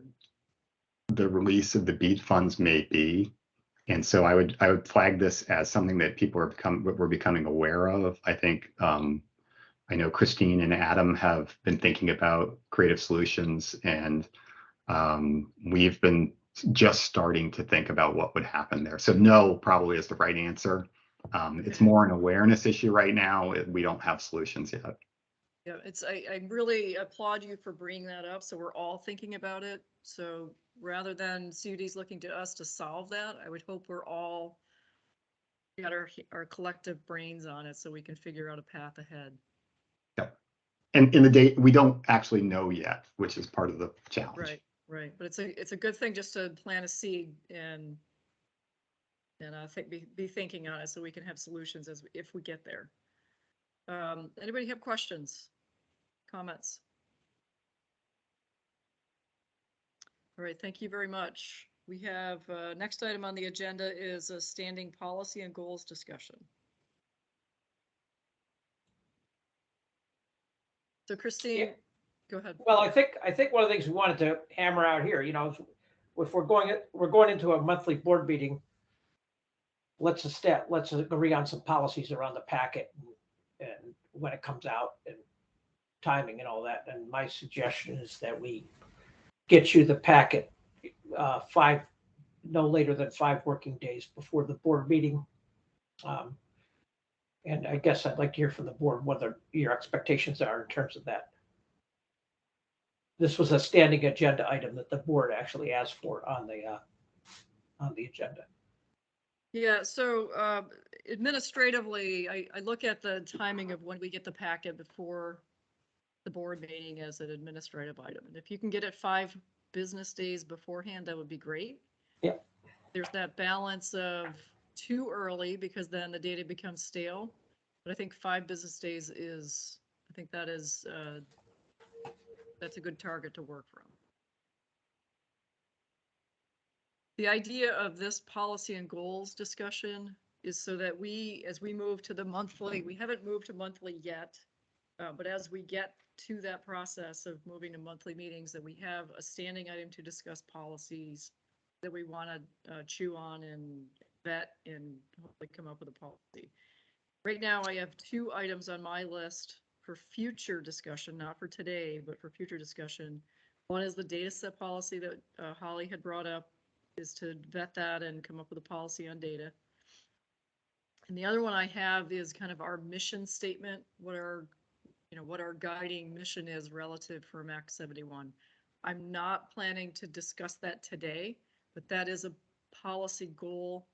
release of the BEAD funds may be, and so I would flag this as something that people we're becoming aware of. I think I know Christine and Adam have been thinking about creative solutions, and we've been just starting to think about what would happen there. So no probably is the right answer. It's more an awareness issue right now. We don't have solutions yet. Yeah, I really applaud you for bringing that up. So we're all thinking about it. So rather than CUDs looking to us to solve that, I would hope we're all got our collective brains on it so we can figure out a path ahead. Yep. And in the date, we don't actually know yet, which is part of the challenge. Right, right. But it's a good thing just to plant a seed and I think be thinking on it so we can have solutions if we get there. Anybody have questions, comments? All right, thank you very much. We have next item on the agenda is a standing policy and goals discussion. So Christine, Yeah. go ahead. Well, I think one of the things we wanted to hammer out here, you know, if we're going into a monthly board meeting, let's agree on some policies around the packet and when it comes out and timing and all that. And my suggestion is that we get you the packet no later than 5 working days before the board meeting. And I guess I'd like to hear from the board what your expectations are in terms of that. This was a standing agenda item that the board actually asked for on the agenda. Yeah, so administratively, I look at the timing of when we get the packet before the board meeting as an administrative item. And if you can get it 5 business days beforehand, that would be great. Yeah. There's that balance of too early because then the data becomes stale. But I think 5 business days is, I think that is, that's a good target to work from. The idea of this policy and goals discussion is so that as we move to the monthly, we haven't moved to monthly yet, but as we get to that process of moving to monthly meetings, that we have a standing item to discuss policies that we want to chew on and vet and hopefully come up with a policy. Right now, I have 2 items on my list for future discussion, not for today, but for future discussion. One is the data set policy that Holly had brought up, is to vet that and come up with a policy on data. And the other one I have is kind of our mission statement, what our guiding mission is relative for MAC 71. I'm not planning to discuss that today, but that is a policy goal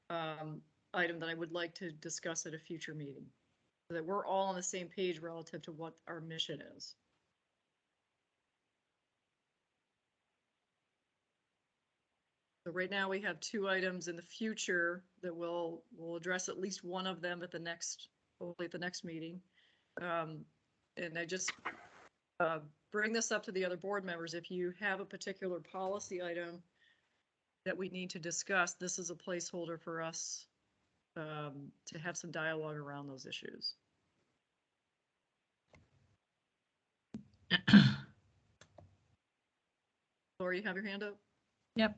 item that I would like to discuss at a future meeting, so that we're all on the same page relative to what our mission is. So right now we have 2 items in the future that we'll address at least one of them hopefully at the next meeting. And I just bring this up to the other board members. If you have a particular policy item that we need to discuss, this is a placeholder for us to have some dialogue around those issues. Laura, you have your hand up? Yep.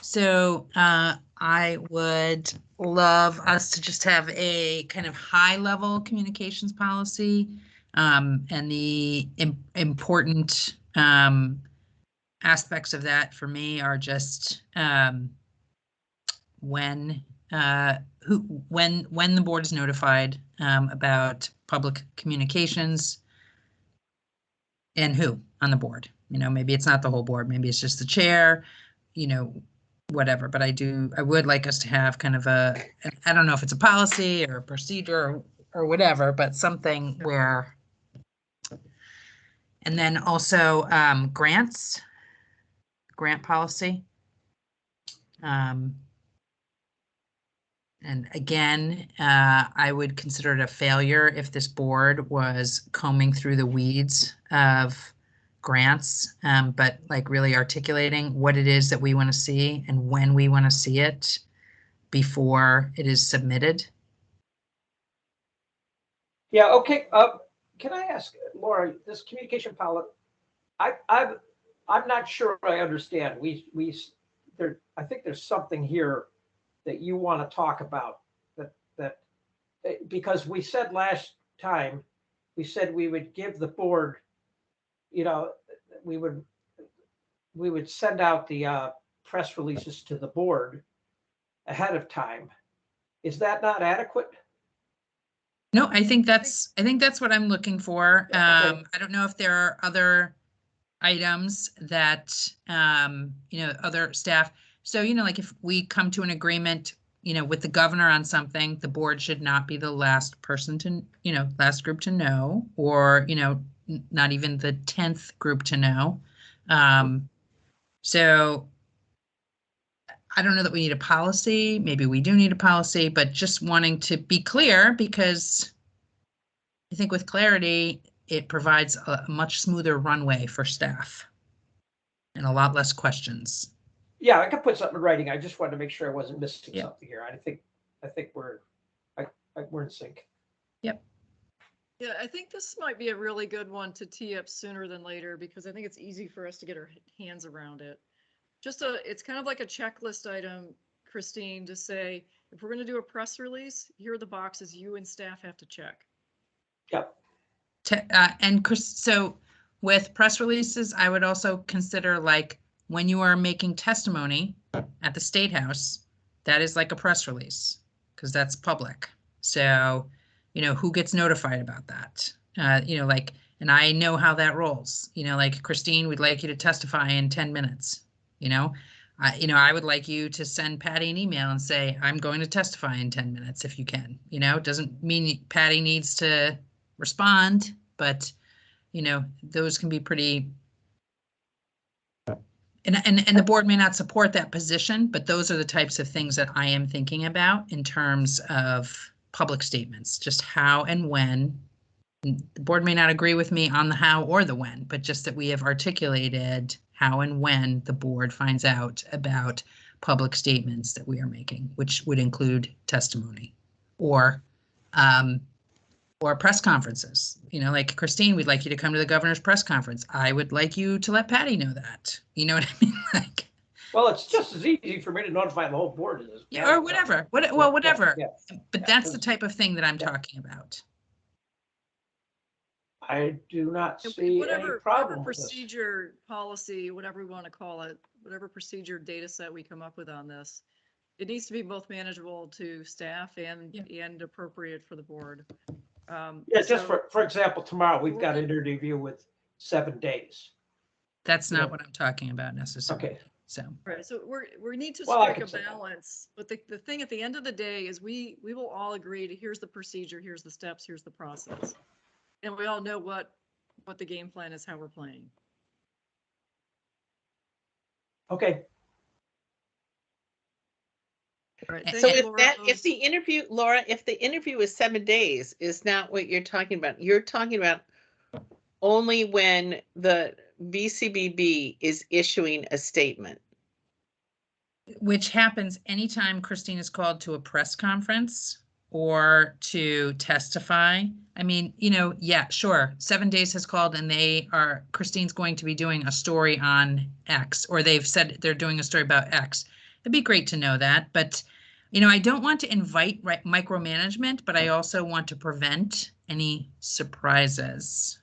So I would love us to just have a kind of high level communications policy, and the important aspects of that for me are just when the board is notified about public communications and who on the board. You know, maybe it's not the whole board, maybe it's just the chair, you know, whatever. But I would like us to have kind of I don't know if it's a policy or a procedure or whatever, but something where, and then also grant policy. And again, I would consider it a failure if this board was combing through the weeds of grants, but like really articulating what it is that we want to see and when we want to see it before it is submitted. Yeah, okay. Can I ask, Laura, this communication policy, I'm not sure I understand. I think there's something here that you want to talk about that because we said last time, we said we would give the board, you know, we would send out the press releases to the board ahead of time. Is that not adequate? No, I think that's what I'm looking for. Okay. I don't know if there are other items that, you know, other staff. So, you know, like if we come to an agreement, with the governor on something, the board should not be the last person to, last group to know, or, not even the 10th group to know. So I don't know that we need a policy. Maybe we do need a policy, but just wanting to be clear, because I think with clarity, it provides a much smoother runway for staff and a lot less questions. Yeah, I could put something in writing. I just wanted to make sure I wasn't missing Yeah. something here. I think we're in sync. Yep. Yeah, I think this might be a really good one to tee up sooner than later, because I think it's easy for us to get our hands around it. It's kind of like a checklist item, Christine, to say, if we're going to do a press release, here are the boxes you and staff have to check. Yep. And Chris, so with press releases, I would also consider, like, when you are making testimony at the State House, that is like a press release, because that's public. So, who gets notified about that? And I know how that rolls. Like, Christine, we'd like you to testify in 10 minutes. I would like you to send Patty an email and say, I'm going to testify in 10 minutes if you can. It doesn't mean Patty needs to respond, but those can be pretty, and the board may not support that position, but those are the types of things that I am thinking about in terms of public statements, just how and when. The board may not agree with me on the how or the when, but just that we have articulated how and when the board finds out about public statements that we are making, which would include testimony or press conferences. Like, Christine, we'd like you to come to the governor's press conference. I would like you to let Patty know that. You know what I mean? Like, well, it's just as easy for me to notify the whole board as or whatever. Whatever. Yeah. But that's the type of thing that I'm talking about. I do not see any problem with this. Procedure, policy, whatever we want to call it, whatever procedure data set we come up with on this, it needs to be both manageable to staff and appropriate for the board. Just for example, tomorrow we've got an interview with 7 days. That's not what I'm talking about necessarily. Okay. So right, so we need to Well, strike a balance, but the thing at the end of the day is we will all agree to, here's the procedure, here's the steps, here's the process, and we all know what the game plan is, how we're playing. Okay. Right. So if the interview, Laura, if the interview is 7 days, is not what you're talking about. You're talking about only when the VCBB is issuing a statement. Which happens anytime Christine is called to a press conference or to testify. I mean, yeah, sure. 7 days has called and Christine's going to be doing a story on X, or they've said they're doing a story about X. It'd be great to know that, but I don't want to invite micromanagement, but I also want to prevent any surprises.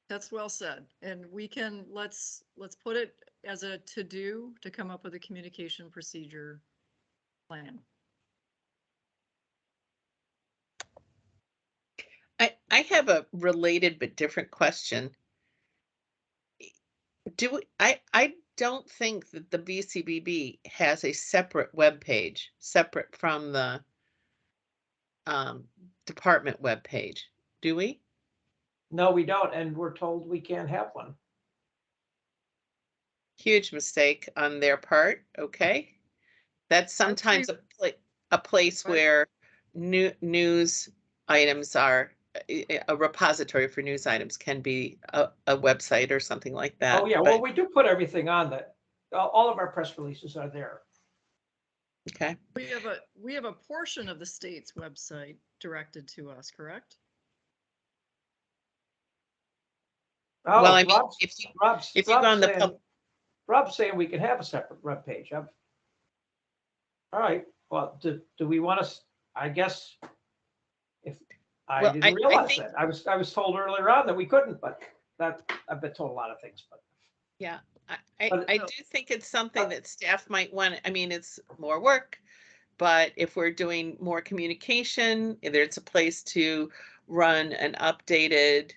That's well said. And we can, let's put it as a to-do to come up with a communication procedure plan. I have a related but different question. I don't think that the VCBB has a separate web page, separate from the department web page. Do we? No, we don't, and we're told we can't have one. Huge mistake on their part. Okay, that's sometimes a place where news items are. A repository for news items can be a website or something like that. Oh yeah, well, we do put everything on that. All of our press releases are there. Okay. We have a portion of the state's website directed to us, correct? Oh, well, I mean, Rob's saying we can have a separate web page. All right. Well, do we want to? I guess if I didn't realize that. I was told earlier on that we couldn't, but I've been told a lot of things. But yeah, I do think it's something that staff might want. I mean, it's more work, but if we're doing more communication, there's a place to run an updated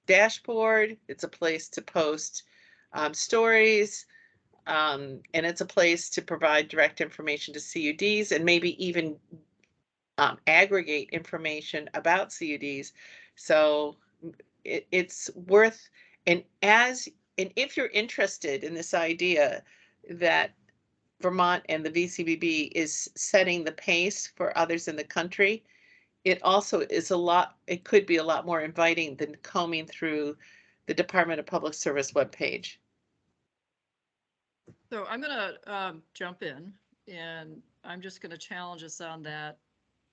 dashboard. It's a place to post stories. And it's a place to provide direct information to CUDs and maybe even aggregate information about CUDs. So it's worth, and if you're interested in this idea that Vermont and the VCBB is setting the pace for others in the country, it also is it could be a lot more inviting than combing through the Department of Public Service webpage. So I'm gonna jump in, and I'm just gonna challenge us on that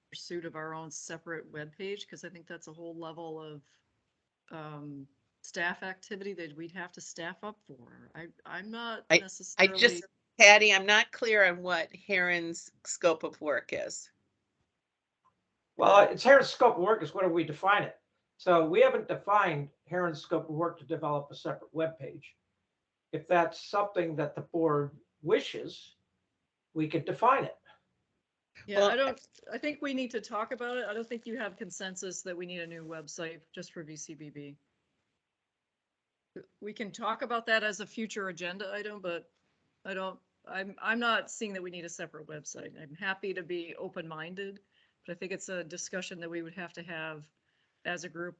pursuit of our own separate webpage, because I think that's a whole level of staff activity that we'd have to staff up for. I'm not necessarily. Patty, I'm not clear on what Heron's scope of work is. Well, it's Heron's scope of work is what do we define it? So we haven't defined Heron's scope of work to develop a separate webpage. If that's something that the board wishes, we could define it. Yeah, well, I think we need to talk about it. I don't think you have consensus that we need a new website just for VCBB. We can talk about that as a future agenda item, but I'm not seeing that we need a separate website. I'm happy to be open-minded, but I think it's a discussion that we would have to have as a group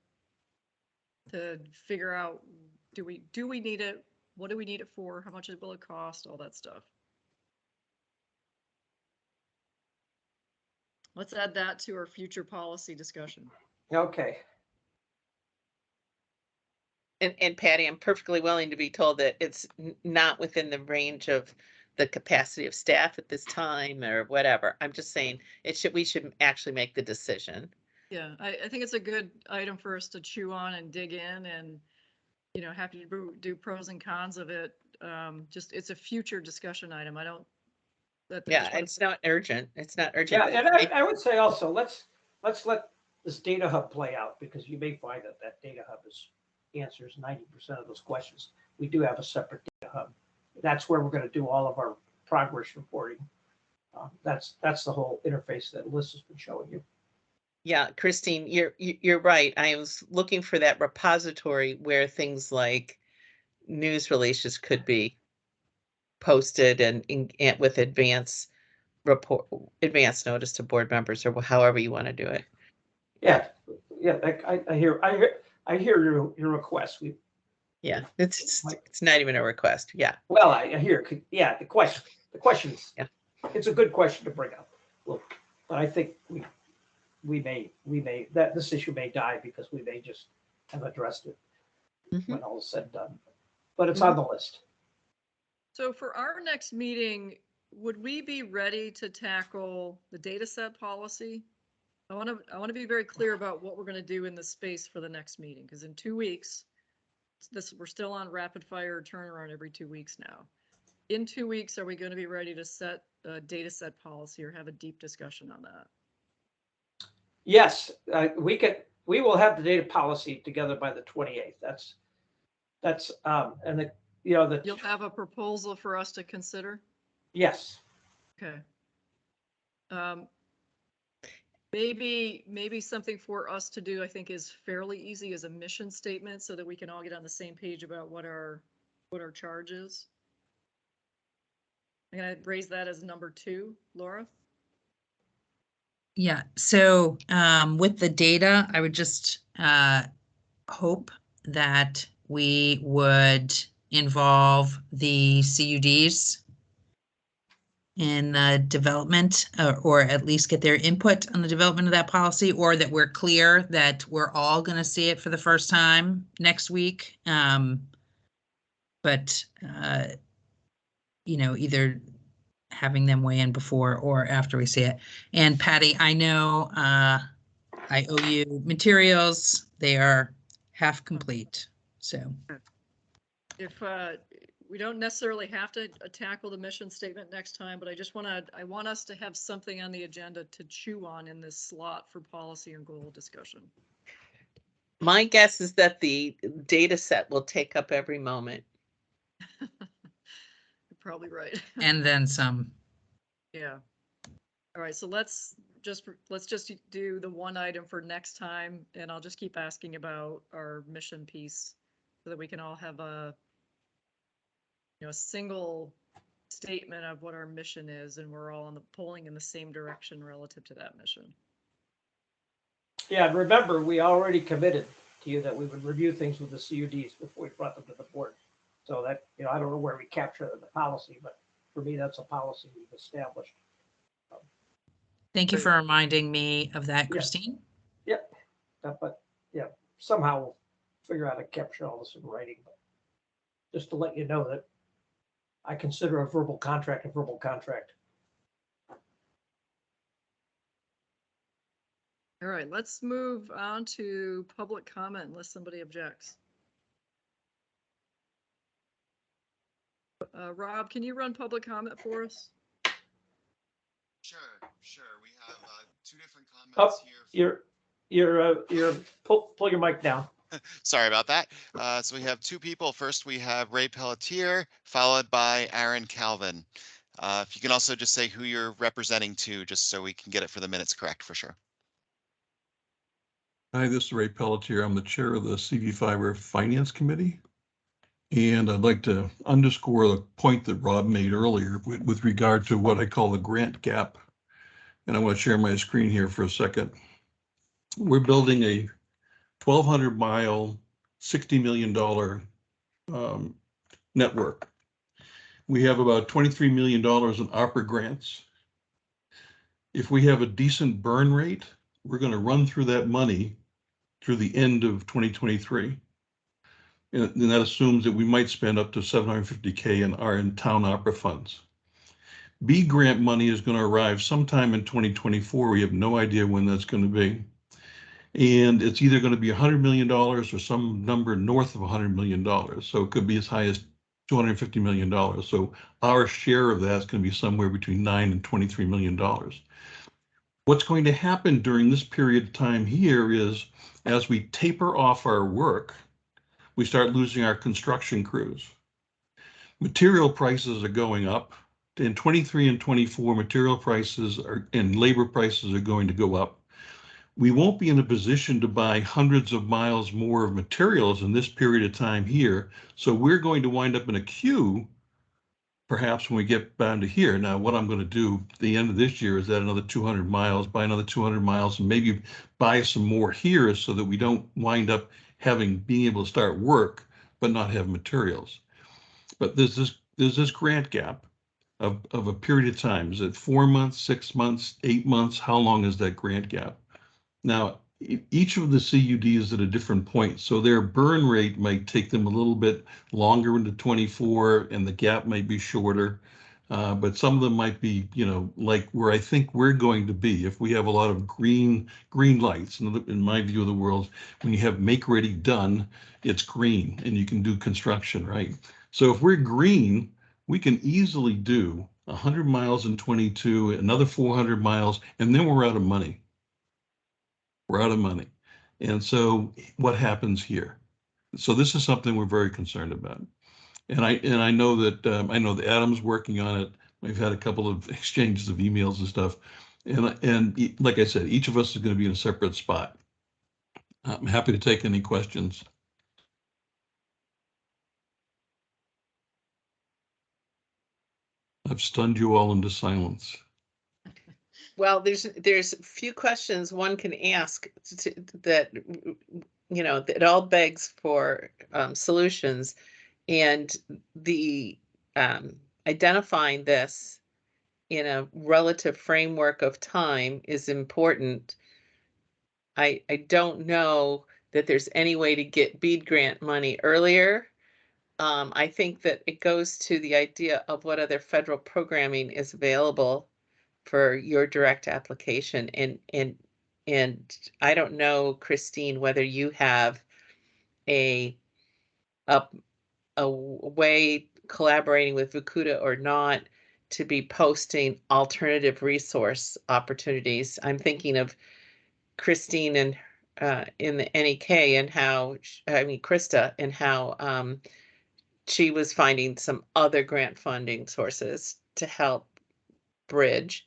to figure out, do we need it? What do we need it for? How much will it cost? All that stuff. Let's add that to our future policy discussion. Okay. And Patty, I'm perfectly willing to be told that it's not within the range of the capacity of staff at this time or whatever. I'm just saying we should actually make the decision. Yeah, I think it's a good item for us to chew on and dig in, and happy to do pros and cons of it. Just it's a future discussion item. It's not urgent. It's not urgent. Yeah, and I would say also let's let this data hub play out, because you may find that data hub answers 90% of those questions. We do have a separate data hub. That's where we're going to do all of our progress reporting. That's the whole interface that Alyssa's been showing you. Yeah, Christine, you're right. I was looking for that repository where things like news releases could be posted and with advance notice to board members, or however you want to do it. Yeah, I hear your request. Yeah, it's not even a request. Yeah. Well, I hear. Yeah, the question is. Yeah. It's a good question to bring up. Look, but I think we may that this issue may die because we may just have addressed it when all is said and done. But it's on the list. So for our next meeting, would we be ready to tackle the data set policy? I want to be very clear about what we're going to do in this space for the next meeting, because in 2 weeks, we're still on rapid fire turnaround every 2 weeks now. In 2 weeks, are we going to be ready to set a data set policy or have a deep discussion on that? Yes, we will have the data policy together by the 28th. That's and you'll have a proposal for us to consider? Yes. Okay. Maybe something for us to do, I think, is fairly easy as a mission statement, so that we can all get on the same page about what our charge is. I'm gonna raise that as number 2, Laura. Yeah, so with the data, I would just hope that we would involve the CUDs in the development, or at least get their input on the development of that policy, or that we're clear that we're all going to see it for the first time next week. But either having them weigh in before or after we see it. And Patty, I know I owe you materials. They are half complete. So If we don't necessarily have to tackle the mission statement next time, but I want us to have something on the agenda to chew on in this slot for policy and goal discussion. My guess is that the data set will take up every moment. You're probably right. And then some. Yeah. All right, so let's just do the one item for next time, and I'll just keep asking about our mission piece so that we can all have a a single statement of what our mission is, and we're all pulling in the same direction relative to that mission. Yeah, and remember, we already committed to you that we would review things with the CUDs before we brought them to the board. So that, I don't know where we capture it in the policy, but for me, that's a policy we've established. Thank you for reminding me of that, Yeah. Christine. Yep. But yeah, somehow we'll figure out how to capture all this in writing. But just to let you know that I consider a verbal contract a verbal contract. All right, let's move on to public comment unless somebody objects. Rob, can you run public comment for us? Sure. We have two different comments You're pull your mic down. Sorry about that. So we have two people. First, we have Ray Pelletier, followed by Aaron Calvin. If you can also just say who you're representing to, just so we can get it for the minutes correct for sure. Hi, this is Ray Pelletier. I'm the chair of the CV Fiber Finance Committee. And I'd like to underscore the point that Rob made earlier with regard to what I call the grant gap. And I want to share my screen here for a second. We're building a 1,200 mile, $60 million network. We have about $23 million in ARPA grants. If we have a decent burn rate, we're going to run through that money through the end of 2023. And that assumes that we might spend up to $750K in our town opera funds. B grant money is going to arrive sometime in 2024. We have no idea when that's going to be. And it's either going to be $100 million or some number north of $100 million. So it could be as high as $250 million. So our share of that is going to be somewhere between $9 and $23 million. What's going to happen during this period of time here is, as we taper off our work, we start losing our construction crews. Material prices are going up. In 23 and 24, material prices and labor prices are going to go up. We won't be in a position to buy hundreds of miles more of materials in this period of time here. So we're going to wind up in a queue, perhaps when we get down to here. Now, what I'm going to do at the end of this year is add another 200 miles, buy another 200 miles, and maybe buy some more here so that we don't wind up being able to start work, but not have materials. But there's this grant gap of a period of time. Is it 4 months, 6 months, 8 months? How long is that grant gap? Now, each of the CUD is at a different point, so their burn rate might take them a little bit longer into 24, and the gap might be shorter. But some of them might be, like where I think we're going to be. If we have a lot of green lights, in my view of the world, when you have make ready done, it's green and you can do construction, right? So if we're green, we can easily do 100 miles in 22, another 400 miles, and then we're out of money. We're out of money. And so what happens here? So this is something we're very concerned about. And I know that Adam's working on it. We've had a couple of exchanges of emails and stuff. And like I said, each of us is going to be in a separate spot. I'm happy to take any questions. I've stunned you all into silence. Well, there's a few questions one can ask that it all begs for solutions, and the identifying this in a relative framework of time is important. I don't know that there's any way to get BEAD grant money earlier. I think that it goes to the idea of what other federal programming is available for your direct application. And I don't know, Christine, whether you have a way collaborating with Vukuda or not to be posting alternative resource opportunities. I'm thinking of Christine and in the NEK and how, Krista, and how she was finding some other grant funding sources to help bridge.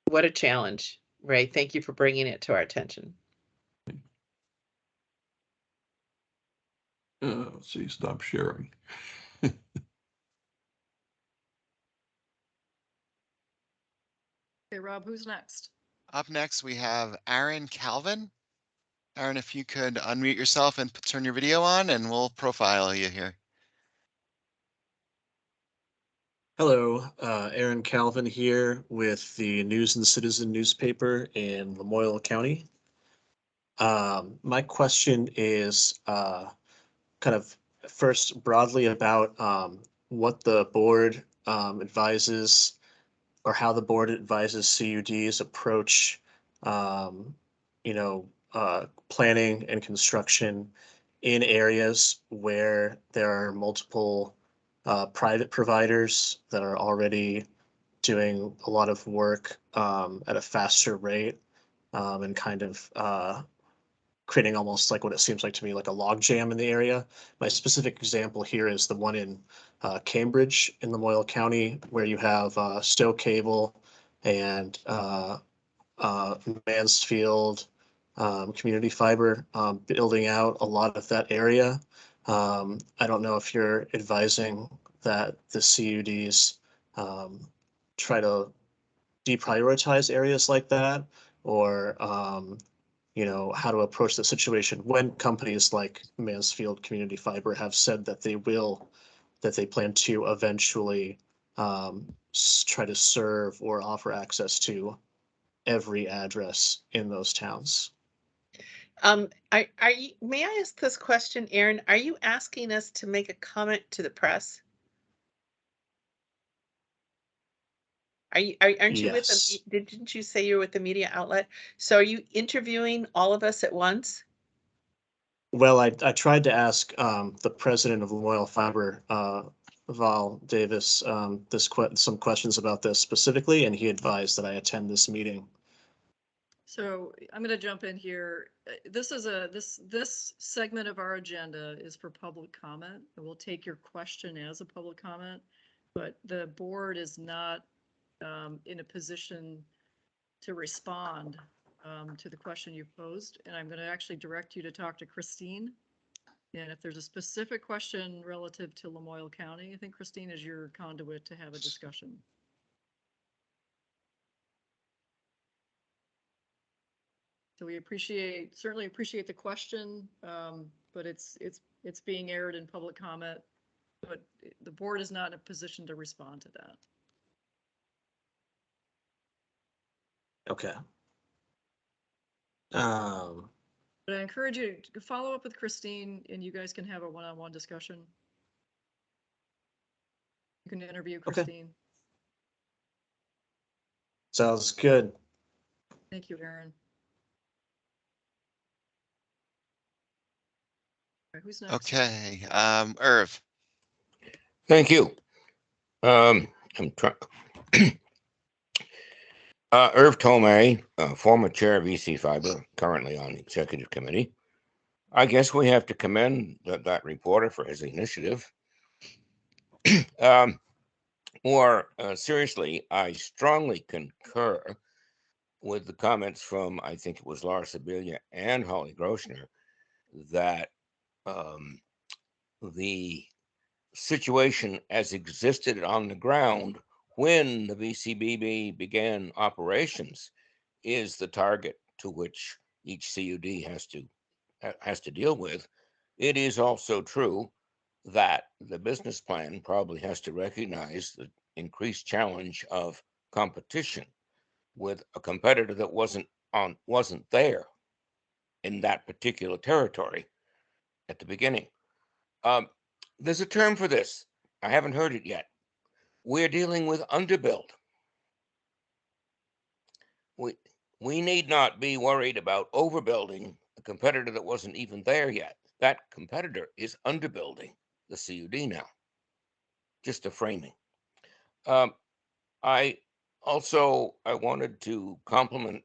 What a challenge, Ray. Thank you for bringing it to our attention. Let's see, stop sharing. Okay, Rob, who's next? Up next, we have Aaron Calvin. Aaron, if you could unmute yourself and turn your video on, and we'll profile you here. Hello, Aaron Calvin here with the News and Citizen newspaper in Lamoille County. My question is kind of first broadly about what the board advises or how the board advises CUDs approach, you know, planning and construction in areas where there are multiple private providers that are already doing a lot of work at a faster rate and kind of creating almost like what it seems like to me like a log jam in the area. My specific example here is the one in Cambridge in Lamoille County, where you have Stowe Cable and Mansfield Community Fiber building out a lot of that area. I don't know if you're advising that the CUDs try to deprioritize areas like that, or you know, how to approach the situation when companies like Mansfield Community Fiber have said that they plan to eventually try to serve or offer access to every address in those towns. Are you, may I ask this question, Aaron? Are you asking us to make a comment to the press? Aren't you with Yes. the, didn't you say you're with the media outlet? So are you interviewing all of us at once? Well, I tried to ask the president of Lamoille Fiber, Val Davis, some questions about this specifically, and he advised that I attend this meeting. So I'm going to jump in here. This is this segment of our agenda is for public comment. And we'll take your question as a public comment, but the board is not in a position to respond to the question you posed. And I'm going to actually direct you to talk to Christine. And if there's a specific question relative to Lamoille County, I think Christine is your conduit to have a discussion. So we certainly appreciate the question, but it's being aired in public comment, but the board is not in a position to respond to that. Okay. But I encourage you to follow up with Christine, and you guys can have a one-on-one discussion. You can interview Christine. Okay. Sounds good. Thank you, Aaron. All right, who's next? Okay, Irv. Thank you. I'm trying. Irv Tomei, former chair of EC Fiber, currently on the executive committee. I guess we have to commend that reporter for his initiative. More seriously, I strongly concur with the comments from, I think it was Laura Sibilia and Holly Grossner, that the situation as existed on the ground when the VCBB began operations is the target to which each CUD has to deal with. It is also true that the business plan probably has to recognize the increased challenge of competition with a competitor that wasn't there in that particular territory at the beginning. There's a term for this. I haven't heard it yet. We're dealing with underbuild. We need not be worried about overbuilding a competitor that wasn't even there yet. That competitor is underbuilding the CUD now. Just a framing. I wanted to compliment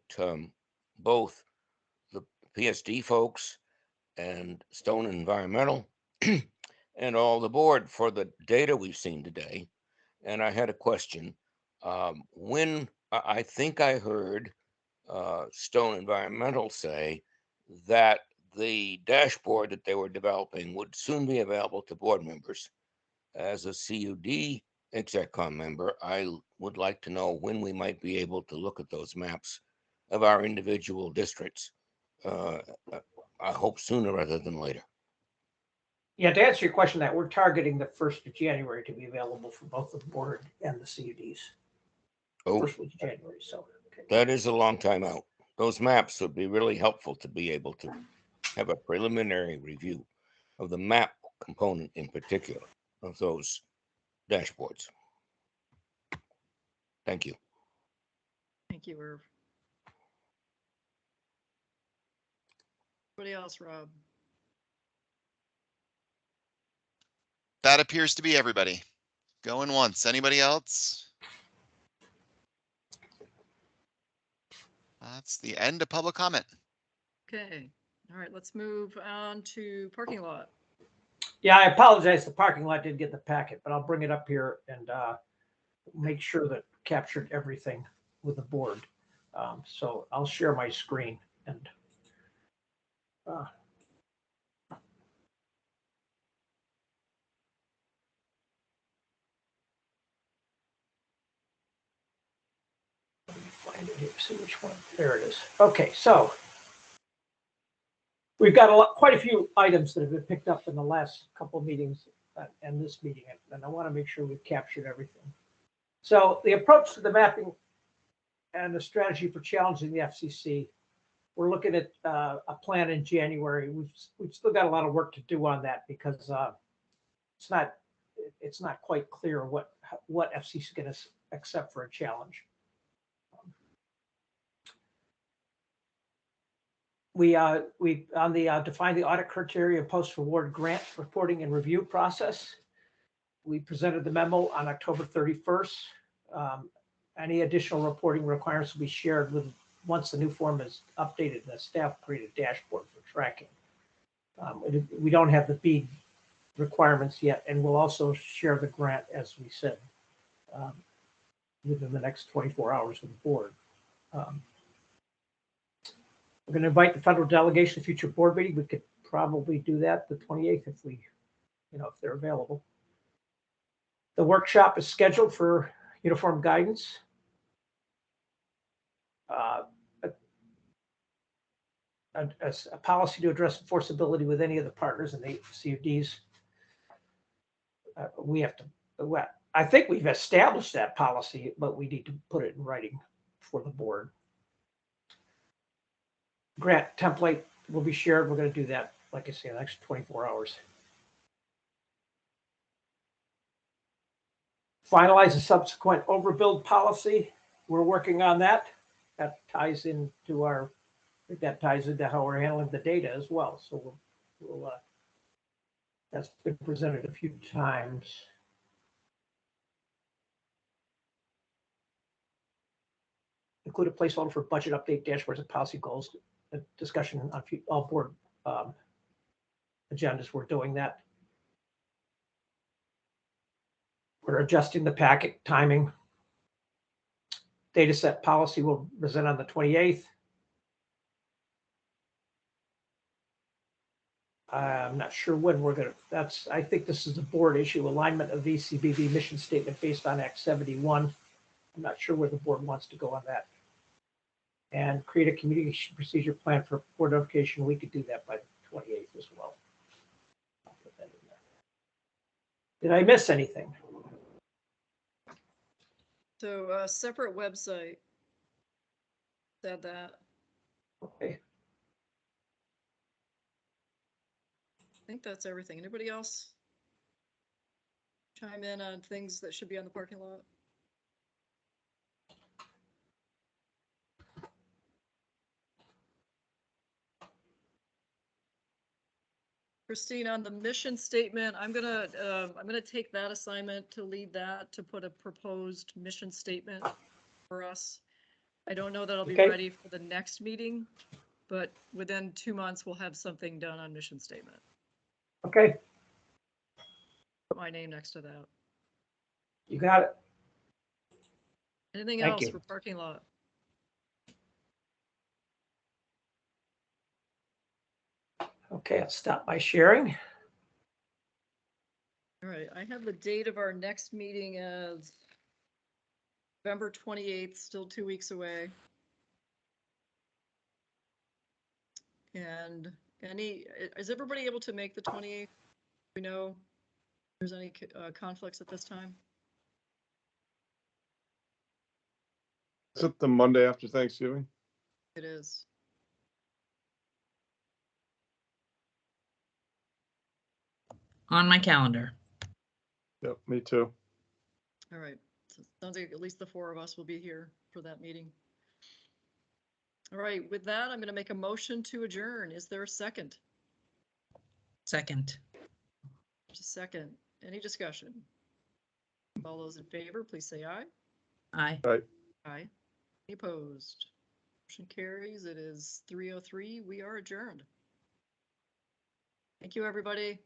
both the PSD folks and Stone Environmental and all the board for the data we've seen today. And I had a question. When I think I heard Stone Environmental say that the dashboard that they were developing would soon be available to board members. As a CUD execcom member, I would like to know when we might be able to look at those maps of our individual districts. I hope sooner rather than later. Yeah, to answer your question, that we're targeting the 1st of January to be available for both the board and the CUDs. Oh, First week of January, so. Okay. that is a long time out. Those maps would be really helpful to be able to have a preliminary review of the map component in particular of those dashboards. Thank you. Thank you, Irv. Anybody else, Rob? That appears to be everybody. Going once. Anybody else? That's the end of public comment. Okay. All right, let's move on to parking lot. Yeah, I apologize. The parking lot didn't get the packet, but I'll bring it up here and make sure that captured everything with the board. So I'll share my screen and let me find it here, see which one. There it is. Okay, so we've got quite a few items that have been picked up in the last couple of meetings and this meeting, and I want to make sure we've captured everything. So the approach to the mapping and the strategy for challenging the FCC, we're looking at a plan in January. We've still got a lot of work to do on that because it's not quite clear what FCC is going to accept for a challenge. We on the define the audit criteria post-award grant reporting and review process. We presented the memo on October 31st. Any additional reporting requirements will be shared with once the new form is updated and the staff create a dashboard for tracking. We don't have the BEAD requirements yet, and we'll also share the grant, as we said, within the next 24 hours with the board. We're going to invite the federal delegation to future board meeting. We could probably do that the 28th if if they're available. The workshop is scheduled for uniform guidance. A policy to address enforceability with any of the partners and the CUDs. We have to, I think we've established that policy, but we need to put it in writing for the board. Grant template will be shared. We're going to do that, like I say, in the next 24 hours. Finalize a subsequent overbuild policy. We're working on that. That ties into how we're handling the data as well. So we'll that's been presented a few times. Include a placeholder for budget update, dashboards, and policy goals. A discussion on all board agendas. We're doing that. We're adjusting the packet timing. Data set policy will present on the 28th. I'm not sure when we're going to, I think this is a board issue, alignment of VCBB mission statement based on Act 71. I'm not sure where the board wants to go on that. And create a communication procedure plan for board notification. We could do that by the 28th as well. I'll put that in there. Did I miss anything? So a separate website said that. Okay. I think that's everything. Anybody else chime in on things that should be on the parking lot? Christine, on the mission statement, I'm gonna take that assignment to lead that, to put a proposed mission statement for us. I don't know that I'll be ready for the next meeting, but within 2 months, we'll have something done on mission statement. Okay. Put my name next to that. You got it. Anything Thank else you. for parking lot? Okay, I'll stop my sharing. All right, I have the date of our next meeting as November 28th, still 2 weeks away. And is everybody able to make the 28th? We know if there's any conflicts at this time? Is it the Monday after Thanksgiving? It is. On my calendar. Yep, me too. All right. So it sounds like at least the 4 of us will be here for that meeting. All right, with that, I'm going to make a motion to adjourn. Is there a second? Second. There's a second. Any discussion? All those in favor, please say aye. Aye. Aye. Aye. Any opposed? Motion carries. It is 3:03. We are adjourned. Thank you, everybody.